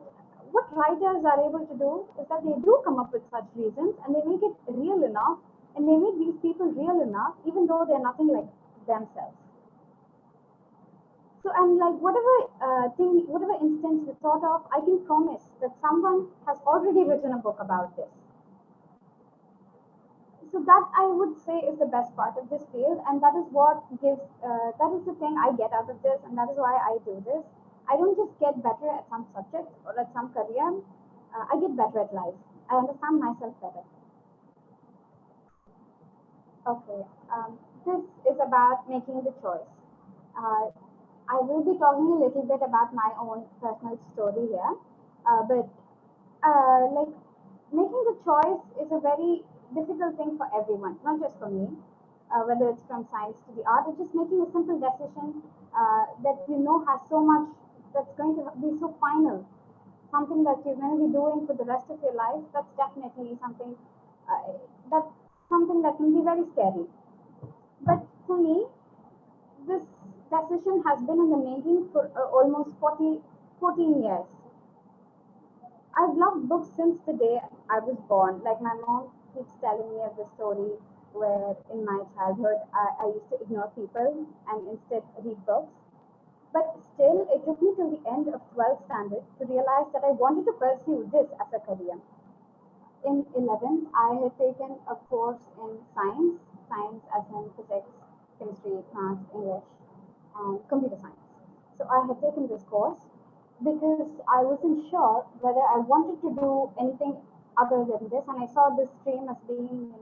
what writers are able to do is that they do come up with such reasons, and they make it real enough, and they make these people real enough, even though they're nothing like themselves. So, and like whatever instance you thought of, I can promise that someone has already written a book about this. So that I would say is the best part of this field, and that is what gives, that is the thing I get out of this, and that is why I do this. I don't just get better at some subject or at some career, I get better at life. I understand myself better. Okay, this is about making the choice. I will be talking a little bit about my own personal story here, but like making the choice is a very difficult thing for everyone, not just for me, whether it's from science to the art, or just making a simple decision that you know has so much, that's going to be so final, something that you're going to be doing for the rest of your life. That's definitely something that can be very scary. But for me, this decision has been in the making for almost 14 years. I've loved books since the day I was born. Like my mom keeps telling me of the story where in my childhood I used to ignore people and instead read books. But still, it took me till the end of 12th standard to realize that I wanted to pursue this as a career. In 11th, I had taken a course in science as in physics, chemistry, maths, English, and computer science. So I had taken this course because I wasn't sure whether I wanted to do anything other than this, and I saw this stream as being,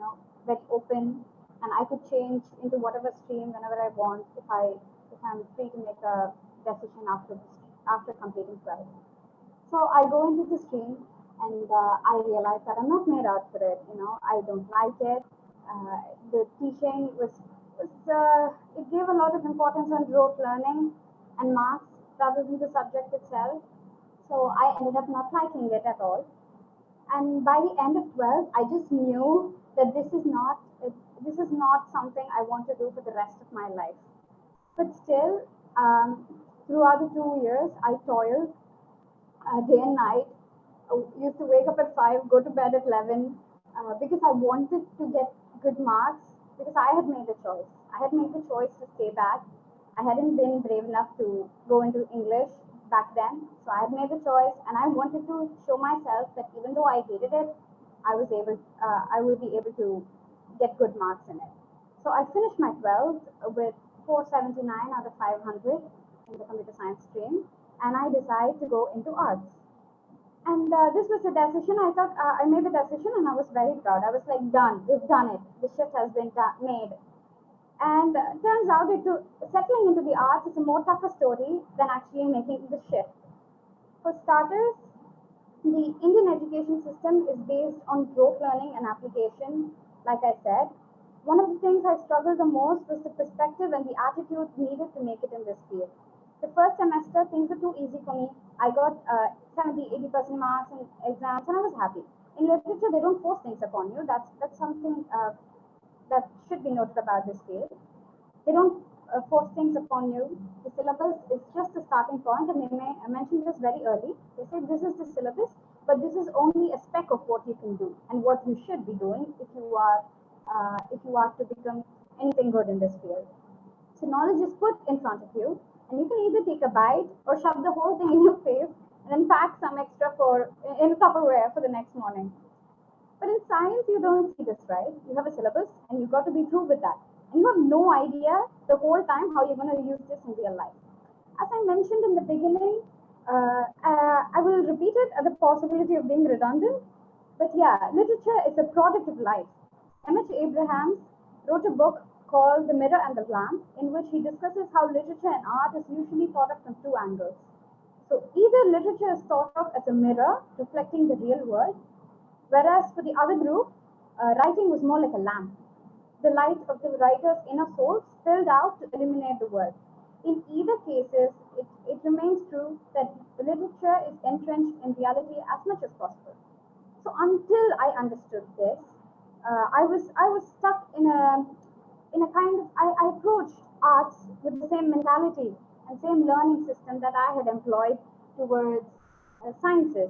very open, and I could change into whatever stream whenever I want if I'm free to make a decision after completing 12. So I go into the stream, and I realize that I'm not made out for it. I don't like it. The teaching it gave a lot of importance on rote learning and marks rather than the subject itself. So I ended up not liking it at all. And by the end of 12, I just knew that this is not something I want to do for the rest of my life. But still, throughout the 2 years, I toiled day and night. I used to wake up at 5, go to bed at 11, because I wanted to get good marks, because I had made a choice. I had made the choice to stay back. I hadn't been brave enough to go into English back then. So I had made the choice, and I wanted to show myself that even though I hated it, I would be able to get good marks in it. So I finished my 12th with 479 out of 500 in the computer science stream, and I decided to go into arts. And this was a decision. I thought I made the decision, and I was very proud. I was like, done. We've done it. The shift has been made. And turns out settling into the arts is a more tougher story than actually making the shift. For starters, the Indian education system is based on rote learning and application, like I said. One of the things I struggled the most was the perspective and the attitude needed to make it in this field. The first semester, things were too easy for me. I got 70-80% marks in exams, and I was happy. In literature, they don't force things upon you. That's something that should be noted about this field. They don't force things upon you. The syllabus is just the starting point, and they may mention this very early. They say this is the syllabus, but this is only a speck of what you can do and what you should be doing if you are to become anything good in this field. So knowledge is put in front of you, and you can either take a bite or shove the whole thing in your face and then pack some extra in Tupperware for the next morning. But in science, you don't see this, right? You have a syllabus, and you've got to be through with that. And you have no idea the whole time how you're going to use this in real life. As I mentioned in the beginning, I will repeat it at the possibility of being redundant. But yeah, literature is a product of life. M.H. Abrahams wrote a book called The Mirror and the Lamp, in which he discusses how literature and art is usually thought of from two angles. So either literature is thought of as a mirror reflecting the real world, whereas for the other group, writing was more like a lamp. The light of the writer's inner soul spilled out to illuminate the world. In either cases, it remains true that literature is entrenched in reality as much as possible. So until I understood this, I was stuck in a kind of, I approached arts with the same mentality and same learning system that I had employed towards sciences,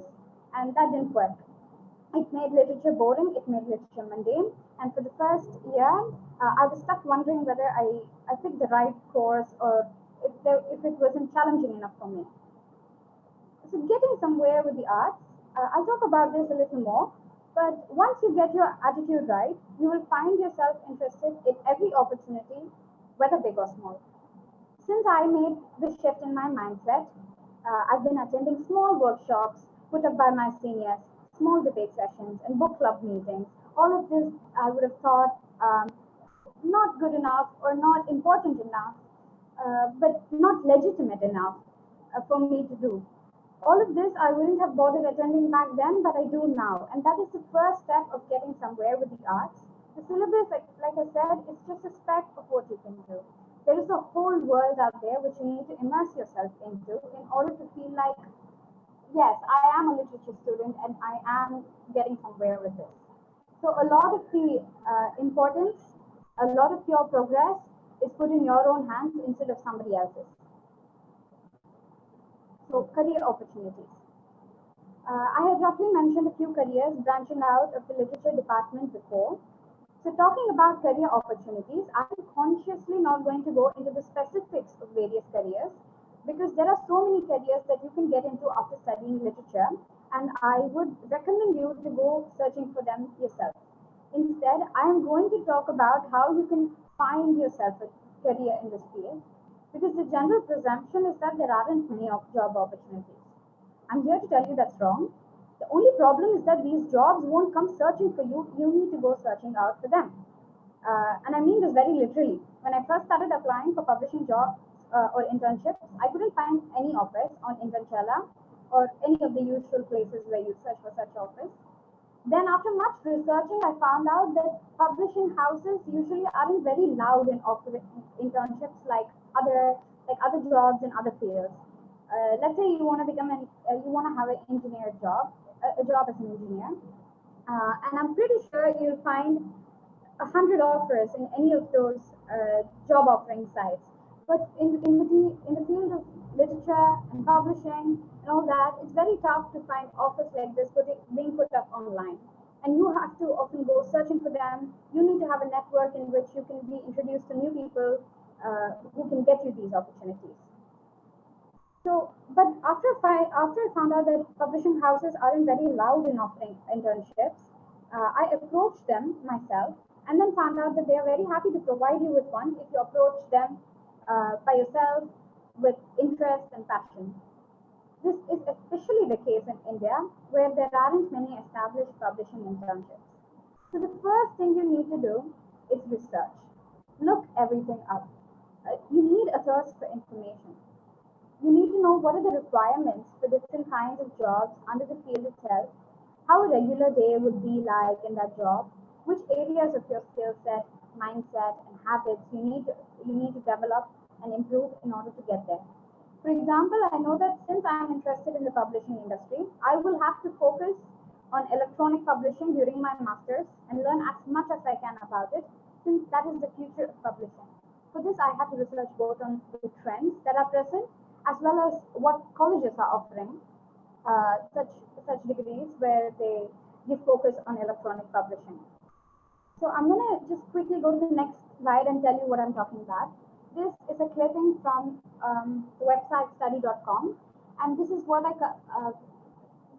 and that didn't work. It made literature boring, it made literature mundane, and for the first year, I was stuck wondering whether I picked the right course or if it wasn't challenging enough for me. So getting somewhere with the arts, I'll talk about this a little more, but once you get your attitude right, you will find yourself interested in every opportunity, whether big or small. Since I made this shift in my mindset, I've been attending small workshops put up by my seniors, small debate sessions, and book club meetings. All of this I would have thought not good enough or not important enough, but not legitimate enough for me to do. All of this I wouldn't have bothered attending back then, but I do now. And that is the first step of getting somewhere with the arts. The syllabus, like I said, is just a speck of what you can do. There is a whole world out there which you need to immerse yourself into in order to feel like, yes, I am a literature student and I am getting somewhere with this. So a lot of the importance, a lot of your progress is put in your own hands instead of somebody else's. So career opportunities. I had roughly mentioned a few careers branching out of the literature department before. So talking about career opportunities, I'm consciously not going to go into the specifics of various careers because there are so many careers that you can get into after studying literature, and I would recommend you to go searching for them yourself. Instead, I am going to talk about how you can find yourself a career in this field, because the general presumption is that there aren't many job opportunities. I'm here to tell you that's wrong. The only problem is that these jobs won't come searching for you. You need to go searching out for them. And I mean this very literally. When I first started applying for publishing jobs or internships, I couldn't find any offers on Internchella or any of the usual places where you search for such offers. Then after much researching, I found out that publishing houses usually aren't very loud in offering internships like other jobs in other fields. Let's say you want to become you want to have an engineer job, a job as an engineer, and I'm pretty sure you'll find 100 offers in any of those job offering sites. But in the field of literature and publishing and all that, it's very tough to find offers like this being put up online. And you have to often go searching for them. You need to have a network in which you can be introduced to new people who can get you these opportunities. So, but after I found out that publishing houses aren't very loud in offering internships, I approached them myself and then found out that they are very happy to provide you with one if you approach them by yourself with interest and passion. This is especially the case in India, where there aren't many established publishing internships. So the first thing you need to do is research. Look everything up. You need a thirst for information. You need to know what are the requirements for different kinds of jobs under the field itself, how a regular day would be like in that job, which areas of your skill set, mindset, and habits you need to develop and improve in order to get there. For example, I know that since I'm interested in the publishing industry, I will have to focus on electronic publishing during my master's and learn as much as I can about it, since that is the future of publishing. For this, I have to research both on the trends that are present, as well as what colleges are offering such degrees where they give focus on electronic publishing. So I'm going to just quickly go to the next slide and tell you what I'm talking about. This is a clipping from the website study.com, and this is what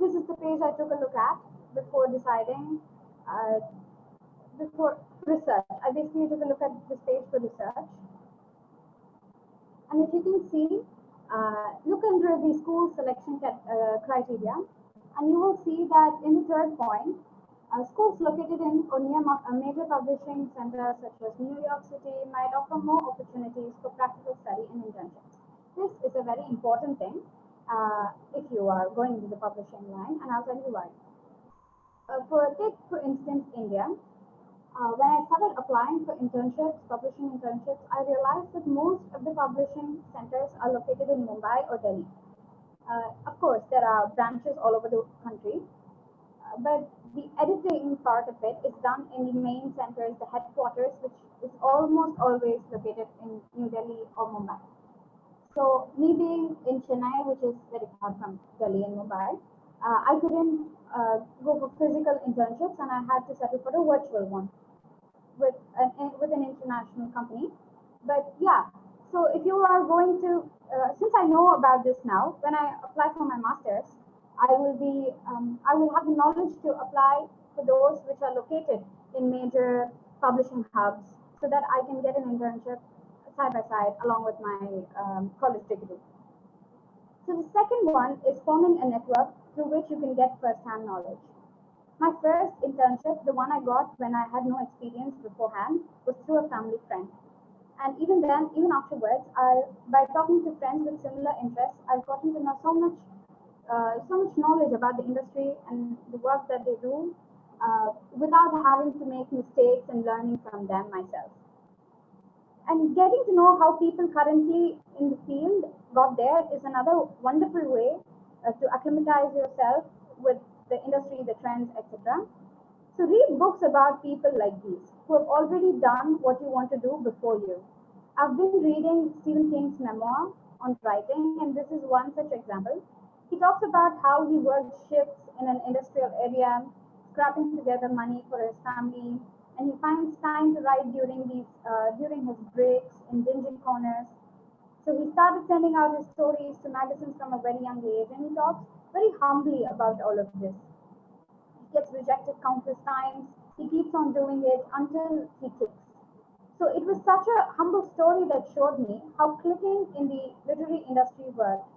this is the page I took a look at before deciding, before research. I basically took a look at this page for research. And if you can see, look under the school selection criteria, and you will see that in the third point, schools located in or near major publishing centers such as New York City might offer more opportunities for practical study and internships. This is a very important thing if you are going into the publishing line, and I'll tell you why. Take, for instance, India. When I started applying for internships, publishing internships, I realized that most of the publishing centers are located in Mumbai or Delhi. Of course, there are branches all over the country, but the editing part of it is done in the main centers, the headquarters, which is almost always located in New Delhi or Mumbai. So me being in Chennai, which is very far from Delhi and Mumbai, I couldn't go for physical internships, and I had to settle for a virtual one with an international company. But yeah, so if you are going to, since I know about this now, when I apply for my master's, I will have the knowledge to apply for those which are located in major publishing hubs, so that I can get an internship side by side along with my college degree. So the second one is forming a network through which you can get first-hand knowledge. My first internship, the one I got when I had no experience beforehand, was through a family friend. And even then, even afterwards, by talking to friends with similar interests, I've gotten to know so much knowledge about the industry and the work that they do, without having to make mistakes and learning from them myself. And getting to know how people currently in the field got there is another wonderful way to acclimatize yourself with the industry, the trends, etc. So read books about people like these who have already done what you want to do before you. I've been reading Stephen King's memoir on writing, and this is one such example. He talks about how he worked shifts in an industrial area, scrapping together money for his family, and he finds time to write during his breaks in dingy corners. So he started sending out his stories to magazines from a very young age, and he talks very humbly about all of this. He gets rejected countless times. He keeps on doing it until he clicks. So it was such a humble story that showed me how clicking in the literary industry works.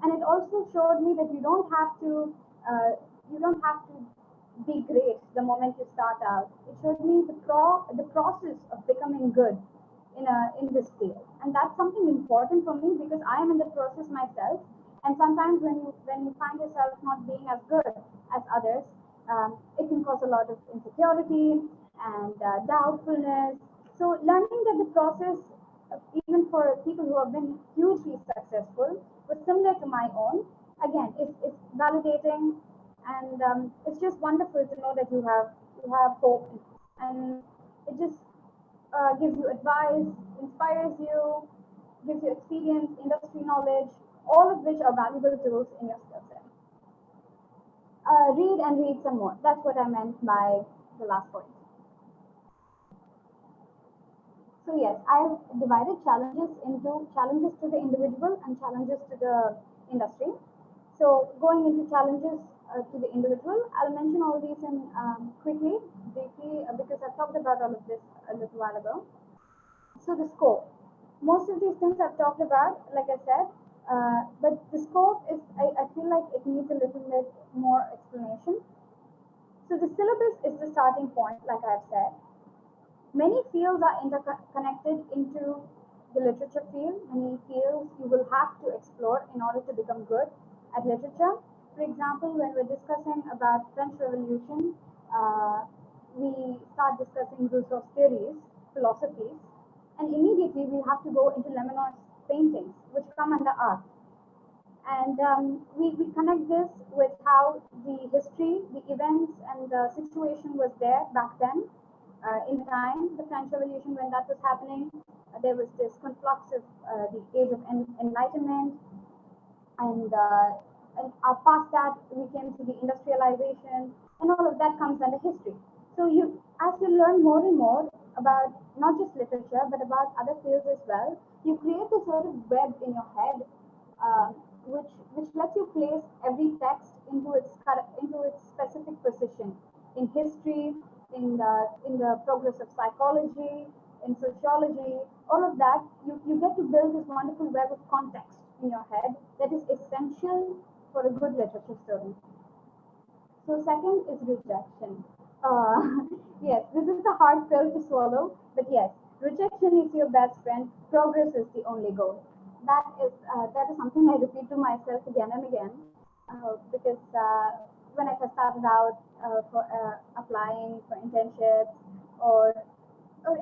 And it also showed me that you don't have to be great the moment you start out. It showed me the process of becoming good in this field, and that's something important for me because I am in the process myself. And sometimes when you find yourself not being as good as others, it can cause a lot of insecurity and doubtfulness. So learning that the process, even for people who have been hugely successful, was similar to my own, again, it's validating, and it's just wonderful to know that you have hope, and it just gives you advice, inspires you, gives you experience, industry knowledge, all of which are valuable tools in your skill set. Read and read some more. That's what I meant by the last point. So yes, I've divided challenges into challenges to the individual and challenges to the industry. So going into challenges to the individual, I'll mention all these in briefly, because I've talked about all of this a little while ago. So the scope. Most of these things I've talked about, like I said, but the scope is, I feel like it needs a little bit more explanation. So the syllabus is the starting point, like I've said. Many fields are interconnected into the literature field. Many fields you will have to explore in order to become good at literature. For example, when we're discussing about French Revolution, we start discussing Rousseau's theories, philosophies, and immediately we have to go into Lemano's paintings, which come under art. And we connect this with how the history, the events, and the situation was there back then. In time, the French Revolution, when that was happening, there was this conflux of the age of enlightenment, and past that we came to the industrialization, and all of that comes under history. So as you learn more and more about not just literature but about other fields as well, you create this sort of web in your head, which lets you place every text into its specific position in history, in the progress of psychology, in sociology, all of that. You get to build this wonderful web of context in your head that is essential for a good literature student. So second is rejection. Yes, this is a hard pill to swallow, but yes, rejection is your best friend. Progress is the only goal. That is something I repeat to myself again and again, because when I first started out for applying for internships or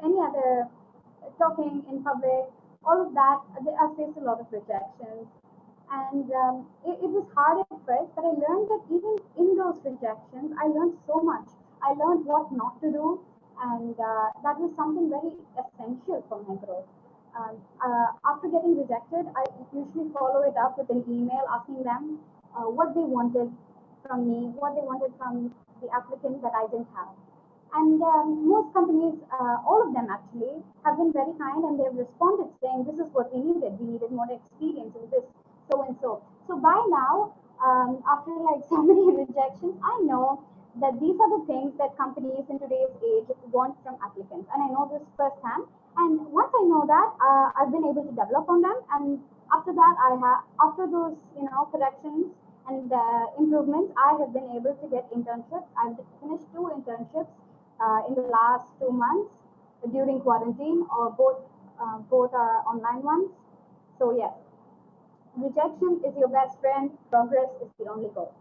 any other talking in public, all of that, I faced a lot of rejections. And it was hard at first, but I learned that even in those rejections, I learned so much. I learned what not to do, and that was something very essential for my growth. After getting rejected, I usually follow it up with an email asking them what they wanted from me, what they wanted from the applicant that I didn't have. And most companies, all of them actually, have been very kind, and they've responded saying, this is what we needed. We needed more experience in this, so and so. So by now, after like so many rejections, I know that these are the things that companies in today's age want from applicants. And I know this firsthand. And once I know that, I've been able to develop on them. And after that, after those, corrections and improvements, I have been able to get internships. I've finished 2 internships in the last 2 months during quarantine, or both are online ones. So yes, rejection is your best friend, progress is the only goal.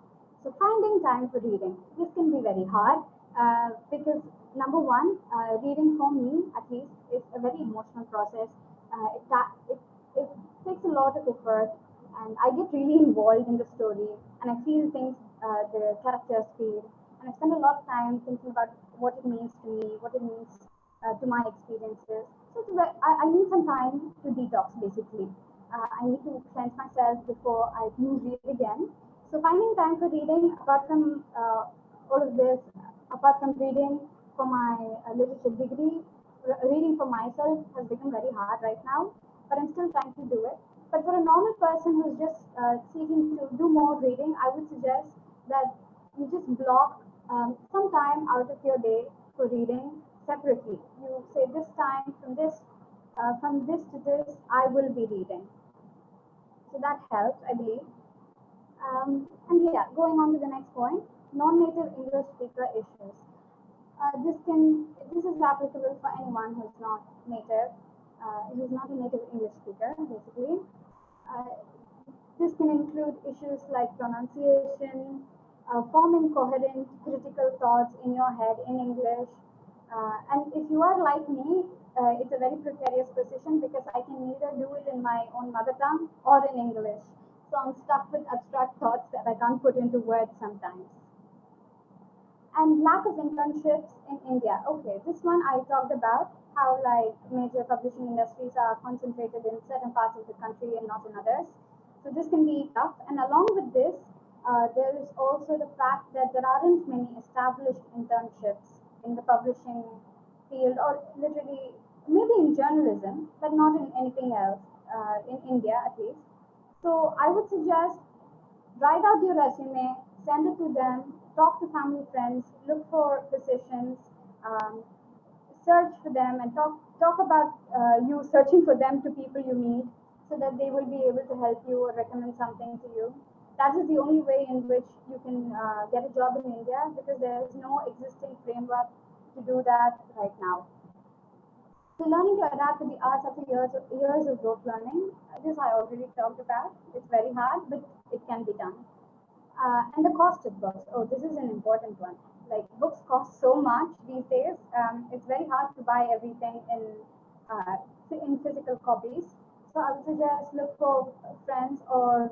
So finding time for reading, this can be very hard because number one, reading for me at least is a very emotional process. It takes a lot of effort, and I get really involved in the story, and I feel things the characters feel, and I spend a lot of time thinking about what it means to me, what it means to my experiences. So I need some time to detox basically. I need to cleanse myself before I can read again. So finding time for reading, apart from all of this, apart from reading for my literature degree, reading for myself has become very hard right now, but I'm still trying to do it. But for a normal person who's just seeking to do more reading, I would suggest that you just block some time out of your day for reading separately. You say this time from this to this, I will be reading. So that helps, I believe. And yeah, going on to the next point, non-native English speaker issues. This is applicable for anyone who's not native, who's not a native English speaker, basically. This can include issues like pronunciation, forming coherent critical thoughts in your head in English. And if you are like me, it's a very precarious position because I can neither do it in my own mother tongue or in English. So I'm stuck with abstract thoughts that I can't put into words sometimes. And lack of internships in India. Okay, this one I talked about, how like major publishing industries are concentrated in certain parts of the country and not in others. So this can be tough. And along with this, there is also the fact that there aren't many established internships in the publishing field, or literally maybe in journalism, but not in anything else, in India at least. So I would suggest write out your resume, send it to them, talk to family, friends, look for positions, search for them, and talk about you searching for them to people you meet, so that they will be able to help you or recommend something to you. That is the only way in which you can get a job in India, because there is no existing framework to do that right now. So learning to adapt to the arts after years of rote learning, this I already talked about. It's very hard, but it can be done. And the cost of books. Oh, this is an important one. Like, books cost so much these days. It's very hard to buy everything in physical copies. So I would suggest look for friends or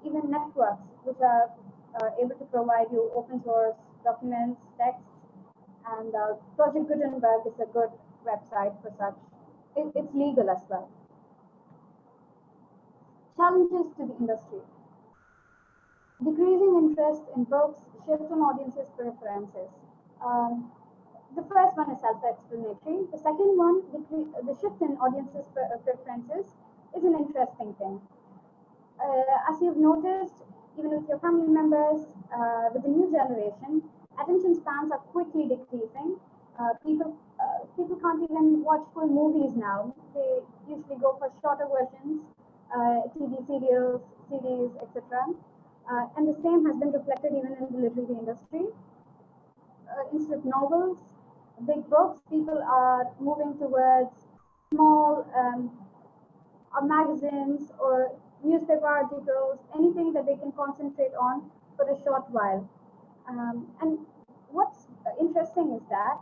even networks which are able to provide you open source documents, texts, and Project Gutenberg is a good website for such. It's legal as well. Challenges to the industry. Decreasing interest in books, shift in audiences' preferences. The first one is self-explanatory. The second one, the shift in audiences' preferences, is an interesting thing. As you've noticed, even with your family members, with the new generation, attention spans are quickly decreasing. People can't even watch full movies now. They usually go for shorter versions, TV serials, series, etc. And the same has been reflected even in the literary industry. Instead of novels, big books, people are moving towards small magazines or newspaper articles, anything that they can concentrate on for a short while. And what's interesting is that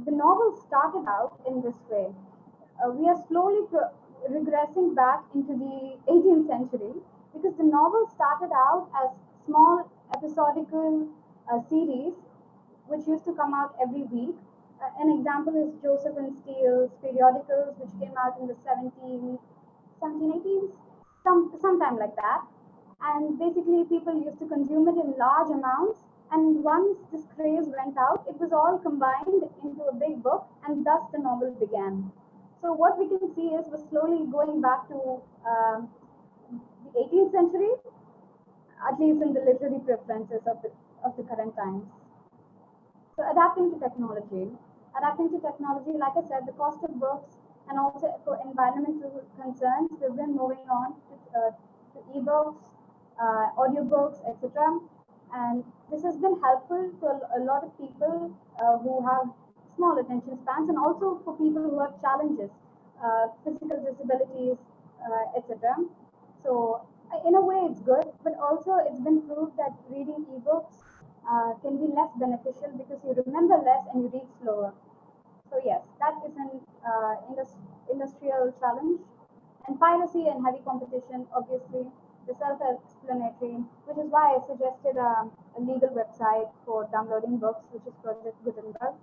the novel started out in this way. We are slowly regressing back into the 18th century, because the novel started out as small episodical series which used to come out every week. An example is Joseph and Steele's periodicals, which came out in the 1780s, sometime like that. And basically, people used to consume it in large amounts. And once this craze went out, it was all combined into a big book, and thus the novel began. So what we can see is we're slowly going back to the 18th century, at least in the literary preferences of the current times. So adapting to technology. Adapting to technology, like I said, the cost of books and also for environmental concerns, we've been moving on to ebooks, audiobooks, etc. And this has been helpful to a lot of people who have small attention spans, and also for people who have challenges, physical disabilities, etc. So in a way it's good, but also it's been proved that reading ebooks can be less beneficial because you remember less and you read slower. So yes, that is an industrial challenge. And piracy and heavy competition, obviously, the self-explanatory, which is why I suggested a legal website for downloading books, which is Project Gutenberg.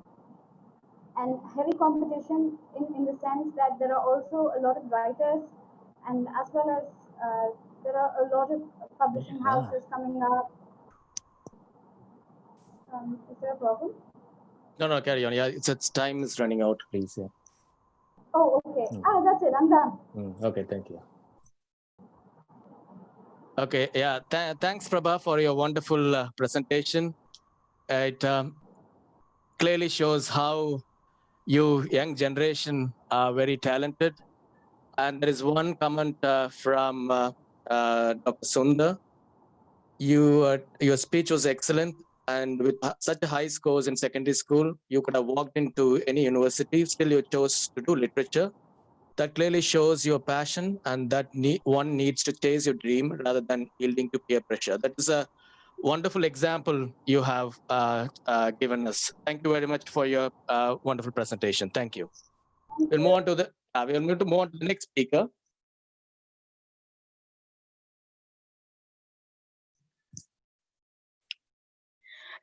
And heavy competition in the sense that there are also a lot of writers, and as well as there are a lot of publishing houses coming up. Is there a problem? No, carry on. Yeah, it's time is running out, please. Yeah. Oh, okay. That's it. I'm done. Okay, thank you. Okay, yeah. Thanks, Prabha, for your wonderful presentation. It clearly shows how you young generation are very talented. And there is one comment from Dr. Sundar. Your speech was excellent, and with such high scores in secondary school, you could have walked into any university. Still, you chose to do literature. That clearly shows your passion, and that one needs to chase your dream rather than yielding to peer pressure. That is a wonderful example you have given us. Thank you very much for your wonderful presentation. Thank you. We'll move on to the next speaker.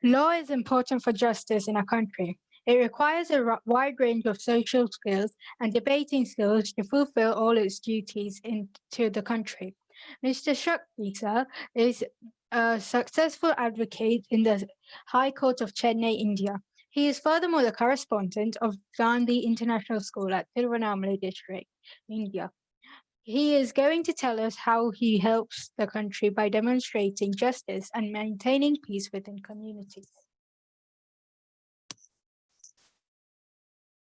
Law is important for justice in a country. It requires a wide range of social skills and debating skills to fulfill all its duties into the country. Mr. Shakti sir is a successful advocate in the High Court of Chennai, India. He is furthermore the correspondent of Gandhi International School at Tiruvannamalai district, India. He is going to tell us how he helps the country by demonstrating justice and maintaining peace within communities.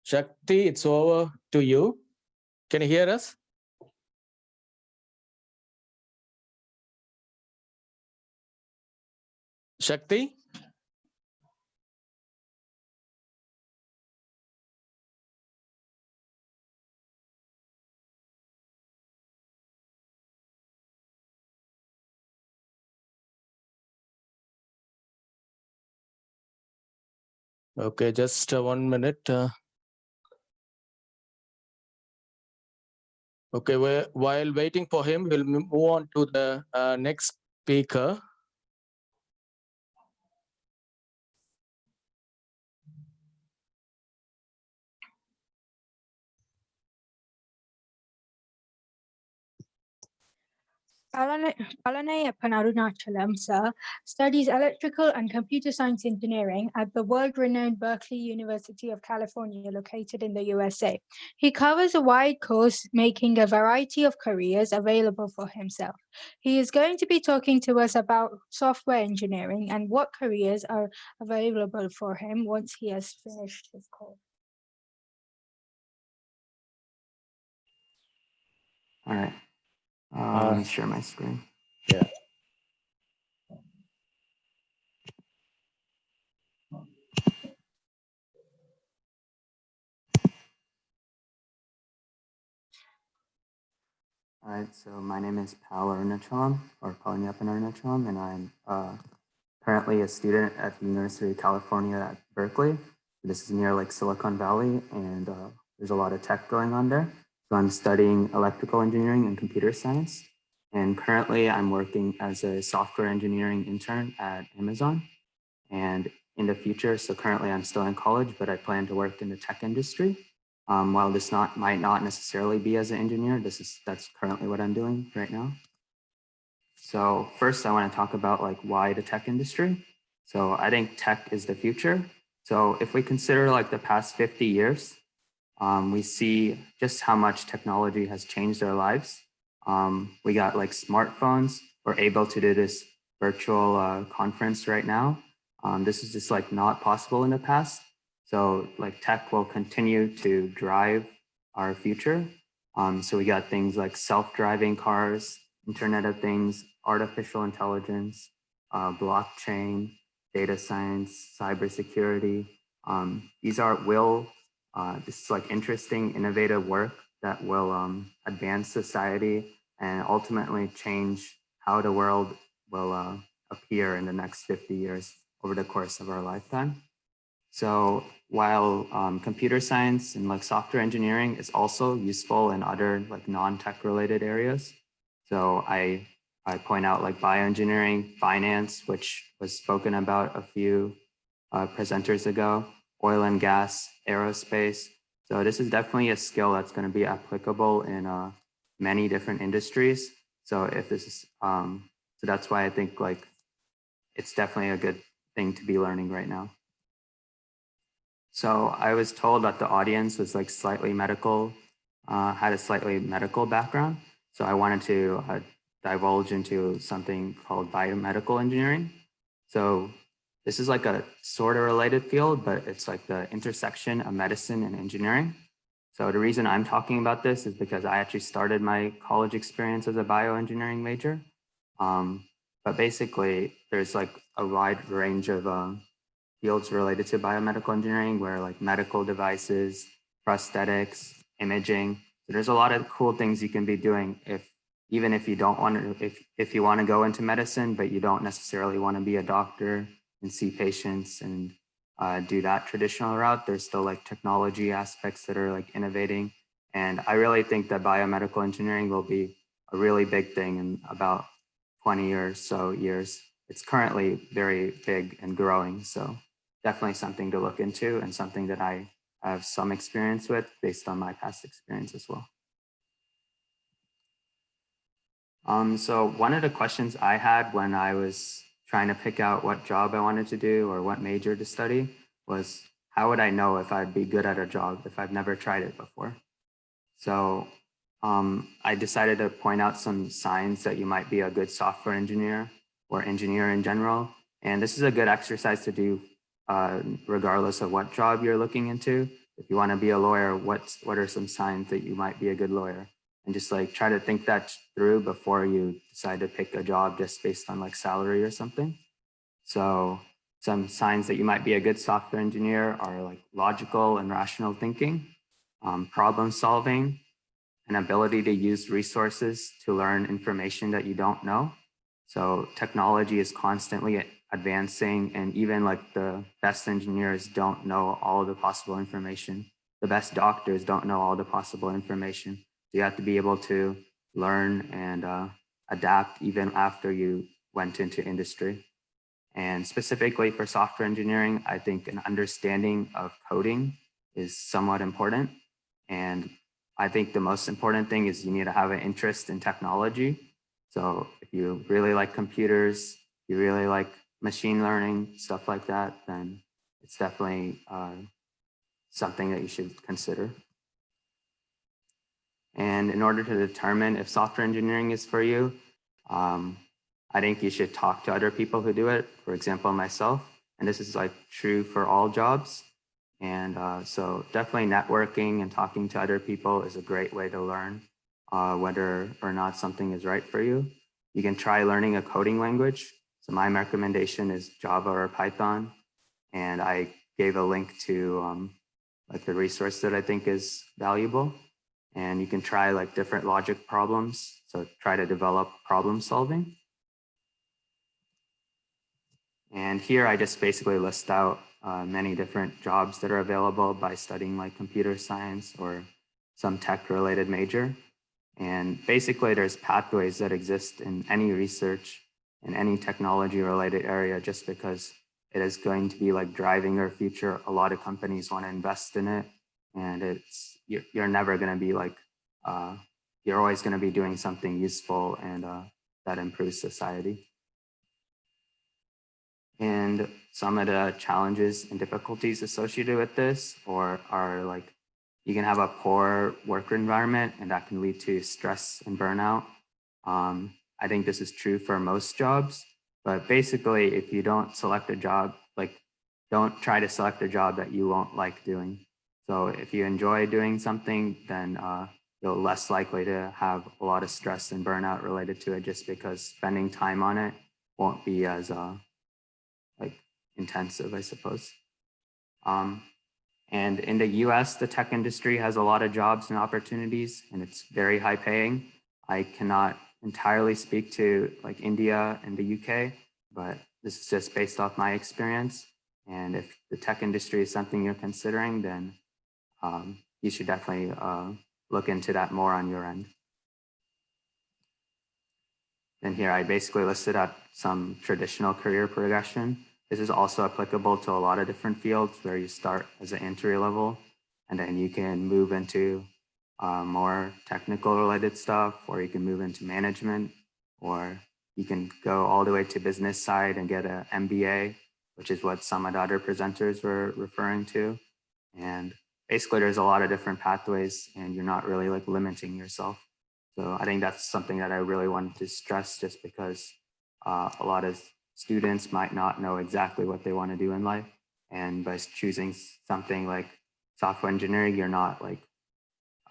Shakti, it's over to you. Can you hear us? Shakti? Okay, just 1 minute. Okay, while waiting for him, we'll move on to the next speaker. Palanayappan Arunachalam sir studies electrical and computer science engineering at the world-renowned Berkeley University of California, located in the USA. He covers a wide course, making a variety of careers available for himself. He is going to be talking to us about software engineering and what careers are available for him once he has finished his course. All right. Let me share my screen. Yeah. All right, so my name is Pal Arunachalam, or Palanayappan Arunachalam, and I'm currently a student at the University of California at Berkeley. This is near like Silicon Valley, and there's a lot of tech going on there. So I'm studying electrical engineering and computer science. And currently I'm working as a software engineering intern at Amazon. And in the future, so currently I'm still in college, but I plan to work in the tech industry. While this might not necessarily be as an engineer, that's currently what I'm doing right now. So first I want to talk about like why the tech industry. So I think tech is the future. So if we consider like the past 50 years, we see just how much technology has changed our lives. We got like smartphones. We're able to do this virtual conference right now. This is just like not possible in the past. So like tech will continue to drive our future. So we got things like self-driving cars, Internet of Things, artificial intelligence, blockchain, data science, cybersecurity. These are this is like interesting, innovative work that will advance society and ultimately change how the world will appear in the next 50 years over the course of our lifetime. So while computer science and like software engineering is also useful in other like non-tech related areas. So I point out like bioengineering, finance, which was spoken about a few presenters ago, oil and gas, aerospace. So this is definitely a skill that's going to be applicable in many different industries. So if this is, so that's why I think like it's definitely a good thing to be learning right now. So I was told that the audience was like slightly medical, had a slightly medical background. So I wanted to divulge into something called biomedical engineering. So this is like a sort of related field, but it's like the intersection of medicine and engineering. So the reason I'm talking about this is because I actually started my college experience as a bioengineering major. But basically there's like a wide range of fields related to biomedical engineering where like medical devices, prosthetics, imaging. So there's a lot of cool things you can be doing even if you don't want to, if you want to go into medicine, but you don't necessarily want to be a doctor and see patients and do that traditional route. There's still like technology aspects that are like innovating. And I really think that biomedical engineering will be a really big thing in about 20 or so years. It's currently very big and growing. So definitely something to look into and something that I have some experience with based on my past experience as well. So one of the questions I had when I was trying to pick out what job I wanted to do or what major to study was, how would I know if I'd be good at a job if I've never tried it before? So I decided to point out some signs that you might be a good software engineer or engineer in general. And this is a good exercise to do regardless of what job you're looking into. If you want to be a lawyer, what are some signs that you might be a good lawyer? And just like try to think that through before you decide to pick a job just based on like salary or something. So some signs that you might be a good software engineer are like logical and rational thinking, problem solving, an ability to use resources to learn information that you don't know. So technology is constantly advancing, and even like the best engineers don't know all of the possible information. The best doctors don't know all the possible information. You have to be able to learn and adapt even after you went into industry. And specifically for software engineering, I think an understanding of coding is somewhat important. And I think the most important thing is you need to have an interest in technology. So if you really like computers, you really like machine learning, stuff like that, then it's definitely something that you should consider. And in order to determine if software engineering is for you, I think you should talk to other people who do it. For example, myself, and this is like true for all jobs. And so definitely networking and talking to other people is a great way to learn whether or not something is right for you. You can try learning a coding language. So my recommendation is Java or Python. And I gave a link to like the resource that I think is valuable. And you can try like different logic problems. So try to develop problem solving. And here I just basically list out many different jobs that are available by studying like computer science or some tech related major. And basically there's pathways that exist in any research in any technology related area just because it is going to be like driving our future. A lot of companies want to invest in it, and you're never going to be like, you're always going to be doing something useful and that improves society. And some of the challenges and difficulties associated with this are like, you can have a poor work environment and that can lead to stress and burnout. I think this is true for most jobs, but basically if you don't select a job, like don't try to select a job that you won't like doing. So if you enjoy doing something, then you're less likely to have a lot of stress and burnout related to it just because spending time on it won't be as like intensive, I suppose. And in the US, the tech industry has a lot of jobs and opportunities and it's very high paying. I cannot entirely speak to like India and the UK, but this is just based off my experience. And if the tech industry is something you're considering, then you should definitely look into that more on your end. And here I basically listed out some traditional career progression. This is also applicable to a lot of different fields where you start as an entry level and then you can move into more technical related stuff, or you can move into management, or you can go all the way to business side and get an MBA, which is what some of the other presenters were referring to. And basically there's a lot of different pathways and you're not really like limiting yourself. So I think that's something that I really wanted to stress just because a lot of students might not know exactly what they want to do in life. And by choosing something like software engineering, you're not like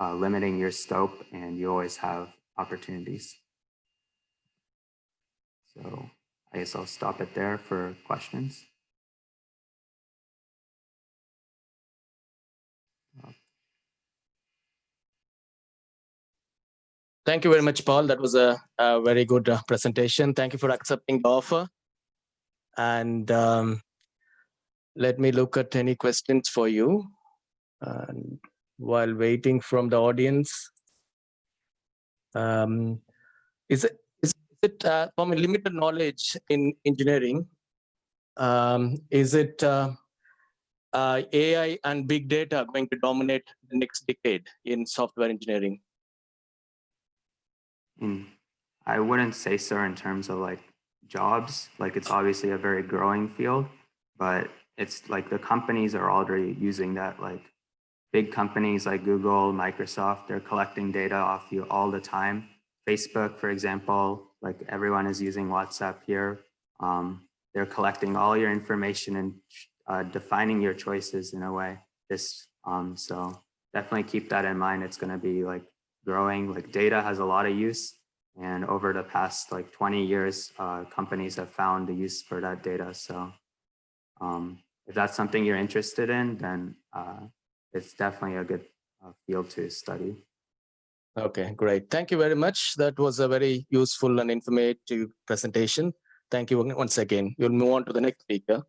limiting your scope and you always have opportunities. So I guess I'll stop it there for questions. Thank you very much, Paul. That was a very good presentation. Thank you for accepting the offer. And let me look at any questions for you. And while waiting from the audience, is it from a limited knowledge in engineering, is it AI and big data going to dominate the next decade in software engineering? I wouldn't say so in terms of like jobs. Like it's obviously a very growing field, but it's like the companies are already using that. Like big companies like Google, Microsoft, they're collecting data off you all the time. Facebook, for example, like everyone is using WhatsApp here. They're collecting all your information and defining your choices in a way. So definitely keep that in mind. It's going to be like growing. Like data has a lot of use, and over the past like 20 years, companies have found the use for that data. So if that's something you're interested in, then it's definitely a good field to study. Okay, great. Thank you very much. That was a very useful and informative presentation. Thank you once again. We'll move on to the next speaker.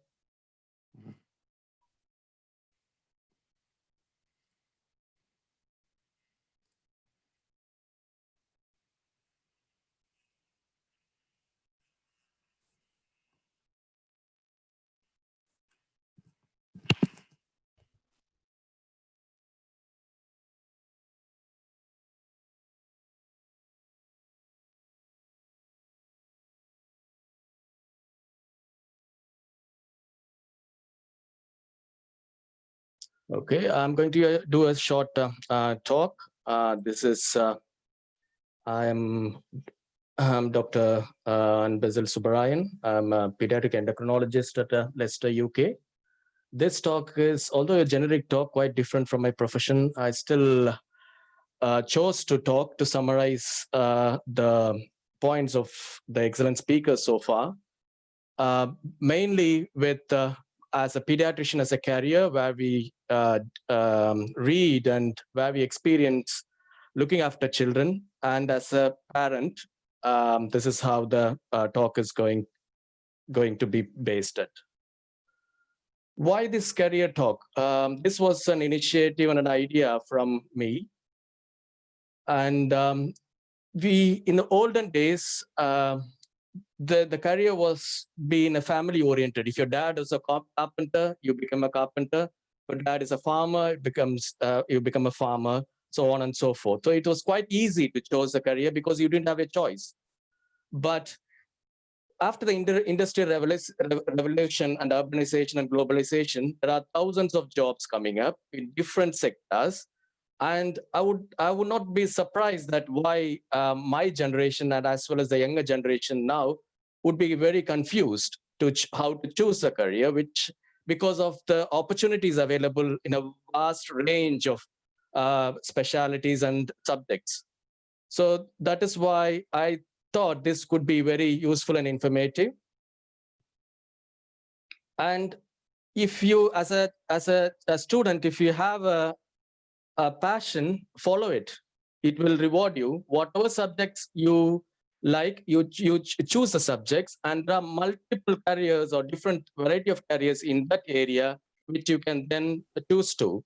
Okay, I'm going to do a short talk. I am Dr. Basil Subarayan. I'm a pediatric endocrinologist at Leicester, UK. This talk is, although a generic talk, quite different from my profession. I still chose to talk to summarize the points of the excellent speakers so far, mainly with as a pediatrician as a career where we read and where we experience looking after children, and as a parent, this is how the talk is going to be based at. Why this career talk? This was an initiative and an idea from me. And in the olden days, the career was being a family oriented. If your dad is a carpenter, you become a carpenter. If your dad is a farmer, it becomes you become a farmer, so on and so forth. So it was quite easy to choose a career because you didn't have a choice. But after the industrial revolution and urbanization and globalization, there are thousands of jobs coming up in different sectors. And I would not be surprised that why my generation and as well as the younger generation now would be very confused to how to choose a career, which because of the opportunities available in a vast range of specialities and subjects. So that is why I thought this could be very useful and informative. And if you, as a student, if you have a passion, follow it. It will reward you. Whatever subjects you like, you choose the subjects, and there are multiple careers or different variety of careers in that area which you can then choose to.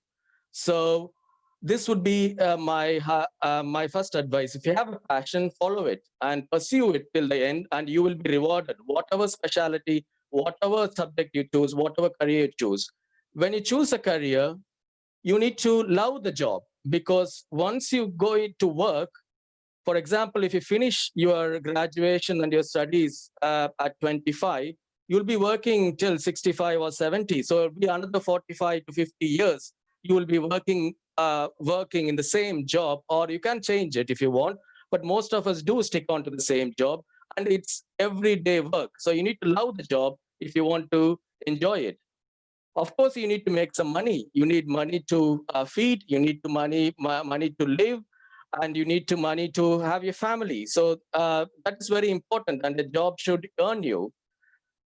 So this would be my first advice. If you have a passion, follow it and pursue it till the end, and you will be rewarded. Whatever specialty, whatever subject you choose, whatever career you choose. When you choose a career, you need to love the job, because once you go into work, for example, if you finish your graduation and your studies at 25, you'll be working till 65 or 70. So it'll be another 45 to 50 years. You will be working in the same job, or you can change it if you want. But most of us do stick on to the same job, and it's everyday work. So you need to love the job if you want to enjoy it. Of course, you need to make some money. You need money to feed. You need to money to live, and you need to money to have your family. So that is very important, and the job should earn you.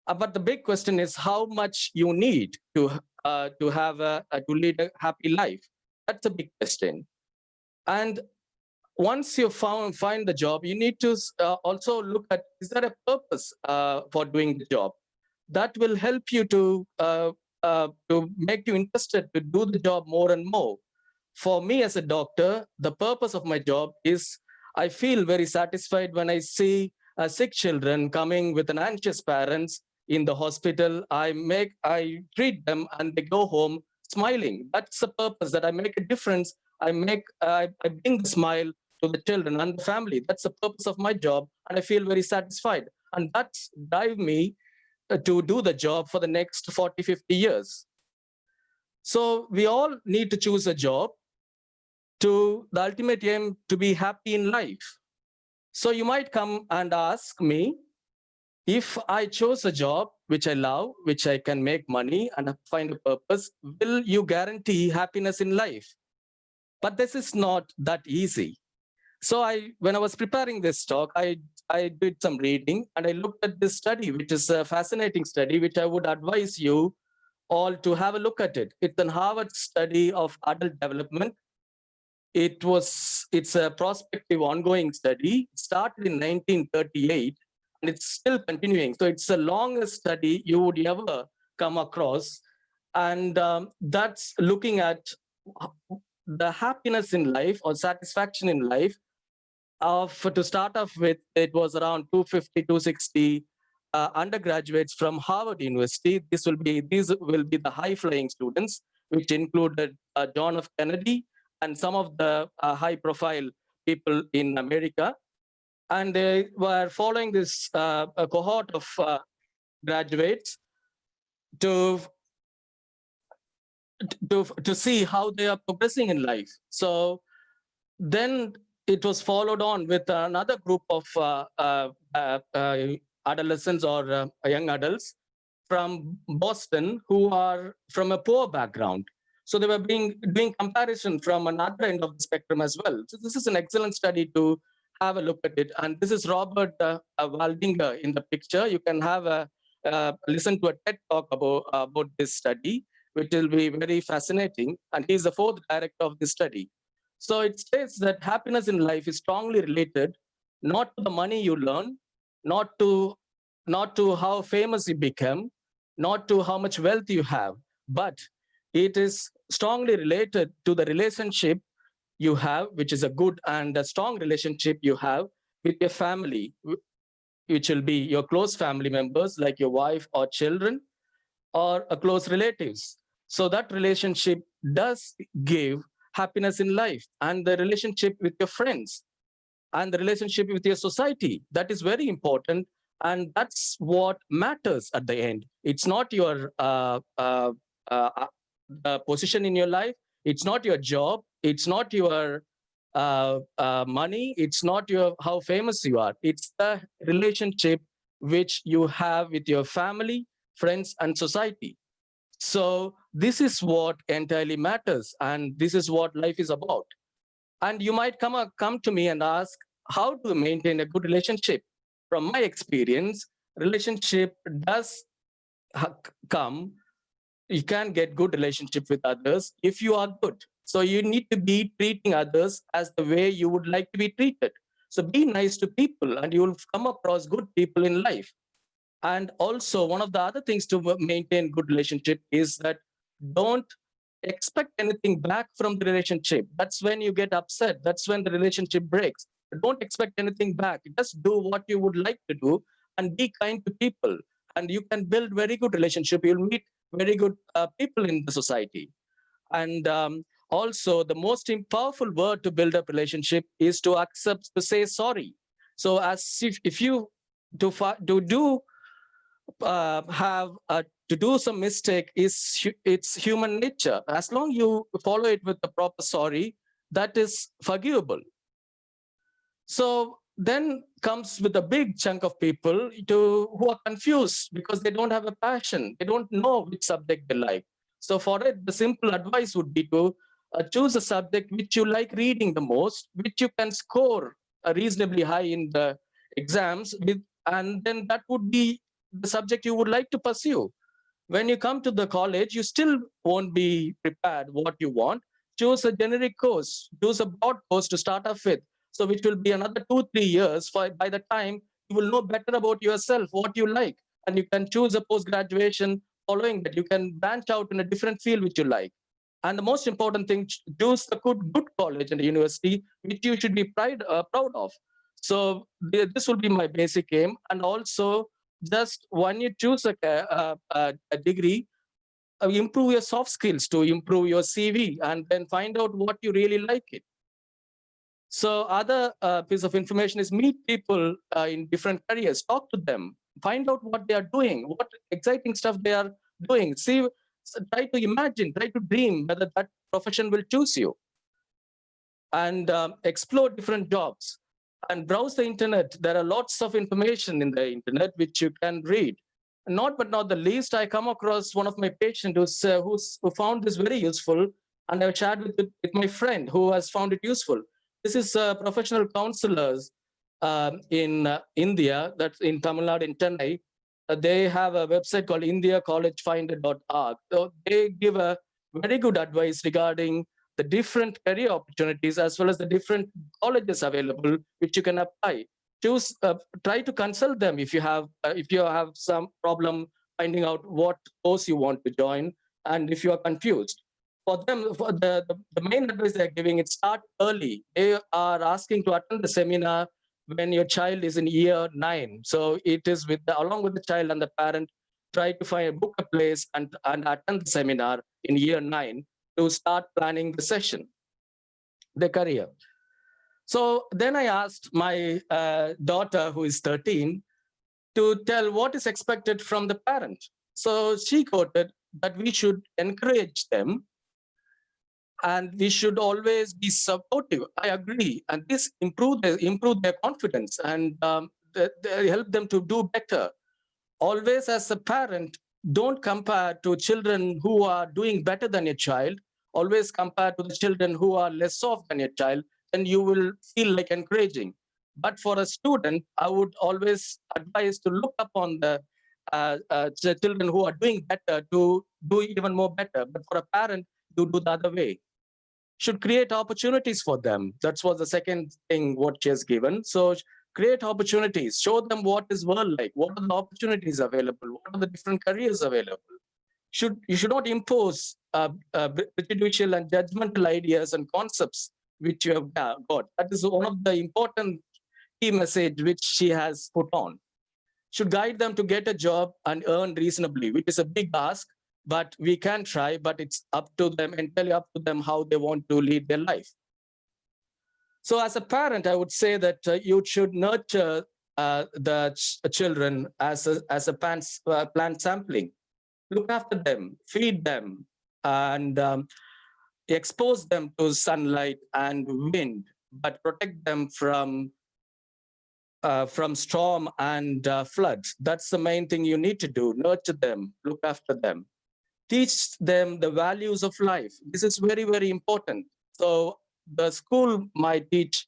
But the big question is how much you need to have to lead a happy life. That's a big question. And once you find the job, you need to also look at, is there a purpose for doing the job? That will help you to make you interested to do the job more and more. For me as a doctor, the purpose of my job is I feel very satisfied when I see sick children coming with an anxious parents in the hospital. I treat them and they go home smiling. That's the purpose, that I make a difference. I bring the smile to the children and the family. That's the purpose of my job, and I feel very satisfied. And that's drive me to do the job for the next 40, 50 years. So we all need to choose a job to the ultimate aim to be happy in life. So you might come and ask me, if I chose a job which I love, which I can make money and find a purpose, will you guarantee happiness in life? But this is not that easy. So when I was preparing this talk, I did some reading and I looked at this study, which is a fascinating study, which I would advise you all to have a look at it. It's a Harvard study of adult development. It's a prospective ongoing study. It started in 1938 and it's still continuing. So it's the longest study you would ever come across. And that's looking at the happiness in life or satisfaction in life. To start off with, it was around 250, 260 undergraduates from Harvard University. These will be the high-flying students, which included John F. Kennedy and some of the high-profile people in America. And they were following this cohort of graduates to see how they are progressing in life. So then it was followed on with another group of adolescents or young adults from Boston who are from a poor background. So they were doing comparison from another end of the spectrum as well. So this is an excellent study to have a look at it. And this is Robert Waldinger in the picture. You can have listen to a TED talk about this study, which will be very fascinating. And he's the fourth director of this study. So it states that happiness in life is strongly related, not to the money you learn, not to how famous you become, not to how much wealth you have, but it is strongly related to the relationship you have, which is a good and a strong relationship you have with your family, which will be your close family members like your wife or children or a close relatives. So that relationship does give happiness in life, and the relationship with your friends and the relationship with your society, that is very important, and that's what matters at the end. It's not your position in your life, it's not your job, it's not your money, it's not your how famous you are, it's the relationship which you have with your family, friends and society. So this is what entirely matters, and this is what life is about. And you might come to me and ask, how to maintain a good relationship? From my experience, relationship does come. You can get good relationship with others if you are good. So you need to be treating others as the way you would like to be treated. So be nice to people, and you will come across good people in life. And also, one of the other things to maintain good relationship is that don't expect anything back from the relationship. That's when you get upset. That's when the relationship breaks. Don't expect anything back. Just do what you would like to do and be kind to people. And you can build very good relationship. You'll meet very good people in the society. And also, the most powerful word to build up relationship is to accept, to say sorry. So as if you to do have to do some mistake, it's human nature. As long you follow it with the proper sorry, that is forgivable. So then comes with a big chunk of people who are confused because they don't have a passion, they don't know which subject they like. So for it, the simple advice would be to choose a subject which you like reading the most, which you can score reasonably high in the exams with, and then that would be the subject you would like to pursue. When you come to the college, you still won't be prepared what you want. Choose a generic course, choose a broad course to start off with. So which will be another 2-3 years. By the time you will know better about yourself, what you like, and you can choose a post-graduation following that. You can branch out in a different field which you like. And the most important thing, choose a good college and university which you should be proud of. So this will be my basic aim. And also, just when you choose a degree, improve your soft skills to improve your CV, and then find out what you really like it. So other piece of information is meet people in different careers, talk to them, find out what they are doing, what exciting stuff they are doing. See, try to imagine, try to dream whether that profession will choose you, and explore different jobs and browse the internet. There are lots of information in the internet which you can read. Not but not the least, I come across one of my patients who found this very useful, and I've shared with my friend who has found it useful. This is professional counselors in India, that's in Tamil Nadu, in Chennai. They have a website called indiacollegefinder.org. So they give a very good advice regarding the different career opportunities as well as the different colleges available which you can apply. Choose, try to consult them if you have some problem finding out what course you want to join, and if you are confused. For them, for the main advice they're giving is start early. They are asking to attend the seminar when your child is in year 9. So it is along with the child and the parent, try to book a place and attend the seminar in year 9 to start planning the session, the career. So then I asked my daughter, who is 13, to tell what is expected from the parent. So she quoted that we should encourage them and we should always be supportive. I agree. And this improve their confidence, and they help them to do better. Always, as a parent, don't compare to children who are doing better than your child. Always compare to the children who are less off than your child, and you will feel like encouraging. But for a student, I would always advise to look upon the children who are doing better to do even more better. But for a parent, to do the other way. Should create opportunities for them. That was the second thing what she has given. So create opportunities, show them what is world like, what are the opportunities available, what are the different careers available. You should not impose prejudicial and judgmental ideas and concepts which you have got. That is one of the important key message which she has put on. Should guide them to get a job and earn reasonably, which is a big ask, but we can try, but it's up to them, entirely up to them how they want to lead their life. So as a parent, I would say that you should nurture the children as a plant sampling. Look after them, feed them, and expose them to sunlight and wind, but protect them from storm and floods. That's the main thing you need to do. Nurture them, look after them. Teach them the values of life. This is very, very important. So the school might teach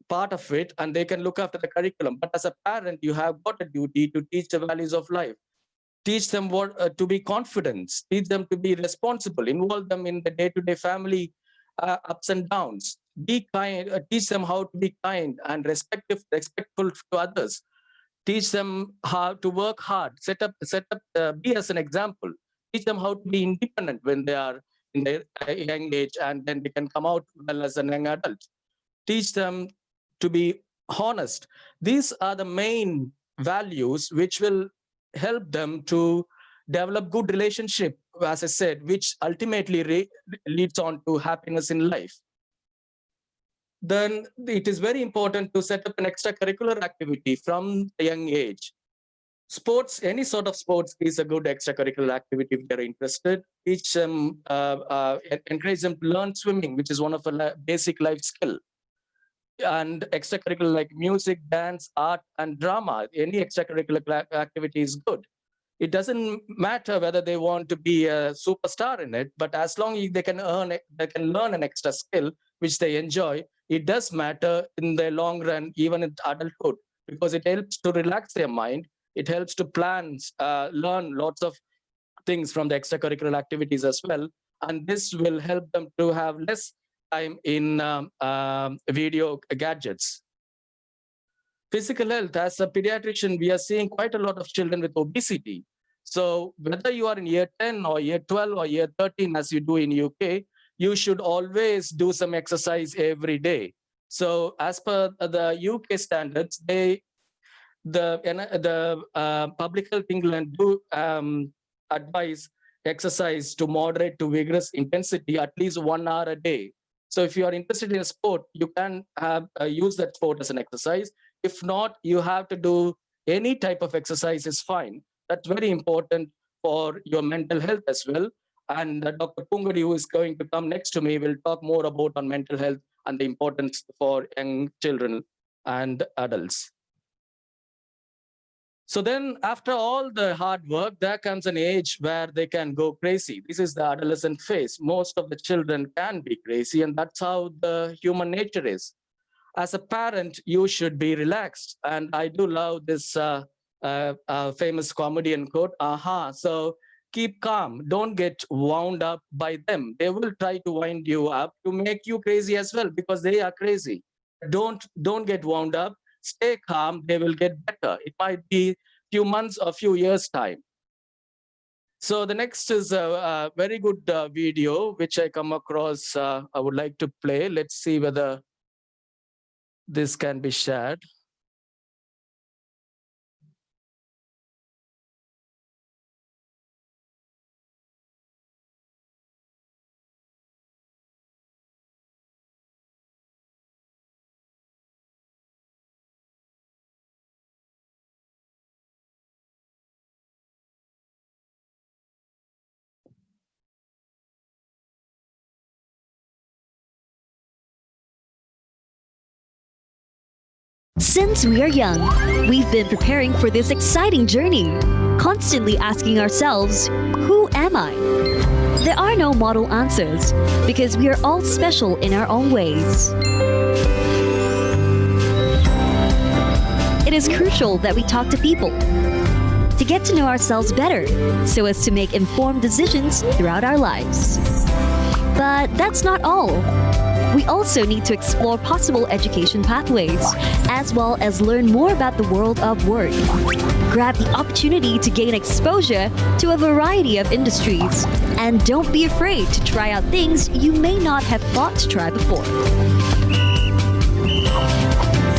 part of it and they can look after the curriculum. But as a parent, you have got a duty to teach the values of life. Teach them what to be confident, teach them to be responsible, involve them in the day-to-day family ups and downs. Be kind, teach them how to be kind and respectful to others. Teach them how to work hard, be as an example. Teach them how to be independent when they are in their young age, and then they can come out well as a young adult. Teach them to be honest. These are the main values which will help them to develop good relationship, as I said, which ultimately leads on to happiness in life. Then it is very important to set up an extracurricular activity from a young age. Sports, any sort of sports is a good extracurricular activity if they're interested. Teach them, encourage them to learn swimming, which is one of a basic life skill. And extracurricular like music, dance, art, and drama, any extracurricular activity is good. It doesn't matter whether they want to be a superstar in it, but as long as they can learn an extra skill which they enjoy, it does matter in the long run, even in adulthood, because it helps to relax their mind. It helps to plan, learn lots of things from the extracurricular activities as well. And this will help them to have less time in video gadgets. Physical health, as a pediatrician, we are seeing quite a lot of children with obesity. So whether you are in year 10 or year 12 or year 13, as you do in UK, you should always do some exercise every day. So as per the UK standards, the Public Health England do advise exercise to moderate to vigorous intensity at least 1 hour a day. So if you are interested in a sport, you can use that sport as an exercise. If not, you have to do any type of exercise is fine. That's very important for your mental health as well. And Dr. Pungadi, who is going to come next to me, will talk more about on mental health and the importance for young children and adults. So then after all the hard work, there comes an age where they can go crazy. This is the adolescent phase. Most of the children can be crazy, and that's how the human nature is. As a parent, you should be relaxed. And I do love this famous comedian quote, aha. So keep calm. Don't get wound up by them. They will try to wind you up to make you crazy as well, because they are crazy. Don't get wound up. Stay calm. They will get better. It might be a few months or a few years' time. So the next is a very good video, which I come across. I would like to play. Let's see whether this can be shared. Since we are young, we've been preparing for this exciting journey, constantly asking ourselves, who am I? There are no model answers, because we are all special in our own ways. It is crucial that we talk to people, to get to know ourselves better, so as to make informed decisions throughout our lives. But that's not all. We also need to explore possible education pathways, as well as learn more about the world of work. Grab the opportunity to gain exposure to a variety of industries. And don't be afraid to try out things you may not have thought to try before.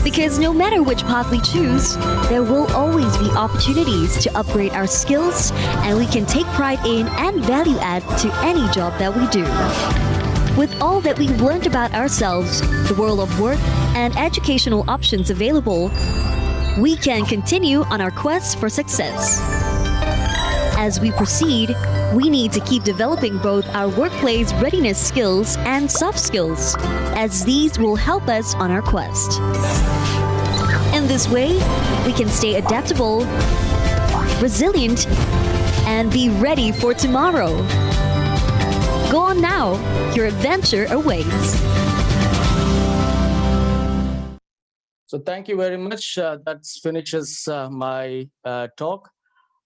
Because no matter which path we choose, there will always be opportunities to upgrade our skills, and we can take pride in and value add to any job that we do. With all that we've learned about ourselves, the world of work, and educational options available, we can continue on our quest for success. As we proceed, we need to keep developing both our workplace readiness skills and soft skills, as these will help us on our quest. In this way, we can stay adaptable, resilient, and be ready for tomorrow. Go on now, your adventure awaits. So thank you very much. That finishes my talk.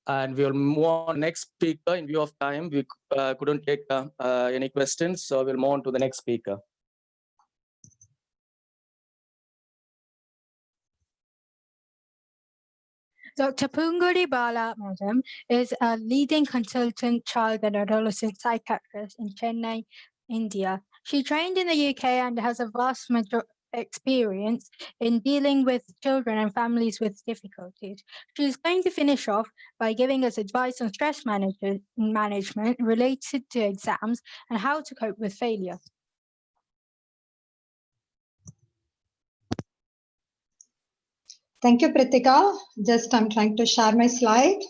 And we'll move on to the next speaker. In view of time, we couldn't take any questions, so we'll move on to the next speaker. Dr. Punguri Bala, madam, is a leading consultant child and adolescent psychiatrist in Chennai, India. She trained in the UK and has a vast experience in dealing with children and families with difficulties. She's going to finish off by giving us advice on stress management related to exams and how to cope with failure. Thank you, Pritika. Just I'm trying to share my slide.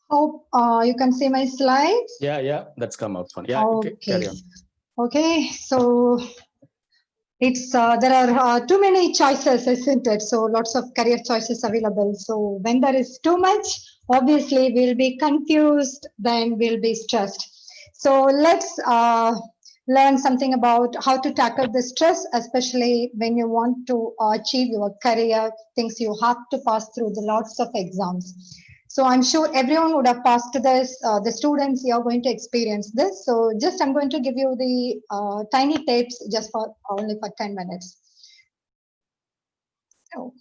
Hope you can see my slides. Yeah, that's come out fun. Yeah, okay, carry on. Okay, so it's there are too many choices, isn't it? So lots of career choices available. So when there is too much, obviously we'll be confused, then we'll be stressed. So let's learn something about how to tackle the stress, especially when you want to achieve your career, things you have to pass through the lots of exams. So I'm sure everyone would have passed this. The students, you're going to experience this. So just I'm going to give you the tiny tips just for only for 10 minutes. So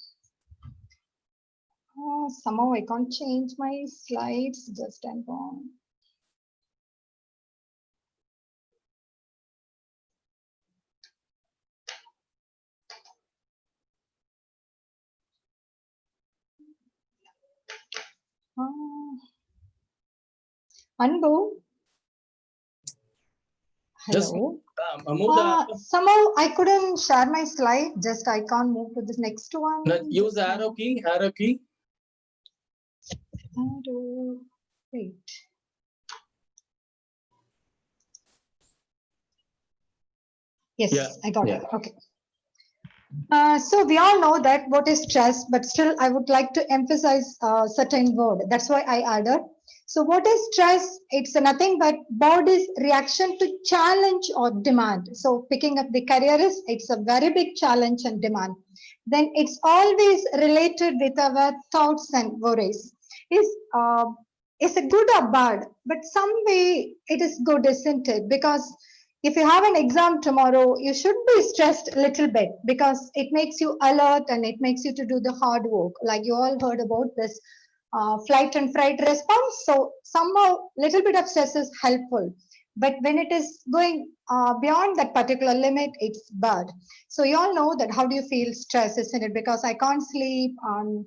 somehow I can't change my slides. Just hang on. Anbu. Hello. Somehow I couldn't share my slide. Just I can't move to the next one. Use the arrow key. Arrow key. Arrow. Wait. Yes, yeah. I got it. Okay. So we all know that what is stress, but still I would like to emphasize a certain word. That's why I added. So what is stress? It's nothing but body's reaction to challenge or demand. So picking up the career is, it's a very big challenge and demand. Then it's always related with our thoughts and worries. Is it good or bad? But some way it is good, isn't it? Because if you have an exam tomorrow, you should be stressed a little bit because it makes you alert and it makes you to do the hard work. Like you all heard about this flight and fright response. So somehow little bit of stress is helpful. But when it is going beyond that particular limit, it's bad. So you all know that how do you feel stress, isn't it? Because I can't sleep,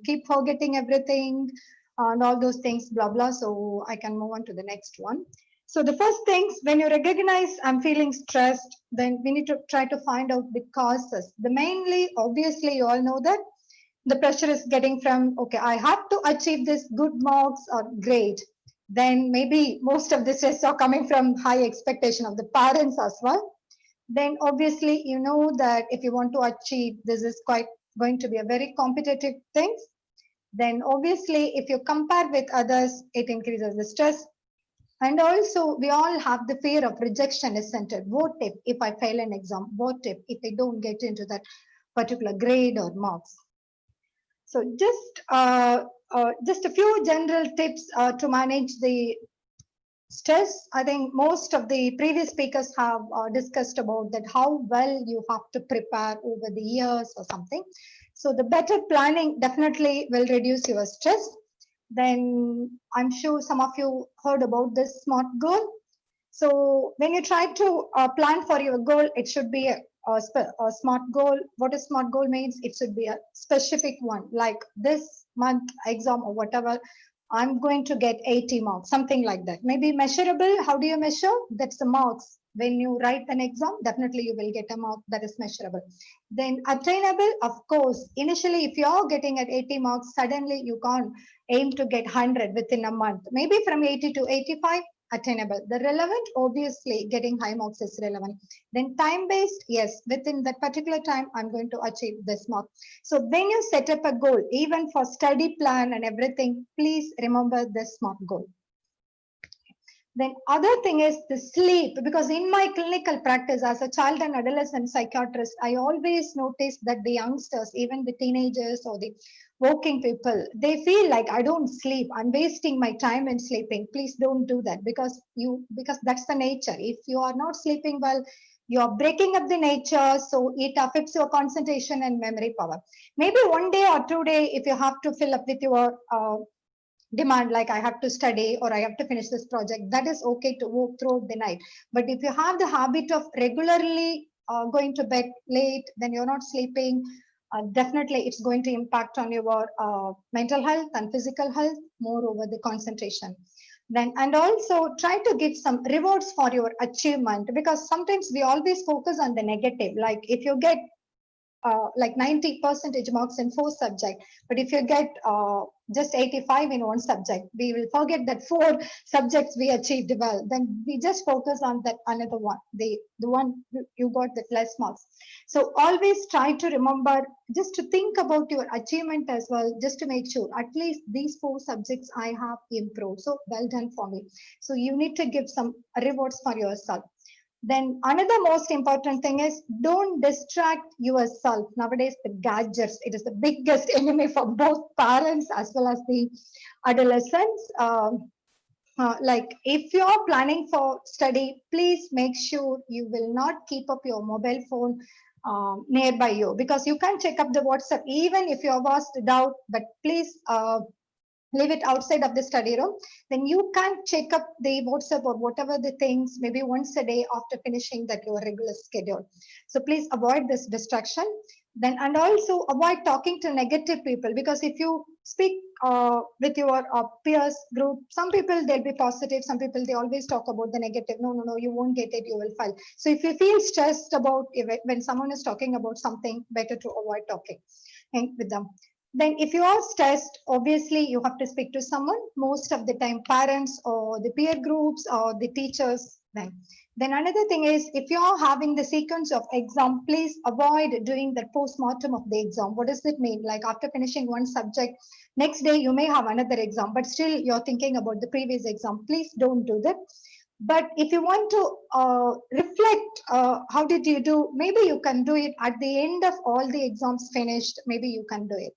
keep forgetting everything and all those things, blah, blah. So I can move on to the next one. So the first things, when you recognize I'm feeling stressed, then we need to try to find out the causes. The mainly, obviously, you all know that the pressure is getting from, okay, I have to achieve this good marks or grade. Then maybe most of the stress are coming from high expectation of the parents as well. Then obviously, you know that if you want to achieve, this is quite going to be a very competitive thing. Then obviously, if you compare with others, it increases the stress. And also, we all have the fear of rejection, isn't it? What if I fail an exam? What if I don't get into that particular grade or marks? So just a few general tips to manage the stress. I think most of the previous speakers have discussed about that, how well you have to prepare over the years or something. So the better planning definitely will reduce your stress. Then I'm sure some of you heard about this SMART goal. So when you try to plan for your goal, it should be a SMART goal. What a SMART goal means, it should be a specific one, like this month exam or whatever, I'm going to get 80 marks, something like that. Maybe measurable. How do you measure? That's the marks. When you write an exam, definitely you will get a mark that is measurable. Then attainable, of course. Initially, if you're getting at 80 marks, suddenly you can't aim to get 100 within a month. Maybe from 80 to 85, attainable. The relevant, obviously, getting high marks is relevant. Then time-based, yes, within that particular time, I'm going to achieve this mark. So when you set up a goal, even for study plan and everything, please remember this SMART goal. Then other thing is the sleep, because in my clinical practice as a child and adolescent psychiatrist, I always notice that the youngsters, even the teenagers or the working people, they feel like I don't sleep, I'm wasting my time in sleeping. Please don't do that, because that's the nature. If you are not sleeping well, you are breaking up the nature, so it affects your concentration and memory power. Maybe 1 day or 2 days, if you have to fill up with your demand, like I have to study or I have to finish this project, that is okay to work throughout the night. But if you have the habit of regularly going to bed late, then you're not sleeping, definitely it's going to impact on your mental health and physical health, moreover the concentration. Then, and also try to give some rewards for your achievement, because sometimes we always focus on the negative. Like if you get like 90% marks in 4 subjects, but if you get just 85 in 1 subject, we will forget that 4 subjects we achieved well. Then we just focus on that another one, the one you got the less marks. So always try to remember just to think about your achievement as well, just to make sure at least these 4 subjects I have improved. So well done for me. So you need to give some rewards for yourself. Then another most important thing is don't distract yourself. Nowadays, the gadgets, it is the biggest enemy for both parents as well as the adolescents. Like if you're planning for study, please make sure you will not keep up your mobile phone nearby you, because you can check up the WhatsApp even if you have asked doubt, but please leave it outside of the study room. Then you can check up the WhatsApp or whatever the things, maybe once a day after finishing that your regular schedule. So please avoid this distraction. Then, and also avoid talking to negative people, because if you speak with your peers group, some people they'll be positive, some people they always talk about the negative. No, you won't get it, you will fail. So if you feel stressed about when someone is talking about something, better to avoid talking with them. Then if you are stressed, obviously you have to speak to someone, most of the time parents or the peer groups or the teachers. Then another thing is, if you are having the sequence of exam, please avoid doing the post-mortem of the exam. What does it mean? Like after finishing one subject, next day you may have another exam, but still you're thinking about the previous exam. Please don't do that. But if you want to reflect, how did you do? Maybe you can do it at the end of all the exams finished. Maybe you can do it.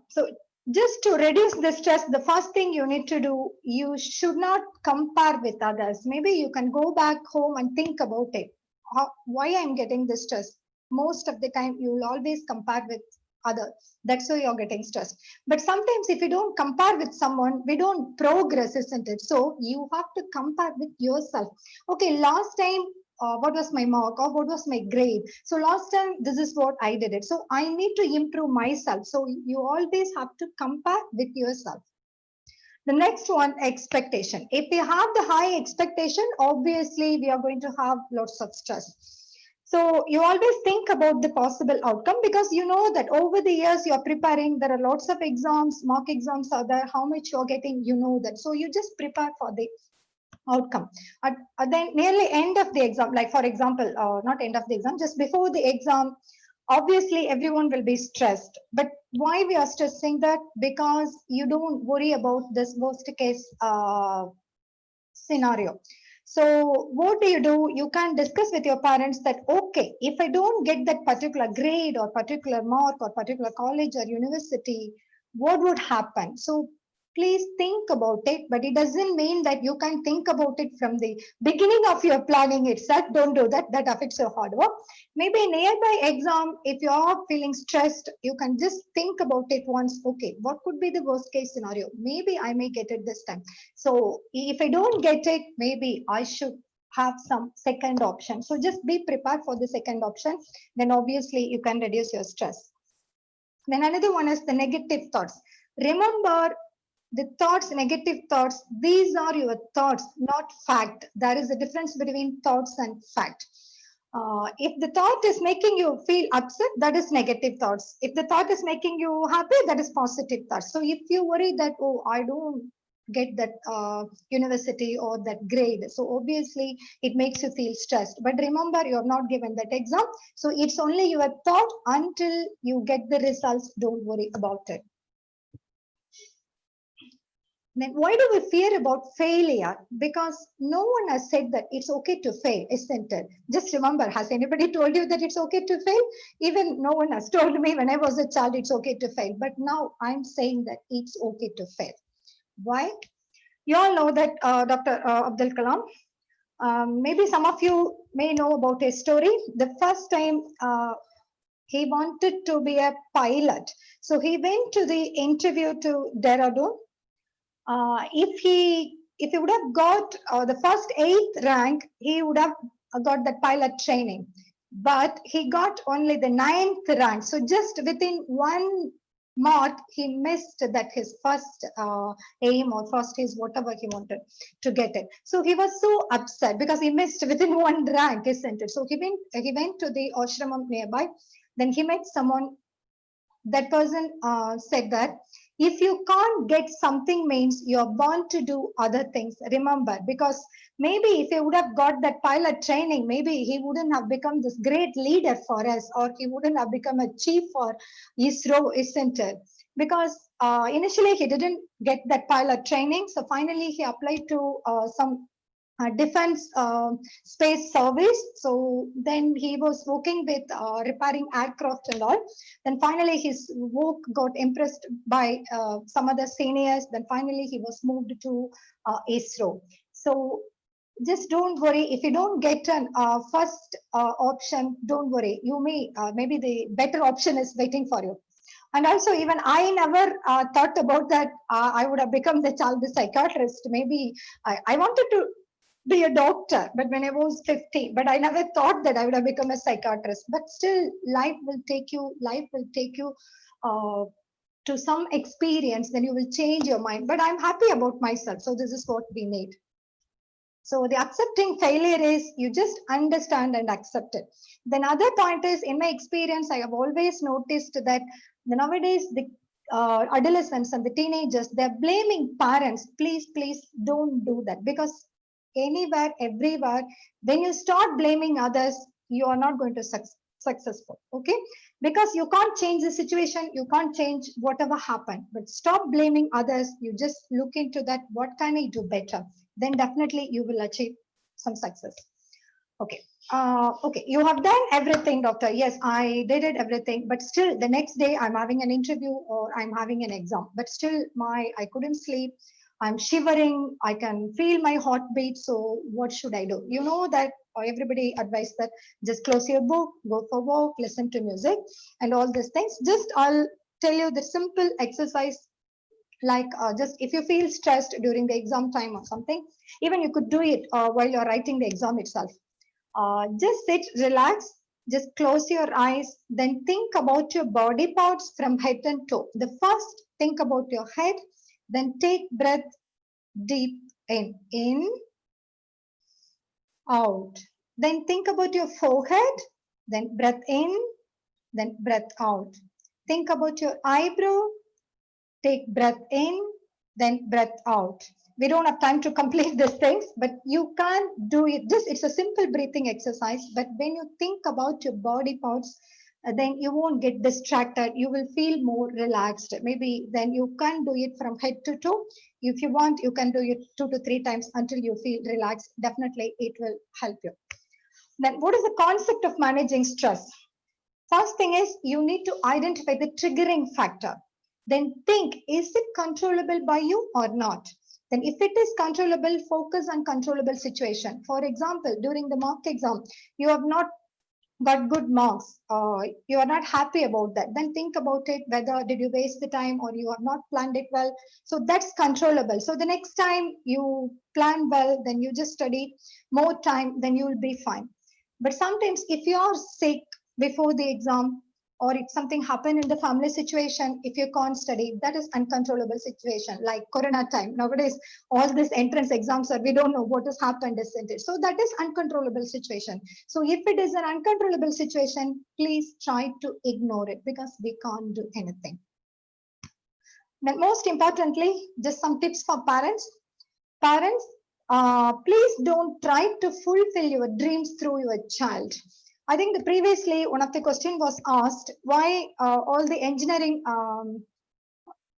So just to reduce the stress, the first thing you need to do, you should not compare with others. Maybe you can go back home and think about it. Why I'm getting this stress? Most of the time you will always compare with others. That's why you're getting stressed. But sometimes if you don't compare with someone, we don't progress, isn't it? So you have to compare with yourself. Okay, last time what was my mark or what was my grade? So last time this is what I did it. So I need to improve myself. So you always have to compare with yourself. The next one, expectation. If we have the high expectation, obviously we are going to have lots of stress. So you always think about the possible outcome because you know that over the years you're preparing, there are lots of exams, mock exams are there, how much you're getting, you know that. So you just prepare for the outcome. At the nearly end of the exam, like for example, not end of the exam, just before the exam, obviously everyone will be stressed. But why we are stressing that? Because you don't worry about this worst case scenario. So what do? You can discuss with your parents that, okay, if I don't get that particular grade or particular mark or particular college or university, what would happen? So please think about it, but it doesn't mean that you can think about it from the beginning of your planning itself. Don't do that. That affects your hard work. Maybe nearby exam, if you are feeling stressed, you can just think about it once. Okay, what could be the worst case scenario? Maybe I may get it this time. So if I don't get it, maybe I should have some second option. So just be prepared for the second option. Then obviously you can reduce your stress. Then another one is the negative thoughts. Remember, the thoughts, negative thoughts, these are your thoughts, not fact. There is a difference between thoughts and fact. If the thought is making you feel upset, that is negative thoughts. If the thought is making you happy, that is positive thoughts. So if you worry that, oh, I don't get that university or that grade, so obviously it makes you feel stressed. But remember, you're not given that exam. So it's only your thought until you get the results. Don't worry about it. Then why do we fear about failure? Because no one has said that it's okay to fail, isn't it? Just remember, has anybody told you that it's okay to fail? Even no one has told me when I was a child it's okay to fail. But now I'm saying that it's okay to fail. Why? You all know that Dr. Abdul Kalam, maybe some of you may know about his story. The first time he wanted to be a pilot. So he went to the interview to Dehradun. If he would have got the first 8th rank, he would have got the pilot training. But he got only the 9th rank. So just within 1 mark, he missed that his first aim or first his whatever he wanted to get it. So he was so upset because he missed within 1 rank, isn't it? So he went to the ashramam nearby. Then he met someone. That person said that if you can't get something means you're born to do other things. Remember, because maybe if he would have got that pilot training, maybe he wouldn't have become this great leader for us, or he wouldn't have become a chief for ISRO, isn't it? Because initially he didn't get that pilot training. So finally he applied to some defense space service. So then he was working with repairing aircraft and all. Then finally his work got impressed by some other seniors. Then finally he was moved to ISRO. So just don't worry if you don't get an first option. Don't worry, you may maybe the better option is waiting for you. And also, even I never thought about that. I would have become the child psychiatrist. Maybe I wanted to be a doctor, but when I was 50, but I never thought that I would have become a psychiatrist. But still, life will take you to some experience, then you will change your mind. But I'm happy about myself. So this is what we need. So the accepting failure is you just understand and accept it. Then other point is, in my experience, I have always noticed that nowadays the adolescents and the teenagers, they're blaming parents. Please don't do that, because anywhere, everywhere, when you start blaming others, you are not going to successful. Okay, because you can't change the situation, you can't change whatever happened, but stop blaming others. You just look into that, what can I do better? Then definitely you will achieve some success. Okay. Okay, you have done everything, doctor. Yes, I did it everything, but still the next day I'm having an interview or I'm having an exam, but still I couldn't sleep. I'm shivering. I can feel my heartbeat. So what should I do? You know that everybody advised that just close your book, go for a walk, listen to music and all these things. Just I'll tell you the simple exercise, like just if you feel stressed during the exam time or something, even you could do it while you're writing the exam itself. Just sit, relax, just close your eyes, then think about your body parts from head and toe. The first, think about your head, then take breath deep in, out. Then think about your forehead, then breath in, then breath out. Think about your eyebrow, take breath in, then breath out. We don't have time to complete these things, but you can't do it. Just it's a simple breathing exercise, but when you think about your body parts, then you won't get distracted. You will feel more relaxed. Maybe then you can do it from head to toe. If you want, you can do it 2 to 3 times until you feel relaxed. Definitely, it will help you. Then what is the concept of managing stress? First thing is you need to identify the triggering factor. Then think, is it controllable by you or not? Then if it is controllable, focus on controllable situation. For example, during the mock exam, you have not got good marks, you are not happy about that, then think about it, whether did you waste the time or you have not planned it well. So that's controllable. So the next time you plan well, then you just study more time, then you will be fine. But sometimes if you are sick before the exam, or if something happened in the family situation, if you can't study, that is uncontrollable situation, like Corona time. Nowadays, all these entrance exams are, we don't know what has happened, isn't it? So that is uncontrollable situation. So if it is an uncontrollable situation, please try to ignore it because we can't do anything. Then most importantly, just some tips for parents. Parents, please don't try to fulfill your dreams through your child. I think previously one of the question was asked, why all the engineering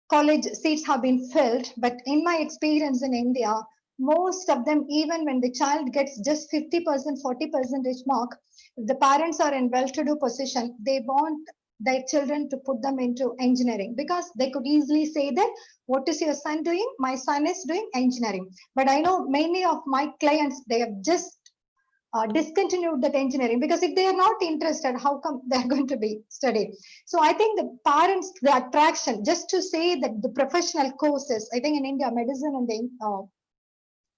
college seats have been filled, but in my experience in India, most of them, even when the child gets just 50%, 40% mark, if the parents are in well-to-do position, they want their children to put them into engineering because they could easily say that, what is your son doing? My son is doing engineering. But I know many of my clients, they have just discontinued that engineering because if they are not interested, how come they're going to be studied? So I think the parents, the attraction, just to say that the professional courses, I think in India, medicine and the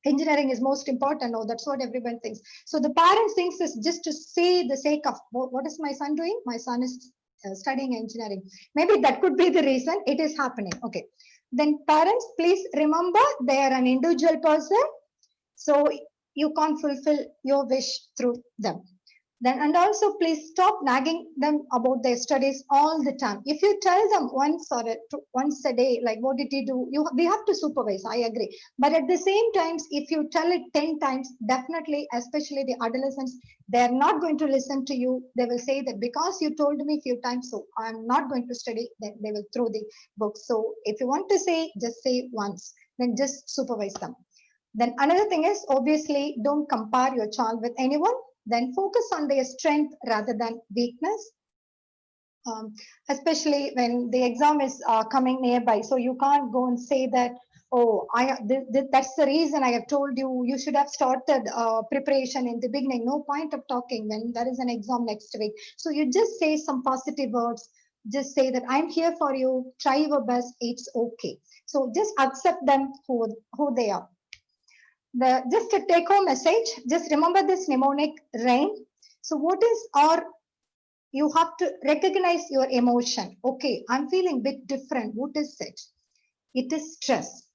engineering is most important. Oh, that's what everyone thinks. So the parents thinks is just to say the sake of, what is my son doing? My son is studying engineering. Maybe that could be the reason it is happening. Okay. Then parents, please remember they are an individual person. So you can't fulfill your wish through them. Then, and also please stop nagging them about their studies all the time. If you tell them once a day, like what did you do? We have to supervise, I agree. But at the same times, if you tell it 10 times, definitely, especially the adolescents, they're not going to listen to you. They will say that because you told me a few times, so I'm not going to study, then they will throw the book. So if you want to say, just say once, then just supervise them. Then another thing is, obviously, don't compare your child with anyone. Then focus on their strength rather than weakness, especially when the exam is coming nearby. So you can't go and say that, oh, that's the reason I have told you, you should have started preparation in the beginning. No point of talking when there is an exam next week. So you just say some positive words. Just say that I'm here for you. Try your best. It's okay. So just accept them who they are. Just a take-home message, just remember this mnemonic RAIN. So what is you have to recognize your emotion. Okay, I'm feeling a bit different. What is it? It is stress.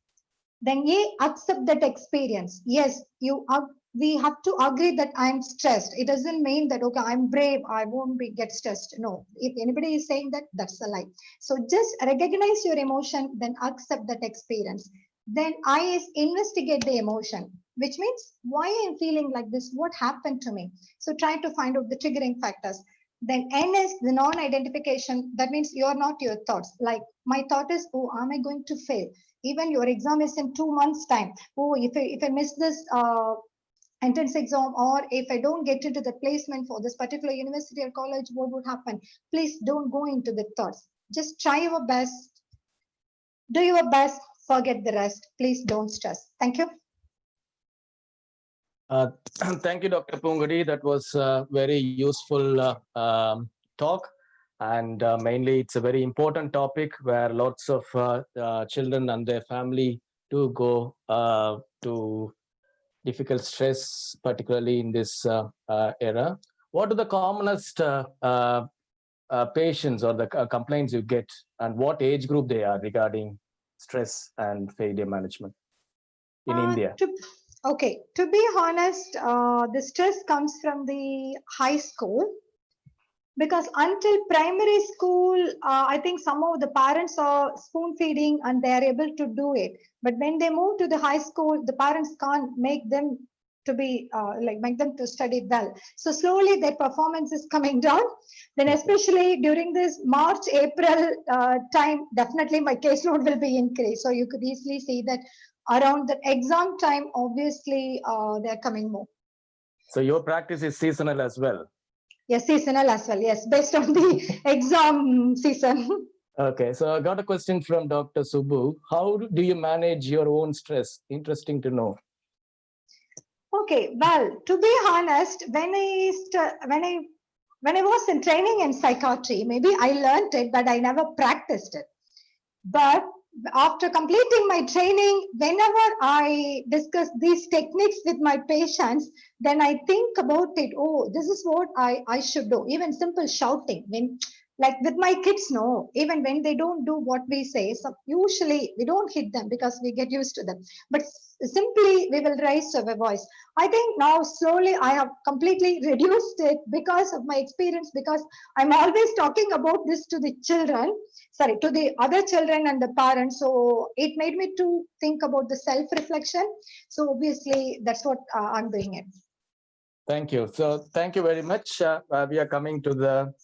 Then accept that experience. Yes, we have to agree that I'm stressed. It doesn't mean that, okay, I'm brave, I won't get stressed. No, if anybody is saying that, that's a lie. So just recognize your emotion, then accept that experience. Then I is investigate the emotion, which means why I'm feeling like this, what happened to me. So try to find out the triggering factors. Then N is the non-identification. That means you're not your thoughts. Like my thought is, oh, am I going to fail? Even your exam is in 2 months time. Oh, if I miss this entrance exam, or if I don't get into the placement for this particular university or college, what would happen? Please don't go into the thoughts. Just try your best. Do your best. Forget the rest. Please don't stress. Thank you. Thank you, Dr. Pungudi. That was a very useful talk. And mainly, it's a very important topic where lots of children and their family do go to difficult stress, particularly in this era. What are the commonest patients or the complaints you get, and what age group they are regarding stress and failure management in India? Okay, to be honest, the stress comes from the high school. because until primary school, I think some of the parents are spoon feeding and they are able to do it. But when they move to the high school, the parents can't make them to be make them to study well. So slowly their performance is coming down. Then especially during this March, April time, definitely my caseload will be increased. So you could easily see that around the exam time, obviously they're coming more. So your practice is seasonal as well? Yes, seasonal as well. Yes, based on the exam season. Okay, so I got a question from Dr. Subbu. How do you manage your own stress? Interesting to know. Okay, well, to be honest, when I was in training in psychiatry, maybe I learned it, but I never practiced it. But after completing my training, whenever I discuss these techniques with my patients, then I think about it. Oh, this is what I should do. Even simple shouting, when like with my kids, no, even when they don't do what we say, so usually we don't hit them because we get used to them. But simply we will raise our voice. I think now slowly I have completely reduced it because of my experience, because I'm always talking about this to the children, sorry, to the other children and the parents. So it made me to think about the self-reflection. So obviously that's what I'm doing it. Thank you. So thank you very much. We are coming to the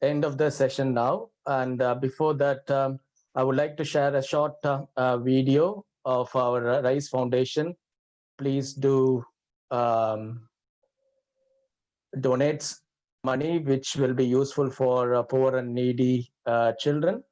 end of the session now. And before that, I would like to share a short video of our RISE Foundation. Please do donate money, which will be useful for poor and needy children.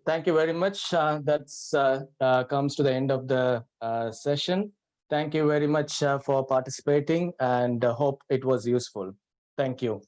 Thank you very much. That's comes to the end of the session. Thank you very much for participating, and hope it was useful. Thank you.